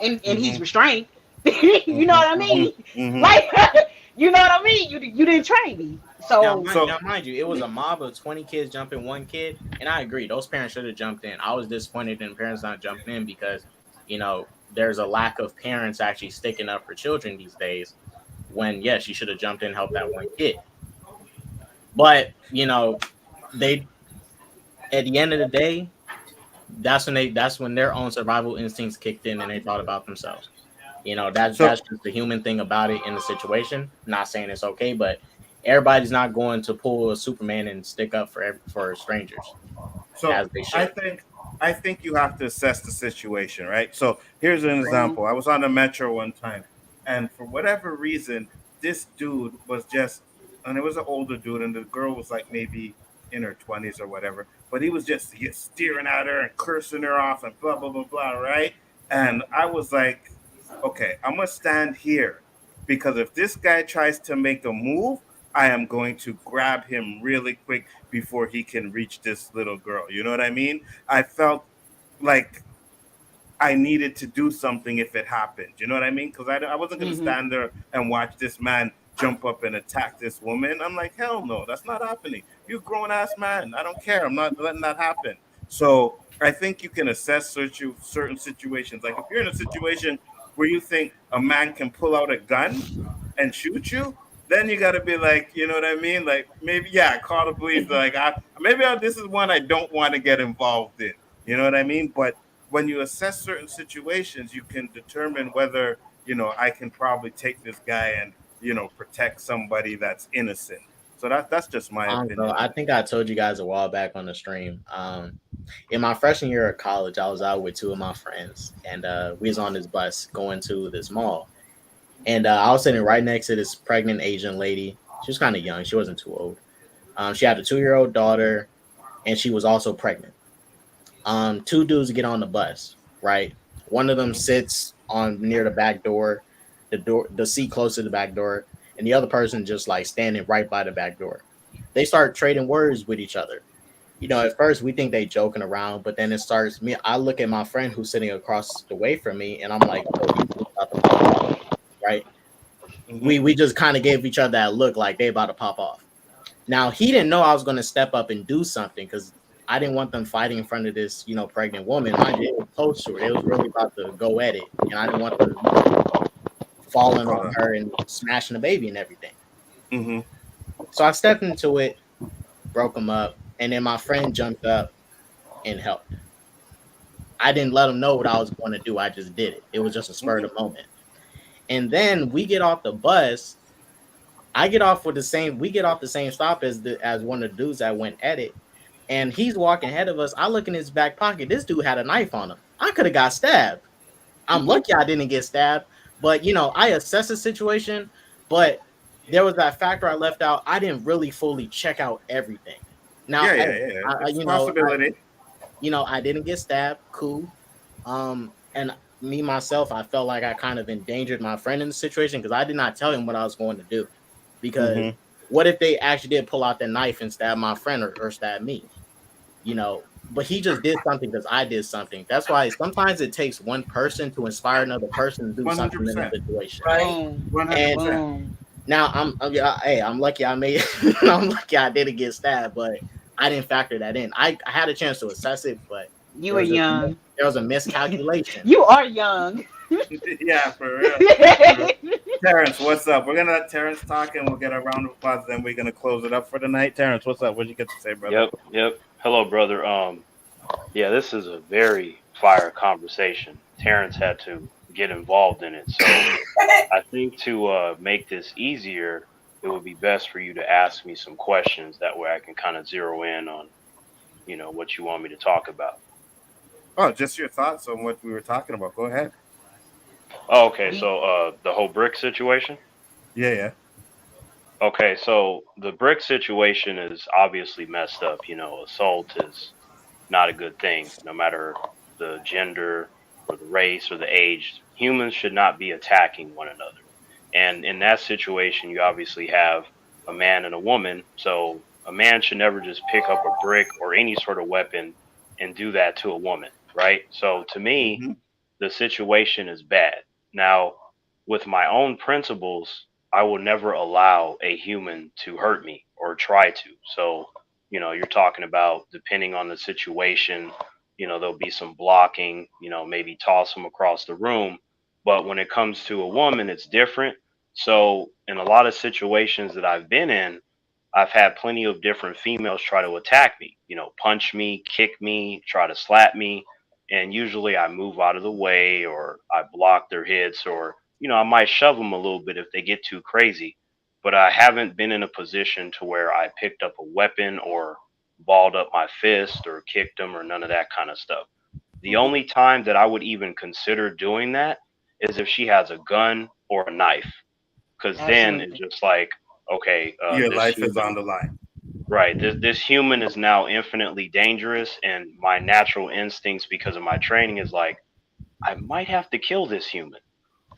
and he's mm-hmm, restrained. You know mm-hmm, what I mm-hmm, mean? mm-hmm. Like, you know what I mean? You didn't train me, so So Now, mind you, it was a mob of 20 kids jumping one kid, and I agree, those parents should have jumped in. I was disappointed in parents not jumping in because, there's a lack of parents actually sticking up for children these days. When yes, you should have jumped in and helped that one kid, but they at the end of the day, that's when their own survival instincts kicked in and they thought about themselves. That's so just the human thing about it in the situation. Not saying it's okay, but everybody's not going to pull a Superman and stick up for strangers So as they I should. think I think you have to assess the situation, right? So here's an well, example. I was on the metro one time, and for whatever reason, this dude was just, and it was an older dude, and the girl was like maybe in her 20s or whatever, but he was just staring at her and cursing her off and blah blah blah blah, right? And I was like, okay, I'm gonna stand here because if this guy tries to make a move, I am going to grab him really quick before he can reach this little girl. You know what I mean? I felt like I needed to do something if it happened. You know what I mean? Because I wasn't going to hmm stand there and watch this man jump up and attack this woman. I'm like, hell no, that's not happening. You grown ass man. I don't care. I'm not letting that happen. So I think you can assess certain situations. Like if you're in a situation where you think a man can pull out a gun and shoot you, then you got to be like, you know what I mean? Like maybe, yeah, call the police. Like this is one I don't want to get involved in. You know what I mean? But when you assess certain situations, you can determine whether, I can probably take this guy and, protect somebody that's innocent. So that's just my So opinion I on it. think I told you guys a while back on the stream. In my freshman year of college, I was out with two of my friends, and we was on this bus going to this mall, and I was sitting right next to this pregnant Asian lady. She was kind of young; she wasn't too old. She had a 2 year old daughter, and she was also pregnant. Two dudes get on the bus, right? One of them Mhm. sits on near the seat close to the back door, and the other person just like standing right by the back door. They start trading words with each other. At first we think they joking around, but then it starts me. I look at my friend who's sitting across the way from me, and I'm like, "Oh, these dudes about to pop off, right?" Mhm. We just kind of gave each other that look like they about to pop off. Now he didn't know I was going to step up and do something because I didn't want them fighting in front of this, pregnant woman. Mind you, it was close to her. It was really about to go at it, and I didn't want them, falling on her and smashing the baby and everything. Mhm. So I stepped into it, broke them up, and then my friend jumped up and helped. I didn't let him know what I was going to do. I just did it. It was just a spur of the moment. And then we get off the bus. I get off with the same. We get off the same stop as one of the dudes that went at it, and he's walking ahead of us. I look in his back pocket. This dude had a knife on him. I could have got stabbed. I'm lucky I didn't get stabbed, but I assessed the situation. But there was that factor I left out. I didn't really fully check out everything. Now, Yeah, hey, yeah, yeah. I, It's a possibility. I didn't get stabbed. Cool. And me myself, I felt like I kind of endangered my friend in the situation because I did not tell him what I was going to do. Because Mhm. what if they actually did pull out the knife and stab my friend or stab me? But he just did something because I did something. That's why sometimes it takes one person to inspire another person to do One hundred something in a percent. situation. Right. Boom. 100%. And Boom. now I'm lucky I made I'm lucky I didn't get stabbed, but I didn't factor that in. I had a chance to assess it, but You there were was just young. there was a miscalculation. You are young. Yeah, for real. Terrence, what's up? We're gonna let Terrence talk, and we'll get a round of applause. Then we're gonna close it up for the night. Terrence, what's up? What you get to say, brother? Yep, yep. Hello, brother. Yeah, this is a very fire conversation. Terrence had to get involved in it, so I think to make this easier, it would be best for you to ask me some questions. That way, I can kind of zero in on what you want me to talk about. Oh, just your thoughts on what we were talking about. Go ahead. Oh, okay, We- so the whole brick situation. Yeah, yeah. Okay, so the brick situation is obviously messed up. Assault is not a good thing, no matter the gender or the race or the age. Humans should not be attacking one another. And in that situation, you obviously have a man and a woman. So a man should never just pick up a brick or any sort of weapon and do that to a woman, right? So to me, Mm-hmm. the situation is bad. Now, with my own principles, I will never allow a human to hurt me or try to. So, you're talking about depending on the situation, there'll be some blocking, maybe toss them across the room. But when it comes to a woman, it's different. So, in a lot of situations that I've been in, I've had plenty of different females try to attack me, punch me, kick me, try to slap me. And usually I move out of the way or I block their hits or, I might shove them a little bit if they get too crazy. But I haven't been in a position to where I picked up a weapon or balled up my fist or kicked them or none of that kind of stuff. The Mm-hmm. only time that I would even consider doing that is if she has a gun or a knife because then it's Absolutely. just like, okay, Your this life is on human, the line. right? This human is now infinitely dangerous, and my natural instincts, because of my training, is like, I might have to kill this human.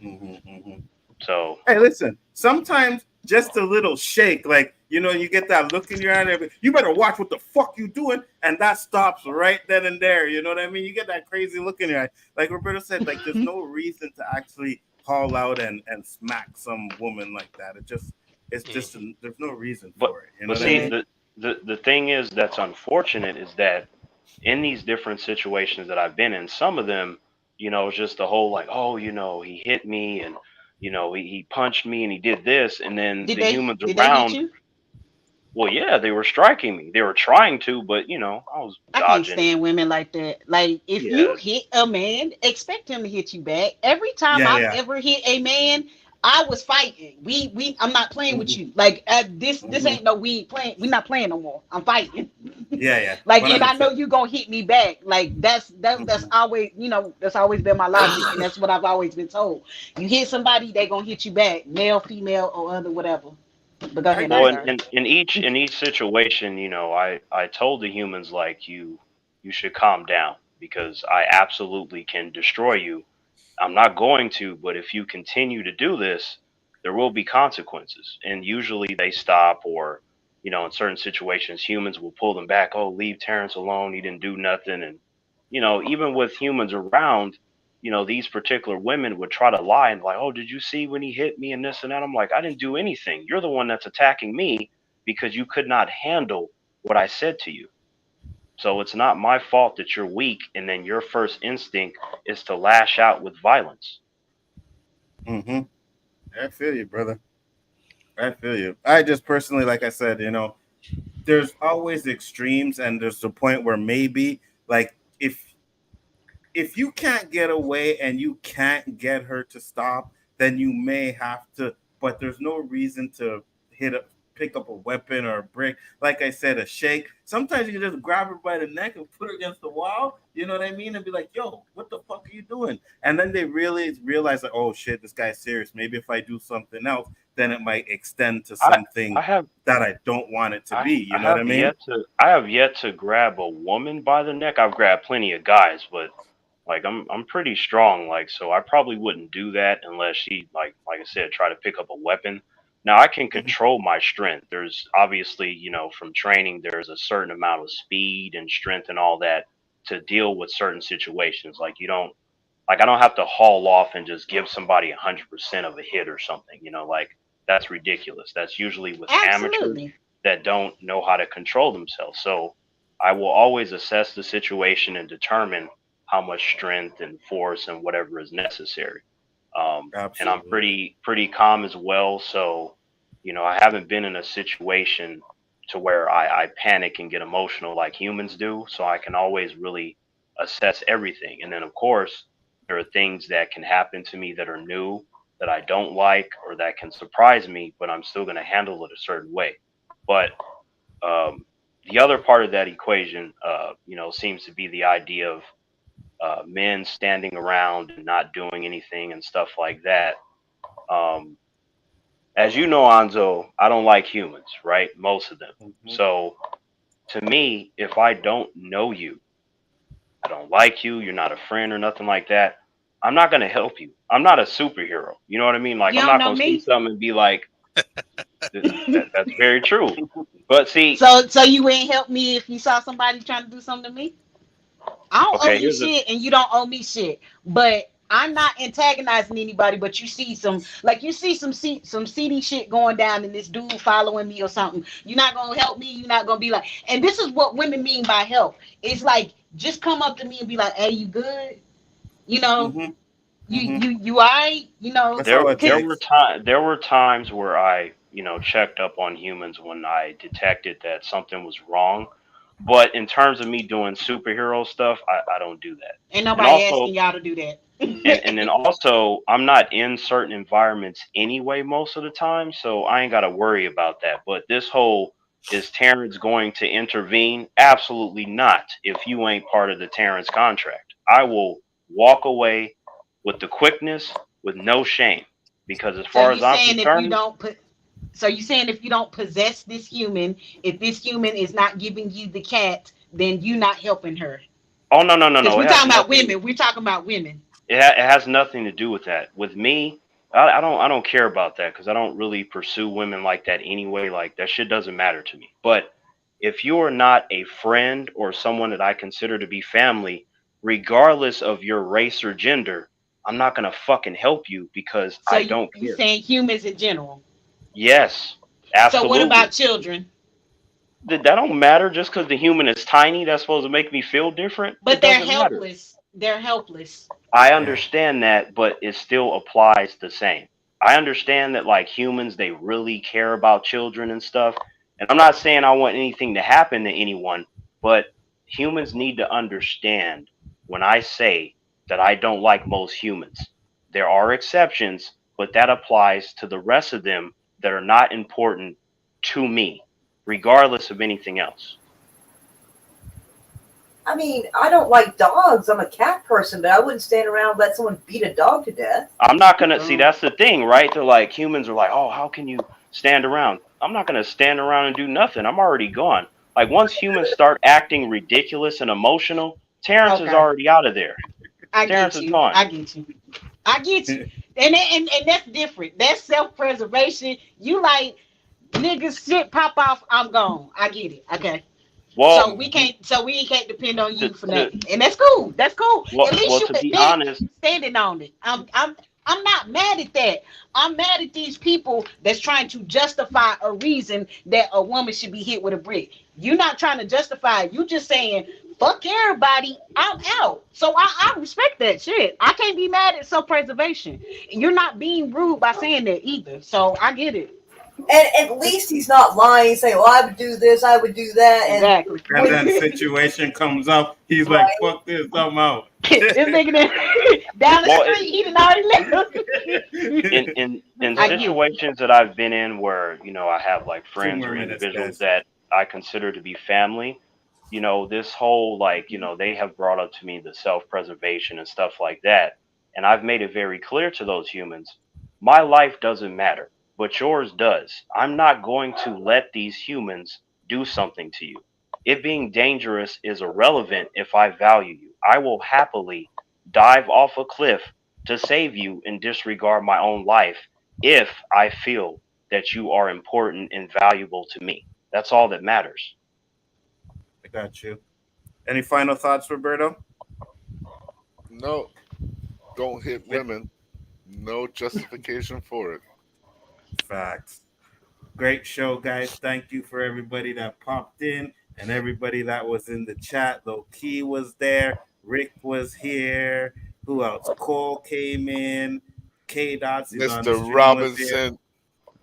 Mm-hmm, mm-hmm. So, Hey, listen. Sometimes just a little shake, like you get that look in your eye. You better watch what the fuck you doing, and that stops right then and there. You know what I mean? You get that crazy look in your eye, like Roberto said. Like there's no reason to actually call out and smack some woman like that. It's just Mhm. there's no reason but for it. You know but what I see, mean? Right. the thing is that's unfortunate is that in these different situations that I've been in, some of them, it's just the whole like, oh, he hit me and he punched me and he did this, and then Did the they humans did they hit around, you? well, yeah, they were striking me. They were trying to, but I was I can't dodging. stand women like that. Like if you Yeah. hit a man, expect him to hit you back. Every time Yeah, I've yeah. ever hit a man, I was fighting. I'm not playing with Mm-hmm, you. Like this mm-hmm. ain't no we ain't playing. We not playing no more. I'm fighting. Yeah, yeah, Like, one and hundred I know percent. you gonna hit me back. Like that's Mhm. always, that's always been my logic, and that's what I've always been told. You hit somebody, they gonna hit you back, male, female, or other whatever. But go I ahead, Well, I'm agree. sorry. in each situation, I told the humans like you should calm down because I absolutely can destroy you. I'm not going to, but if you continue to do this, there will be consequences. And usually they stop, or, in certain situations, humans will pull them back. Oh, leave Terrence alone. He didn't do nothing. And, even with humans around, these particular women would try to lie and like, oh, did you see when he hit me and this and that? I'm like, I didn't do anything. You're the one that's attacking me because you could not handle what I said to you. So it's not my fault that you're weak, and then your first instinct is to lash out with violence. Hmm. I feel you, brother. I feel you. I just personally, like I said, there's always extremes, and there's the point where maybe, like, if you can't get away and you can't get her to stop, then you may have to. But there's no reason to pick up a weapon or a brick. Like I said, a shake. Sometimes you can just grab her by the neck and put her against the wall. You know what I mean? And be like, "Yo, what the fuck are you doing?" And then they really realize that, oh shit, this guy's serious. Maybe if I do something else, then it might extend to I something I have that I don't want it to be. You I know what I have mean? yet to grab a woman by the neck. I've grabbed plenty of guys, but like I'm pretty strong, like, so I probably wouldn't do that unless she, like I said, try to pick up a weapon. Now I can Mhm. control my strength. There's obviously, from training, there's a certain amount of speed and strength and all that to deal with certain situations. Like you don't like I don't have to haul off and just give somebody 100% of a hit or something. Like that's ridiculous. That's usually with amateurs Absolutely. that don't know how to control themselves. So I will always assess the situation and determine how much strength and force and whatever is necessary. And I'm Absolutely. pretty calm as well. So, I haven't been in a situation to where I panic and get emotional like humans do. So I can always really assess everything. And then, of course, there are things that can happen to me that are new that I don't like or that can surprise me, but I'm still going to handle it a certain way. But um, the other part of that equation, seems to be the idea of men standing around and not doing anything and stuff like that. Um, as you know, Anzo, I don't like humans, right? Most of them. Mhm. So to me, if I don't know you, I don't like you, you're not a friend or nothing like that, I'm not going to help you. I'm not a superhero. You know what I mean? Like, You I'm don't not know going to see me. something and be like, that's very true. But see, So you ain't help me if you saw somebody trying to do something to me. I don't owe okay, you here's a, shit, and you don't owe me shit. But I'm not antagonizing anybody. But you see some seedy shit going down, and this dude following me or something. You're not gonna help me. You're not gonna be like. And this is what women mean by help. It's like just come up to me and be like, "Hey, you good? You know, Mhm. you Mhm. you you alright? You know." That's all it Cause takes. there were times where I, checked up on humans when I detected that something was wrong. But in terms of me doing superhero stuff, I don't do that. ain't And nobody also, asking y'all to do that. and then also, I'm not in certain environments anyway most of the time, so I ain't got to worry about that. But this whole, is Terrence going to intervene? Absolutely not. If you ain't part of the Terrence contract, I will walk away with the quickness, with no shame, because as So far you as I'm saying if you concerned, don't put So you saying if you don't possess this human, if this human is not giving you the cat, then you not helping her. oh no no no Because no, we're it has talking about nothing. women. We're talking about women. It has nothing to do with that. With me, I don't care about that because I don't really pursue women like that anyway. Like that shit doesn't matter to me. But if you are not a friend or someone that I consider to be family, regardless of your race or gender, I'm not gonna fucking help you because So I you don't you care. saying humans in general. Yes, So what about absolutely. children? That don't matter just because the human is tiny. That's supposed to make me feel different. But It they're doesn't matter. helpless. They're helpless. I Yeah. understand that, but it still applies the same. I understand that like humans, they really care about children and stuff. And I'm not saying I want anything to happen to anyone, but humans need to understand when I say that I don't like most humans. There are exceptions, but that applies to the rest of them that are not important to me, regardless of anything else. I mean, I don't like dogs. I'm a cat person, but I wouldn't stand around and let someone beat a dog to death. I'm not gonna see. That's the thing, right? They're like humans are like, oh, how can you stand around? I'm not gonna stand around and do nothing. I'm already gone. Like once humans start acting ridiculous and emotional, Terrence is Okay, already out of there. I Terrence get is you. gone. I get you. I get you. And that's different. That's self preservation. You like niggas shit pop off. I'm gone. I get it. Okay. So Well, we can't. So we can't depend on to you for to nothing, and that's cool. That's cool. At least well, you to be admit honest, you standing on it. I'm not mad at that. I'm mad at these people that's trying to justify a reason that a woman should be hit with a brick. You're not trying to justify it. You just saying fuck everybody. I'm out. So I respect that shit. I can't be mad at self preservation. You're not being rude by saying that either. So I get it. And at least he's not lying, saying, "Well, I would do this, I would do that," and Exactly. And then situation comes up, he's like, right. "Fuck this, I'm out." This nigga down the well, street, he done already left. in I get it. situations that I've been in where I have like Two friends more or minutes, individuals guys. that I consider to be family, this whole like they have brought up to me the self-preservation and stuff like that, and I've made it very clear to those humans, my life doesn't matter, but yours does. I'm not going to let these humans do something to you. It being dangerous is irrelevant if I value you. I will happily dive off a cliff to save you and disregard my own life if I feel that you are important and valuable to me. That's all that matters. I got you. Any final thoughts, Roberto? No, don't hit women. No justification for it. Facts. Great show, guys. Thank you for everybody that popped in and everybody that was in the chat. Low Key was there. Rick was here. Who else? Cole came in. K-Dots is on the Mr. stream was here. Robinson,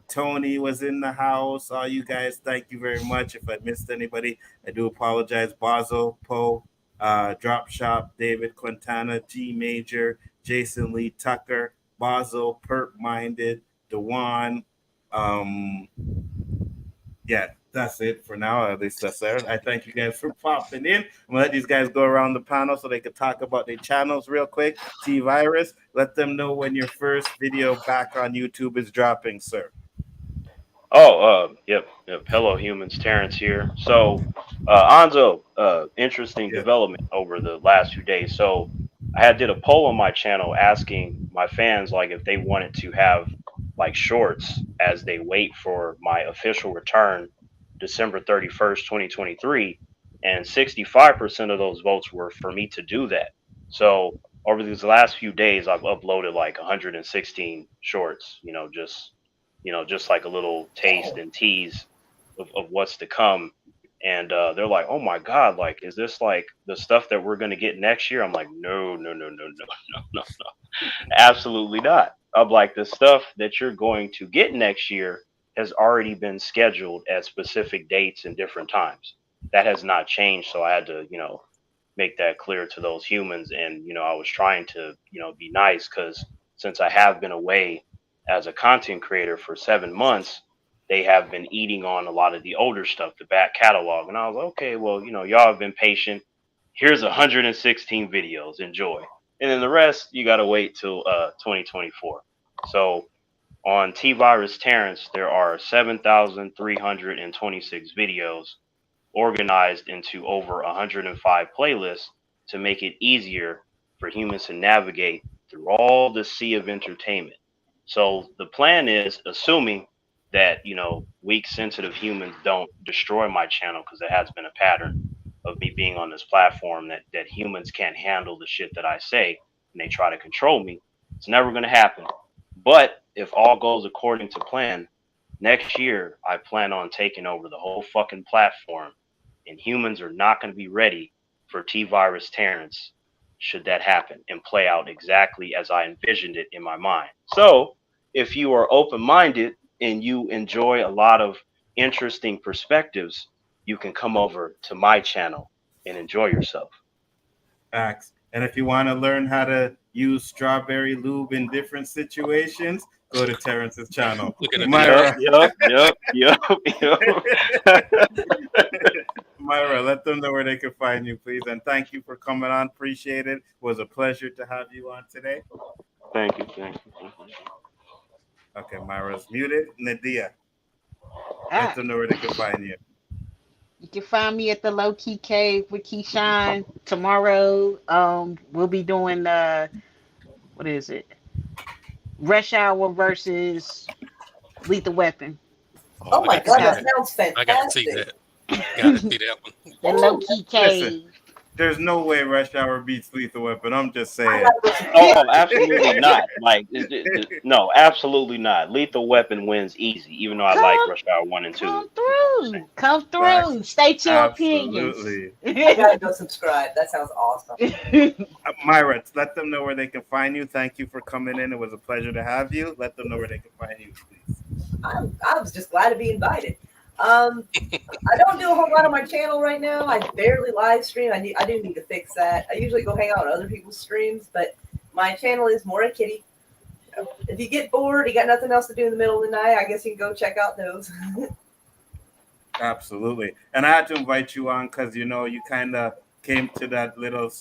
Tony was in the house. All you guys, thank you very much. If I missed anybody, I do apologize. Basil, Poe, Drop Shop, David Quintana, G Major, Jason Lee Tucker, Basil, Perp Minded, Dewan. Um, yeah, that's it for now. At least that's there. I thank you guys for popping in. I'm gonna let these guys go around the panel so they can talk about their channels real quick. T Virus, let them know when your first video back on YouTube is dropping, sir. Oh, yep. Hello, humans. Terrence here. So, Anzo, interesting Yeah. development over the last few days. So, I had did a poll on my channel asking my fans like if they wanted to have like shorts as they wait for my official return, December 31st, 2023, and 65% of those votes were for me to do that. So, over these last few days, I've uploaded like 116 shorts. Just like a little taste and tease of what's to come. And they're like, oh my God, like, is this like the stuff that we're going to get next year? I'm like, no, no, no, no, no, no, no, no, absolutely not. I'm like, the stuff that you're going to get next year has already been scheduled at specific dates and different times. That has not changed. So I had to, make that clear to those humans. And, I was trying to, be nice because since I have been away as a content creator for 7 months, they have been eating on a lot of the older stuff, the back catalog. And I was like, okay, well, y'all have been patient. Here's 116 videos. Enjoy. And then the rest, you got to wait till 2024. So on T Virus Terrence, there are 7,326 videos organized into over 105 playlists to make it easier for humans to navigate through all the sea of entertainment. So the plan is, assuming that weak, sensitive humans don't destroy my channel, because it has been a pattern of me being on this platform that humans can't handle the shit that I say and they try to control me. It's never going to happen. But if all goes according to plan, next year I plan on taking over the whole fucking platform, and humans are not going to be ready for T Virus Terrence should that happen and play out exactly as I envisioned it in my mind. So, if you are open minded and you enjoy a lot of interesting perspectives, you can come over to my channel and enjoy yourself. Facts. And if you want to learn how to use strawberry lube in different situations, go to Terrence's channel. Look at Am I that. right? Yep. Am I Myra, let them know where they can find you, please. And thank you for coming on. Appreciate it. It was a pleasure to have you on today. Thank you. Thank you. Okay, Myra's muted. Nadia, let Ah, them know where they can find you. you can find me at the Low Key Cave with Keyshawn tomorrow. We'll be doing what is it? Rush Hour versus Lethal Weapon. Oh I my got to god, see Okay. that that. sounds I got to see fantastic. that. Got to see that one. The Low Key Listen, Cave. there's no way Rush Hour beats Lethal Weapon. I'm just I saying. gotta go Oh, absolutely not. Like, no, absolutely not. Lethal Weapon wins easy, even though I like Come, Rush Hour 1 and 2. come I'm saying. through. Come Facts. through. State your opinions. Absolutely. I gotta go subscribe. That sounds awesome. Myra, let them know where they can find you. Thank you for coming in. It was a pleasure to have you. Let them know where they can find you, please. I was just glad to be invited. I don't do a whole lot on my channel right now. I barely live stream. I do need to fix that. I usually go hang out on other people's streams, but my channel is Mora Kitty. If you get bored, you got nothing else to do in the middle of the night, I guess you can go check out those. Absolutely. And I had to invite you on because, you know, you kind of came to that little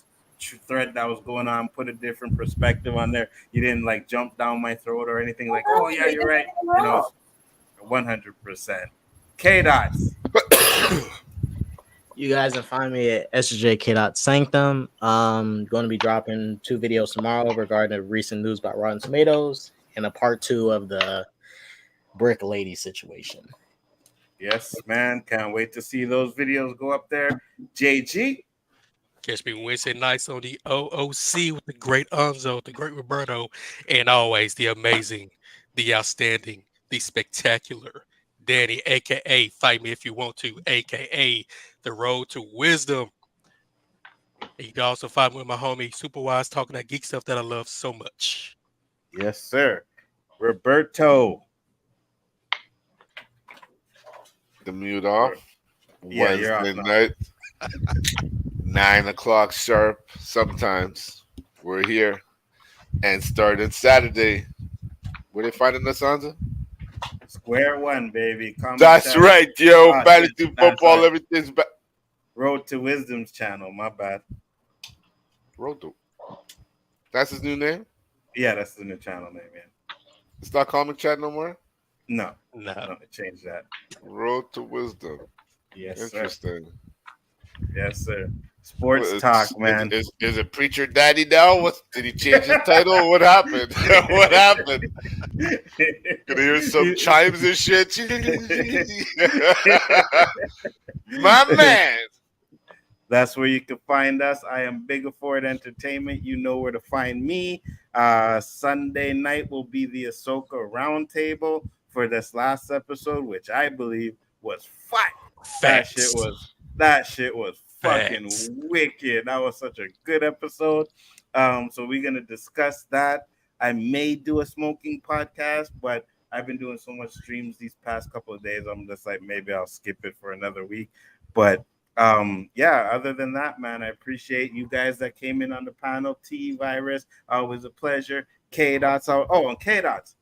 thread that was going on, put a different perspective on there. You didn't like jump down my throat or anything like, oh, yeah, you're right. You know, 100%. K-Dots. You guys can find me at SSJ K-Dots Sanctum. Going to be dropping 2 videos tomorrow regarding the recent news about Rotten Tomatoes and a part 2 of the Brick Lady situation. Yes, man. Can't wait to see those videos go up there. JG. Catch me Wednesday nights on the O.O.C with the great Nzo, the great Roberto, and always the amazing, the outstanding, the spectacular Danny, aka Fight Me If You Want To, aka The Road to Wisdom. And you can also find me with my homie Superwise talking that geek stuff that I love so much. Yes, sir. Roberto. The mute off. Yeah, you're Wednesday off now. night, 9 o'clock sharp. Sometimes we're here, and started Saturday. Where they finding us, Anza? Square one, baby. Comment That's down. right, yo. Ah, Fantasy that's football, right. everything's back. Road to Wisdom's channel. My bad. Road to. That's his new name. Yeah, that's the new channel name, man. It's not comic chat no more. No, No. change that. Road to Wisdom. Yes, sir. Interesting. Yes, sir. Sports Well, talk, man. Is it Preacher Daddy now? What did he change his title? What happened? What happened? Gonna hear some chimes and shit. My man. That's where you can find us. I am Big Afford Entertainment. You know where to find me. Sunday night will be the Ahsoka Roundtable for this last episode, which I believe was fire. Facts. That shit was fucking Facts. wicked. That was such a good episode. So we're gonna discuss that. I may do a smoking podcast, but I've been doing so much streams these past couple of days. I'm just like, maybe I'll skip it for another week. But yeah, other than that, man, I appreciate you guys that came in on the panel. T Virus, always a pleasure. K-Dots. Oh, and K-Dots,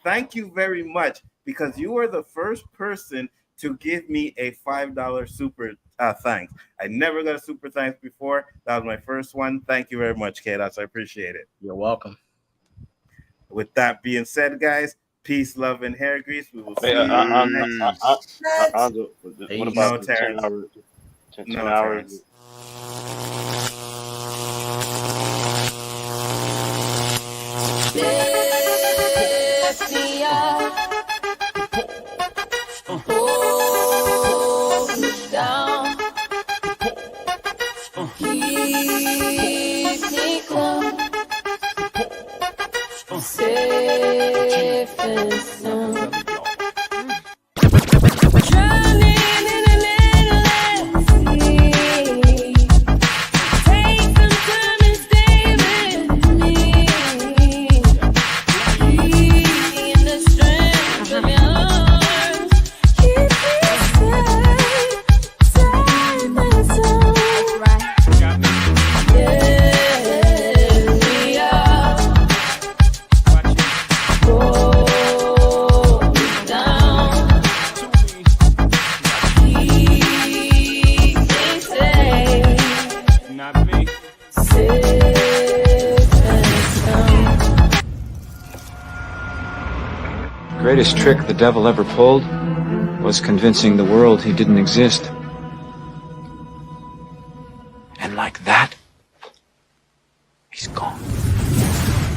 thank you very much, because you were the first person to give me a $5 super thanks. I never got a super thanks before. That was my first one. Thank you very much, K-Dots. I appreciate it. You're welcome. With that being said, guys, peace, love, and hair grease. We will see Hey, you next Anzo, what about the 10 hours? 10 hours? Lift me up, hold me down, keep me close, safe and sound. Drowning in an endless sea. Take some time and stay with me. Lead me in the strength greatest trick the devil ever pulled was convincing the world he didn't exist. And like that,